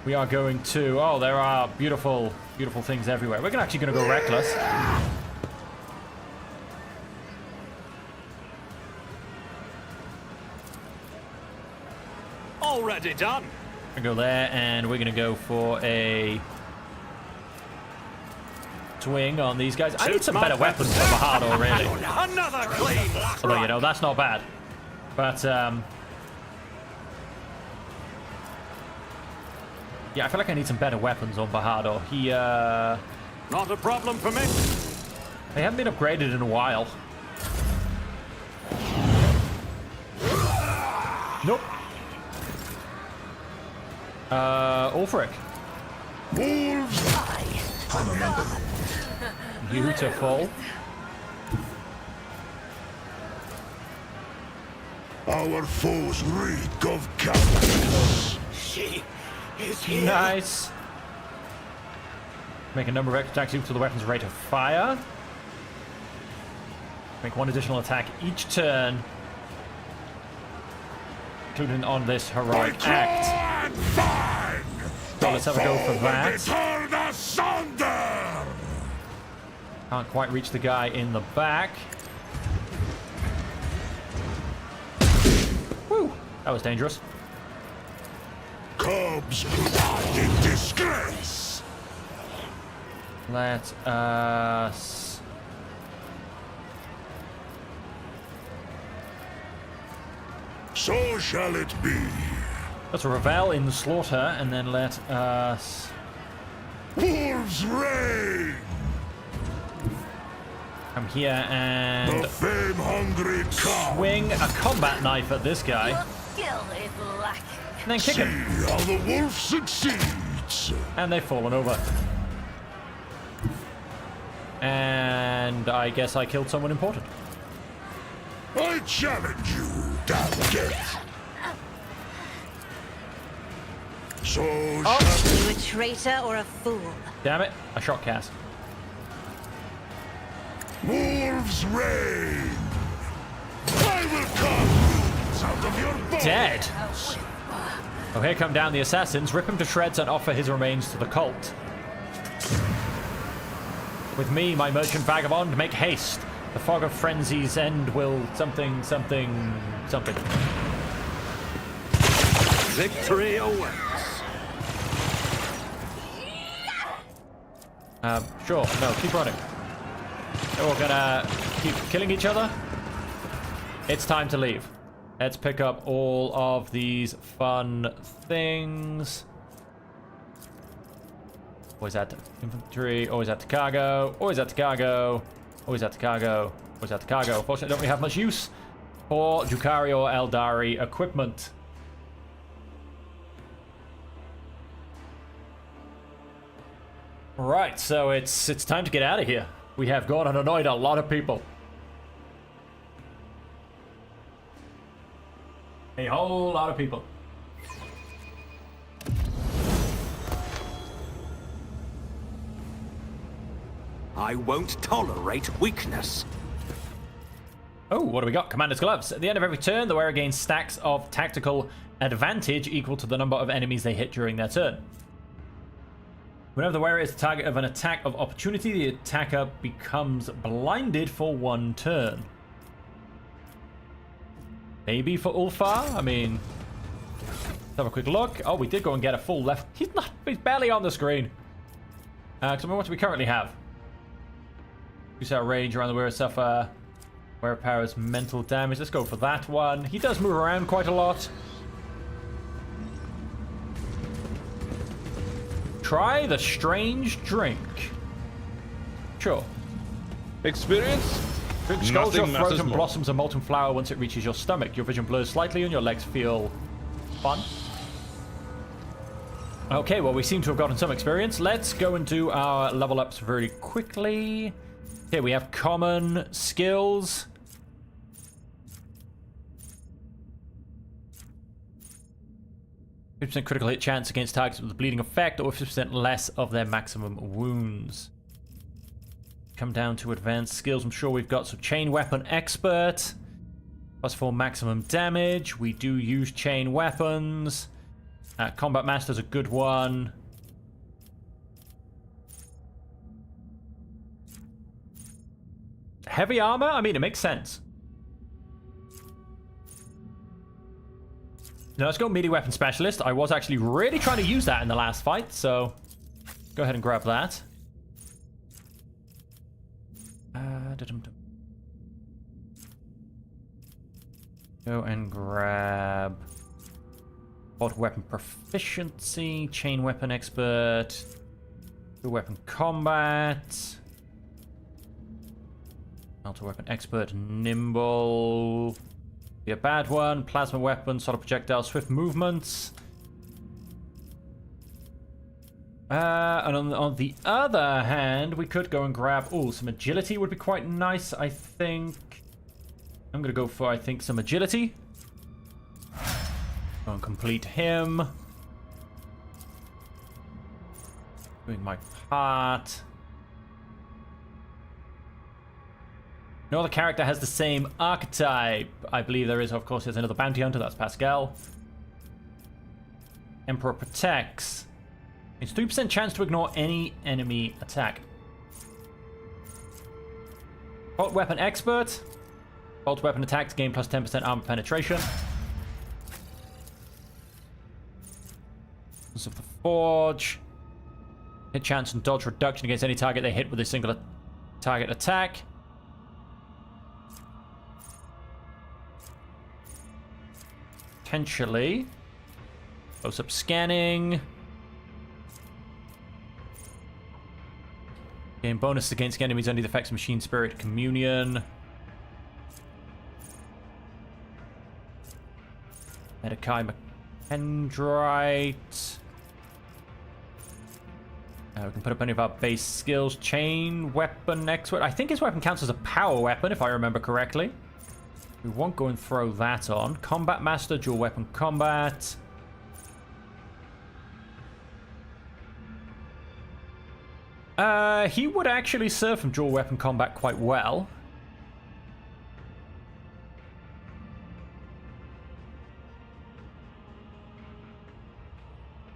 We are going to... Oh, there are beautiful, beautiful things everywhere. We're actually going to go Reckless. Already done. We're going to go there, and we're going to go for a... swing on these guys. I need some better weapons for Bajado, really. Another clean Although, you know, that's not bad. But, yeah, I feel like I need some better weapons on Bajado. He, Not a problem for me. They haven't been upgraded in a while. Nope. Ulfric. Beautiful. Our foes reek of cowardice. She is here. Nice. Make a number of extra attacks equal to the weapon's rate of fire. Make 1 additional attack each turn, including on this heroic act. So let's have a go for that. Torn asunder! Can't quite reach the guy in the back. Woo! That was dangerous. Cubs blood in disgrace. Let us... So shall it be. Let's revel in the slaughter, and then let us... Wolves reign. come here and The fame-hungry cow. swing a combat knife at this guy, Your skill is lacking. and then kick See him. how the wolf succeeds. And they've fallen over. And I guess I killed someone important. I challenge you, damn death. So Are you a traitor or a fool? Damn it, I shot Cass. wolves reign. I will carve wounds out of your bones. Dead. Oh, here come down the assassins. Rip him to shreds and offer his remains to the cult. With me, my merchant vagabond, make haste. The fog of frenzy's end will something, something, something. Victory awaits. Sure. No, keep running. They're all gonna keep killing each other. It's time to leave. Let's pick up all of these fun things. Always at infantry, always at cargo, always at cargo, always at cargo, always at cargo. Unfortunately, don't we have much use for Drukhari or Eldari equipment. Right, so it's time to get out of here. We have gone and annoyed a lot of people. A whole lot of people. I won't tolerate weakness. Oh, what do we got? Commander's Gloves. At the end of every turn, the wearer gains stacks of tactical advantage equal to the number of enemies they hit during their turn. Whenever the wearer is the target of an attack of opportunity, the attacker becomes blinded for 1 turn. Maybe for Ulfar? I mean, let's have a quick look. Oh, we did go and get a full left. He's barely on the screen. So what do we currently have? Use our range around the wearer suffer. Wearer powers mental damage. Let's go for that one. He does move around quite a lot. Try the strange drink. Sure. Experience? Drink scalds your Nothing throat matters and more. blossoms a molten flower once it reaches your stomach. Your vision blurs slightly and your legs feel fun. Okay, well, we seem to have gotten some experience. Let's go and do our level ups very quickly. Here we have common skills. %50 critical hit chance against targets with a bleeding effect, or 50% less of their maximum wounds. Come down to advanced skills. I'm sure we've got some chain weapon expert. +4 maximum damage. We do use chain weapons. Combat master's a good one. Heavy armor? I mean, it makes sense. Now let's go melee weapon specialist. I was actually really trying to use that in the last fight, so go ahead and grab that. Go and grab odd weapon proficiency, chain weapon expert, good weapon combat, multi weapon expert, nimble. Be a bad one. Plasma weapon, solid projectile, swift movements. And on the other hand, we could go and grab... Oh, some agility would be quite nice, I think. I'm going to go for, I think, some agility. Go and complete him. Doing my part. No other character has the same archetype. I believe there is, of course, there's another bounty hunter. That's Pascal. Emperor protects. It's 3% chance to ignore any enemy attack. Bolt weapon expert. Bolt weapon attacks gain plus 10% armor penetration. Of the Forge. Hit chance and dodge reduction against any target they hit with a single target attack. Potentially. Close-up scanning. Gain bonus against enemies under the effects of Machine Spirit Communion. Medakai Machendrite. We can put up any of our base skills. Chain weapon expert. I think his weapon counts as a power weapon, if I remember correctly. We won't go and throw that on. Combat Master, dual weapon combat. He would actually serve from dual weapon combat quite well.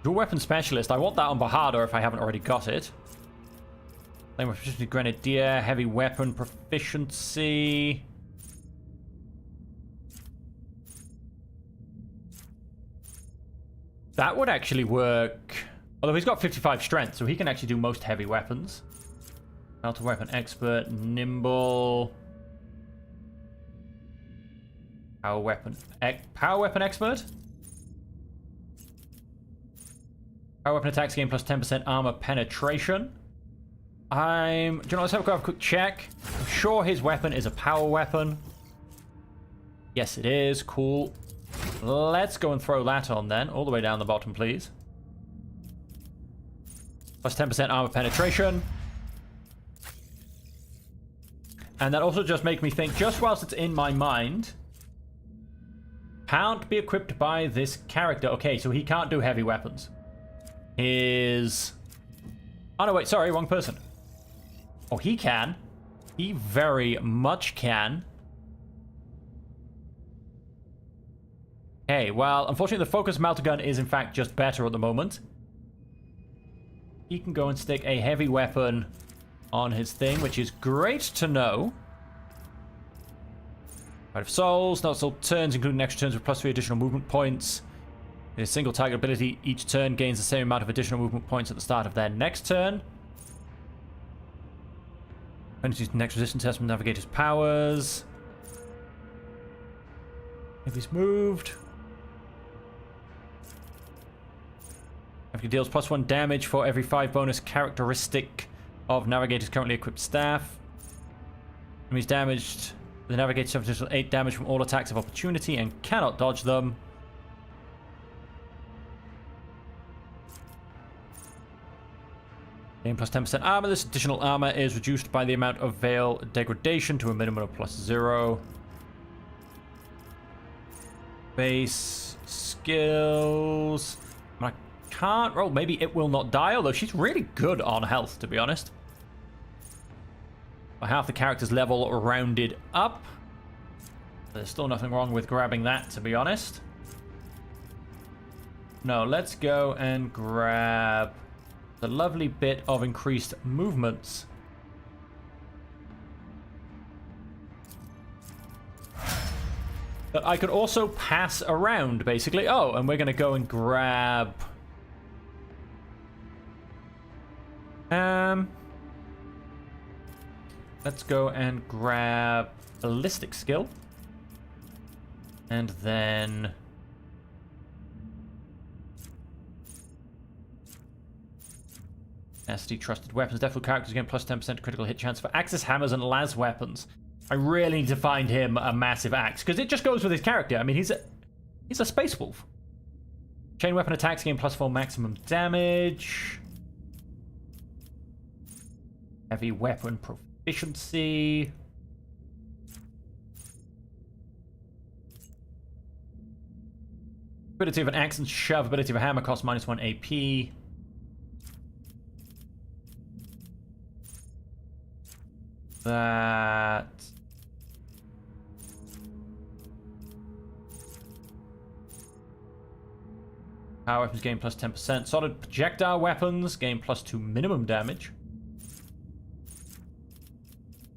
Dual weapon specialist. I want that on Bahadur if I haven't already got it. Flame proficiency, grenadier, heavy weapon proficiency. That would actually work. Although he's got 55 strength, so he can actually do most heavy weapons. Melter weapon expert, nimble. Power weapon expert. Power weapon attacks gain plus 10% armor penetration. Do you know, let's have a quick check. I'm sure his weapon is a power weapon. Yes, it is. Cool. Let's go and throw that on then. All the way down the bottom, please. Plus 10% armor penetration. And that also just makes me think, just whilst it's in my mind, can't be equipped by this character. Okay, so he can't do heavy weapons. Oh no, wait, sorry, wrong person. Oh, he can. He very much can. Okay, well, unfortunately the focus melter gun is in fact just better at the moment. He can go and stick a heavy weapon on his thing, which is great to know. Fight of Souls, not all turns, including extra turns with +3 additional movement points. A single target ability each turn gains the same amount of additional movement points at the start of their next turn. Opponents use the next resistance test from Navigator's powers. If he's moved. It deals +1 damage for every 5 bonus characteristic of Navigator's currently equipped staff. Enemies damaged. The Navigator suffers additional 8 damage from all attacks of opportunity and cannot dodge them. Gain plus 10% armor. This additional armor is reduced by the amount of Veil degradation to a minimum of +0. Base skills. I can't roll. Maybe it will not die, although she's really good on health, to be honest. By half the character's level rounded up. There's still nothing wrong with grabbing that, to be honest. No, let's go and grab the lovely bit of increased movements. That I could also pass around, basically. Oh, and we're going to go and grab... Let's go and grab ballistic skill. And then... SD trusted weapons. Default characters gain plus 10% critical hit chance for axes, hammers, and las weapons. I really need to find him a massive axe, because it just goes with his character. I mean, he's a space wolf. Chain weapon attacks gain +4 maximum damage. Heavy weapon proficiency. Ability of an axe and shove. Ability of a hammer costs -1 AP. That... Power weapons gain plus 10%. Solid projectile weapons gain +2 minimum damage.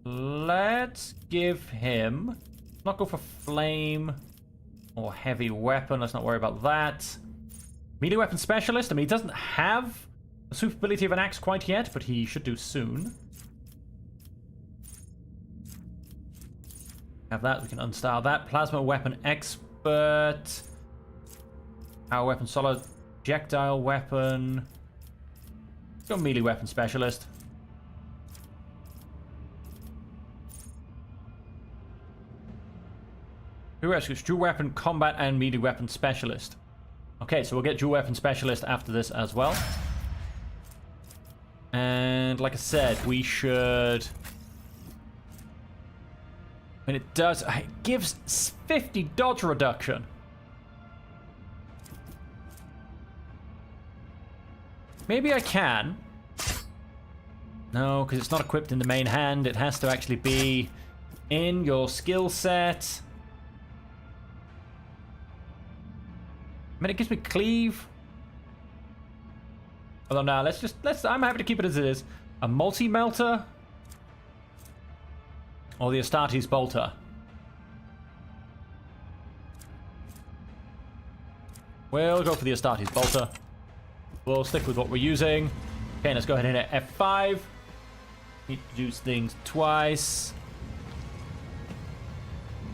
Let's give him... Let's not go for flame or heavy weapon. Let's not worry about that. Melee weapon specialist. I mean, he doesn't have the super ability of an axe quite yet, but he should do soon. Have that. We can unstyle that. Plasma weapon expert. Power weapon, solid projectile weapon. Let's go melee weapon specialist. Who rescues? Dual weapon, combat, and melee weapon specialist. Okay, so we'll get dual weapon specialist after this as well. And like I said, we should... And it does... It gives 50 dodge reduction. Maybe I can. No, because it's not equipped in the main hand. It has to actually be in your skill set. I mean, it gives me cleave. Although now, I'm happy to keep it as it is. A multi-melter. Or the Astartes bolter. We'll go for the Astartes bolter. We'll stick with what we're using. Okay, let's go ahead and hit F5. Need to do things twice.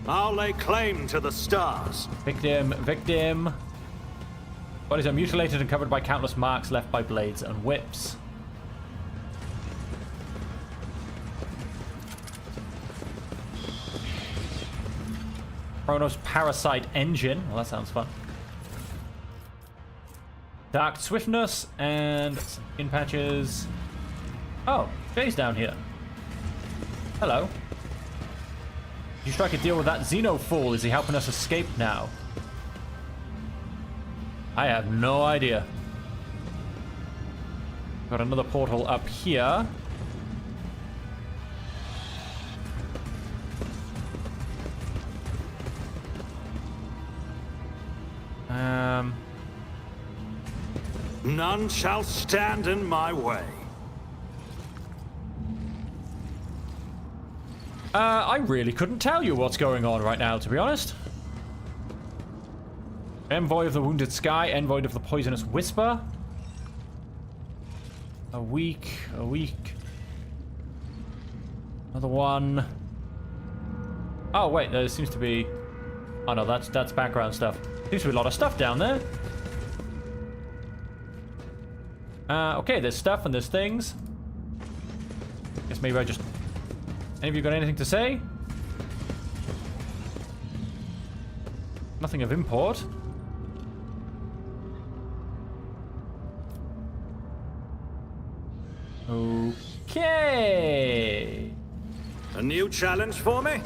I'll lay claim to the stars. Victim, victim. Bodies are mutilated and covered by countless marks left by blades and whips. Chronos Parasite Engine. Well, that sounds fun. Dark Swiftness and some skin patches. Oh, Jay's down here. Hello. Did you strike a deal with that Xeno fool? Is he helping us escape now? I have no idea. Got another portal up here. None shall stand in my way. I really couldn't tell you what's going on right now, to be honest. Envoy of the Wounded Sky, Envoy of the Poisonous Whisper. A week. Another one. Oh, wait, there seems to be... Oh, no, that's background stuff. Seems to be a lot of stuff down there. Okay, there's stuff and there's things. Guess maybe I just... Any of you got anything to say? Nothing of import. Okay. A new challenge for me?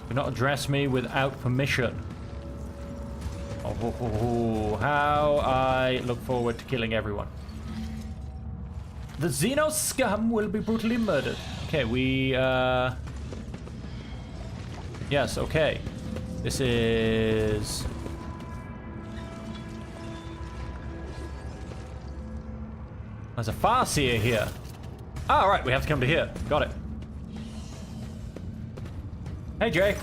Do not address me without permission. Oh, how I look forward to killing everyone. The Xeno scum will be brutally murdered. Okay, we, Yes, okay. This is... There's a Farseer here. Ah, right, we have to come to here. Got it. Hey, Jay.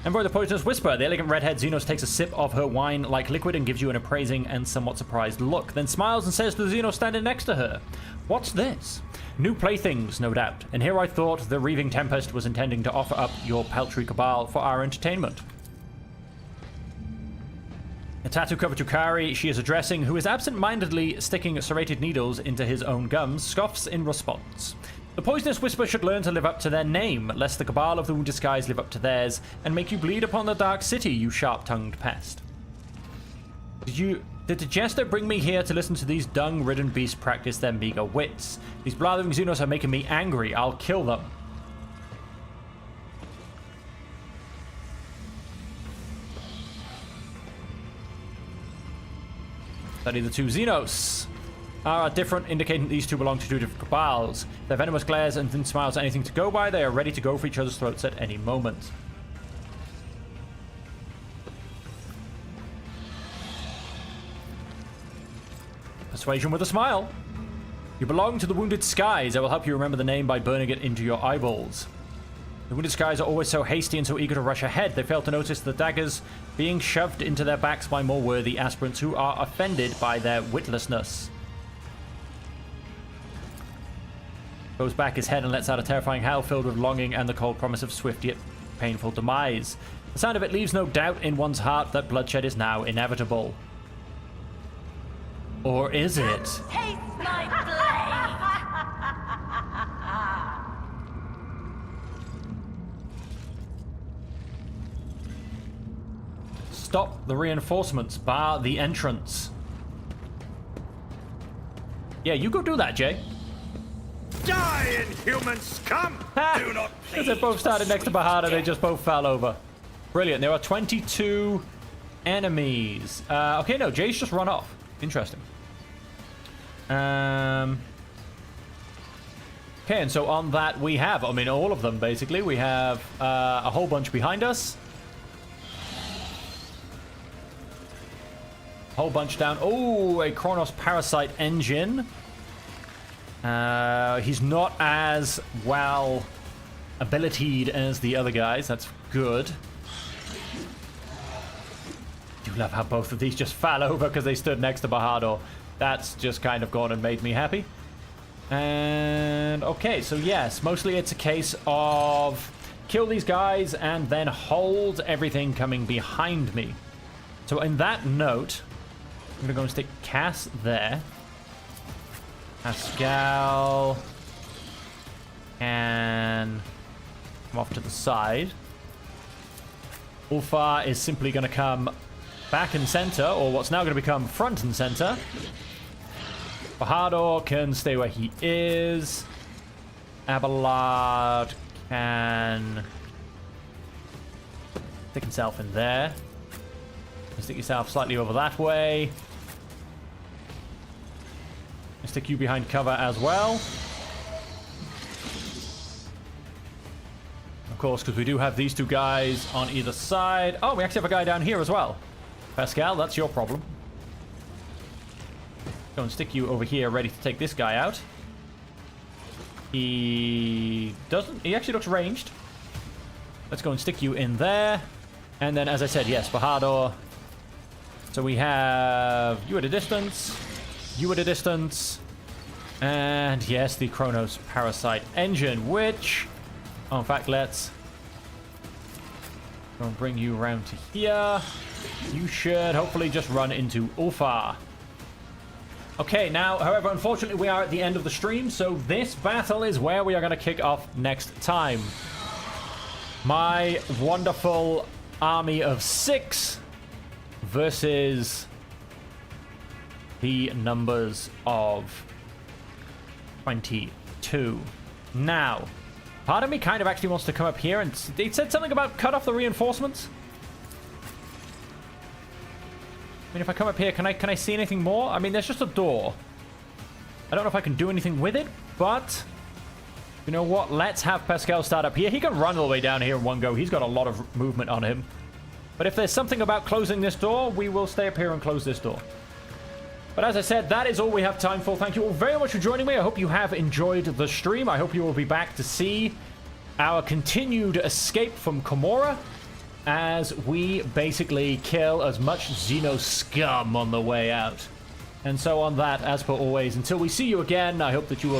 Ember the Poisonous Whisper. The elegant redhead Xenos takes a sip of her wine-like liquid and gives you an appraising and somewhat surprised look, then smiles and says to the Xenos standing next to her, "What's this?" "New playthings, no doubt. And here I thought the Reaving Tempest was intending to offer up your paltry cabal for our entertainment." A tattoo-covered Yukari she is addressing, who is absent-mindedly sticking serrated needles into his own gums, scoffs in response. The Poisonous Whisper should learn to live up to their name, lest the Cabal of the Wounded Skies live up to theirs, and make you bleed upon the Dark City, you sharp-tongued pest. Did the Jester bring me here to listen to these dung-ridden beasts practice their meager wits? These blathering Xenos are making me angry. I'll kill them. Study the two Xenos. Are different, indicating these two belong to two different cabals. Their venomous glares and thin smiles are anything to go by. They are ready to go for each other's throats at any moment. Persuasion with a smile. You belong to the Wounded Skies. I will help you remember the name by burning it into your eyeballs. The Wounded Skies are always so hasty and so eager to rush ahead. They fail to notice the daggers being shoved into their backs by more worthy aspirants who are offended by their witlessness. Goes back his head and lets out a terrifying howl filled with longing and the cold promise of swift yet painful demise. The sound of it leaves no doubt in one's heart that bloodshed is now inevitable. Or is it? Taste my blade! Stop the reinforcements. Bar the entrance. Yeah, you go do that, Jay. Die, inhuman scum! Do not Because they both started next to Bahada, they just both fell over. Brilliant. There are 22 enemies. Okay, no, Jay's just run off. Interesting. Okay, and so on that we have, I mean, all of them, basically. We have a whole bunch behind us. A whole bunch down. Oh, a Kronos Parasite engine. He's not as well abilitied as the other guys. That's good. I do love how both of these just fell over because they stood next to Bahador. That's just kind of gone and made me happy. And okay, so yes, mostly it's a case of kill these guys and then hold everything coming behind me. So in that note, I'm going to go and stick Cass there. Pascal can come off to the side. Ulfar is simply going to come back and center, or what's now going to become front and center. Bahador can stay where he is. Abelard can stick himself in there. Stick yourself slightly over that way. Stick you behind cover as well. Of course, because we do have these two guys on either side. Oh, we actually have a guy down here as well. Pascal, that's your problem. Go and stick you over here, ready to take this guy out. He doesn't. He actually looks ranged. Let's go and stick you in there. And then, as I said, yes, Bahador. So we have you at a distance. You at a distance. And yes, the Kronos Parasite engine, which... Oh, in fact, let's I'll bring you around to here. You should hopefully just run into Ulfar. Okay, now, however, unfortunately, we are at the end of the stream, so this battle is where we are going to kick off next time. My wonderful army of 6 versus the numbers of 22. Now, part of me kind of actually wants to come up here, and they said something about cut off the reinforcements. I mean, if I come up here, can I see anything more? I mean, there's just a door. I don't know if I can do anything with it, but you know what? Let's have Pascal start up here. He can run all the way down here in one go. He's got a lot of movement on him. But if there's something about closing this door, we will stay up here and close this door. But as I said, that is all we have time for. Thank you all very much for joining me. I hope you have enjoyed the stream. I hope you will be back to see our continued escape from Komorra as we basically kill as much Xeno scum on the way out. And so on that, as per always, until we see you again, I hope that you will